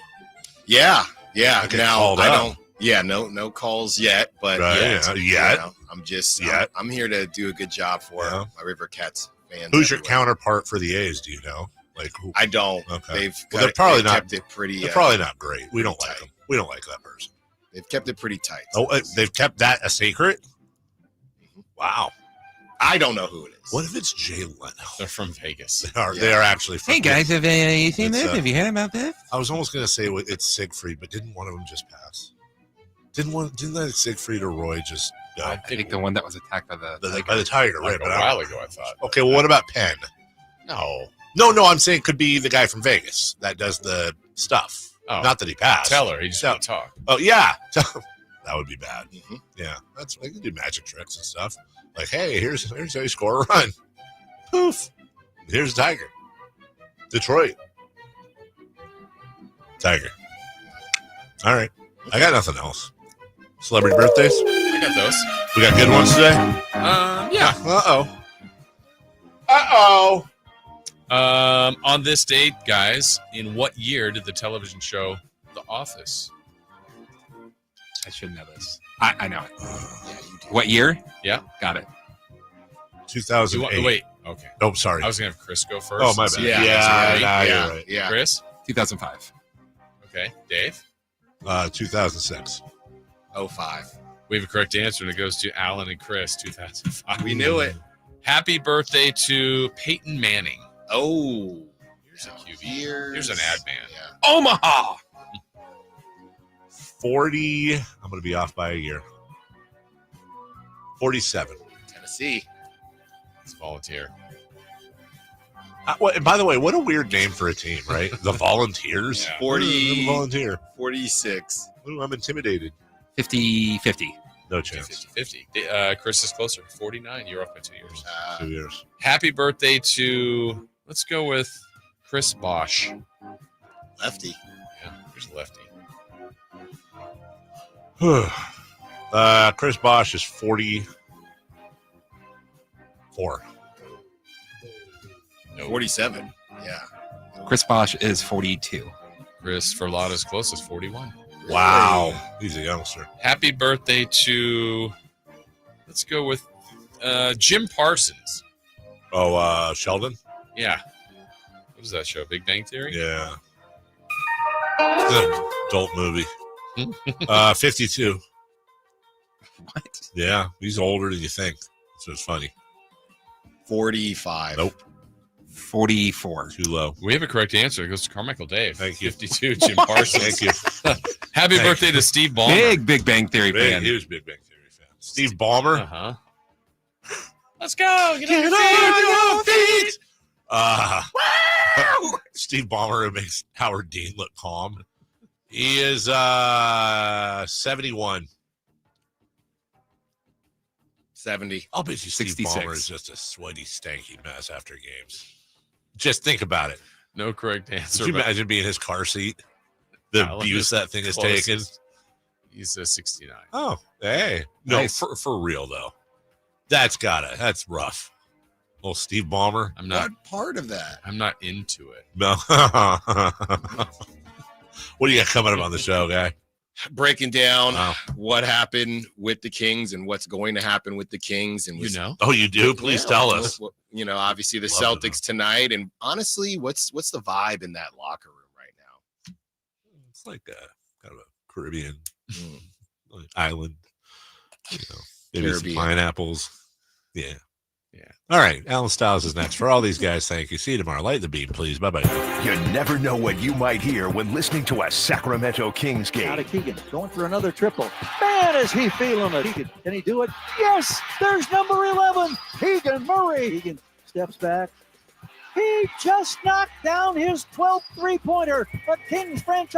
Yeah. Now I up. don't. Yeah, no calls yet, but I'm just I'm here to do a good job for my River Cats fans. Who's your counterpart for the A's? Do you know? Like who? I don't. Okay. They've probably not. kept it pretty. They're probably not great. We don't like them. We don't like that person. They've kept it pretty tight. Oh, they've kept that a secret? Wow. I don't know who it is. What if it's Jay Leno? They're from Vegas. They are actually from Vegas. Hey, guys, have you seen this? Have you heard about this? I was almost going to say it's Siegfried, but didn't one of them just pass? Didn't that Siegfried or Roy just go? I think the one that was attacked by the tiger, right? Like a while ago, I thought. Okay, well, what about Penn? No, I'm saying it could be the guy from Vegas that does the stuff. Oh, not that he passed. Teller, he just won't talk. Oh, yeah. That would be bad. Mm-hmm. Yeah, they can do magic tricks and stuff. Like, hey, here's how you score a run. Poof. Here's Tiger. Detroit. Tiger. All right. I got nothing else. Celebrity birthdays? I got those. We got good ones today? Yeah. Uh-oh. On this date, guys, in what year did the television show The Office? I should know this. I know it. What year? Yeah. Got it. 2008. Wait. Okay. Oh, sorry. I was going to have Chris go first. Oh, my bad. You're right. Yeah. Chris? 2005. Okay. Dave? 2006. 05. We have a correct answer, and it goes to Alan and Chris, 2005. We knew it. Happy birthday to Peyton Manning. Oh, here's a QB. Here's an ad man. Yeah. Omaha. 40. I'm going to be off by a year. 47. Tennessee. Let's volunteer. And by the way, what a weird name for a team, right? The Volunteers. Yeah. 40. Volunteer. 46. Ooh, I'm intimidated. 50-50. No chance. 50-50. Chris is closer. 49. You're off by 2 years. 2 years. Happy birthday to, let's go with Chris Bosch. Lefty. Yeah, here's Lefty. Chris Bosch is 44. No. 47. Yeah. Chris Bosch is 42. Chris Ferlata's closest, 41. Wow. He's a youngster. Happy birthday to, let's go with Jim Parsons. Oh, Sheldon? Yeah. What was that show? Big Bang Theory? Yeah. It's an adult movie. 52. What? Yeah, he's older than you think. So it's funny. 45. Nope. 44. Too low. We have a correct answer. It goes to Carmichael Dave. Thank you. 52, Jim Parsons. Thank you. Happy birthday to Steve Ballmer. Big Big Bang Theory fan. Huge Big Bang Theory fan. Steve Ballmer. Uh-huh. Let's go. Get on your feet. Steve Ballmer makes Howard Dean look calm. He is 71. 70. I'll bet you Steve 66. Ballmer is just a sweaty, stanky mess after games. Just think about it. No correct answer. Could you imagine being in his car seat? The abuse that thing is taken. He's a 69. Oh, hey. No, Nice. for real, though. That's rough. Well, Steve Ballmer. I'm not What part of that? I'm not into it. No. What do you got coming up on the show, guy? Breaking down Wow. what happened with the Kings and what's going to happen with the Kings. And You know? Oh, you do? Please tell us. Obviously the Love to Celtics tonight. And honestly, what's the vibe in that locker room right now? It's like kind of a Caribbean island. Maybe some Caribbean. pineapples. Yeah. All right. Alan Stiles is next. For all these guys, thank you. See you tomorrow. Light the beam, please. Bye-bye. You never know what you might hear when listening to a Sacramento Kings game. Out of Keegan, going for another triple. Man, is he feeling it. Keegan, can he do it? Yes, there's number 11, Keegan Murray. Keegan steps back. He just knocked down his 12th three-pointer, but Kings franchise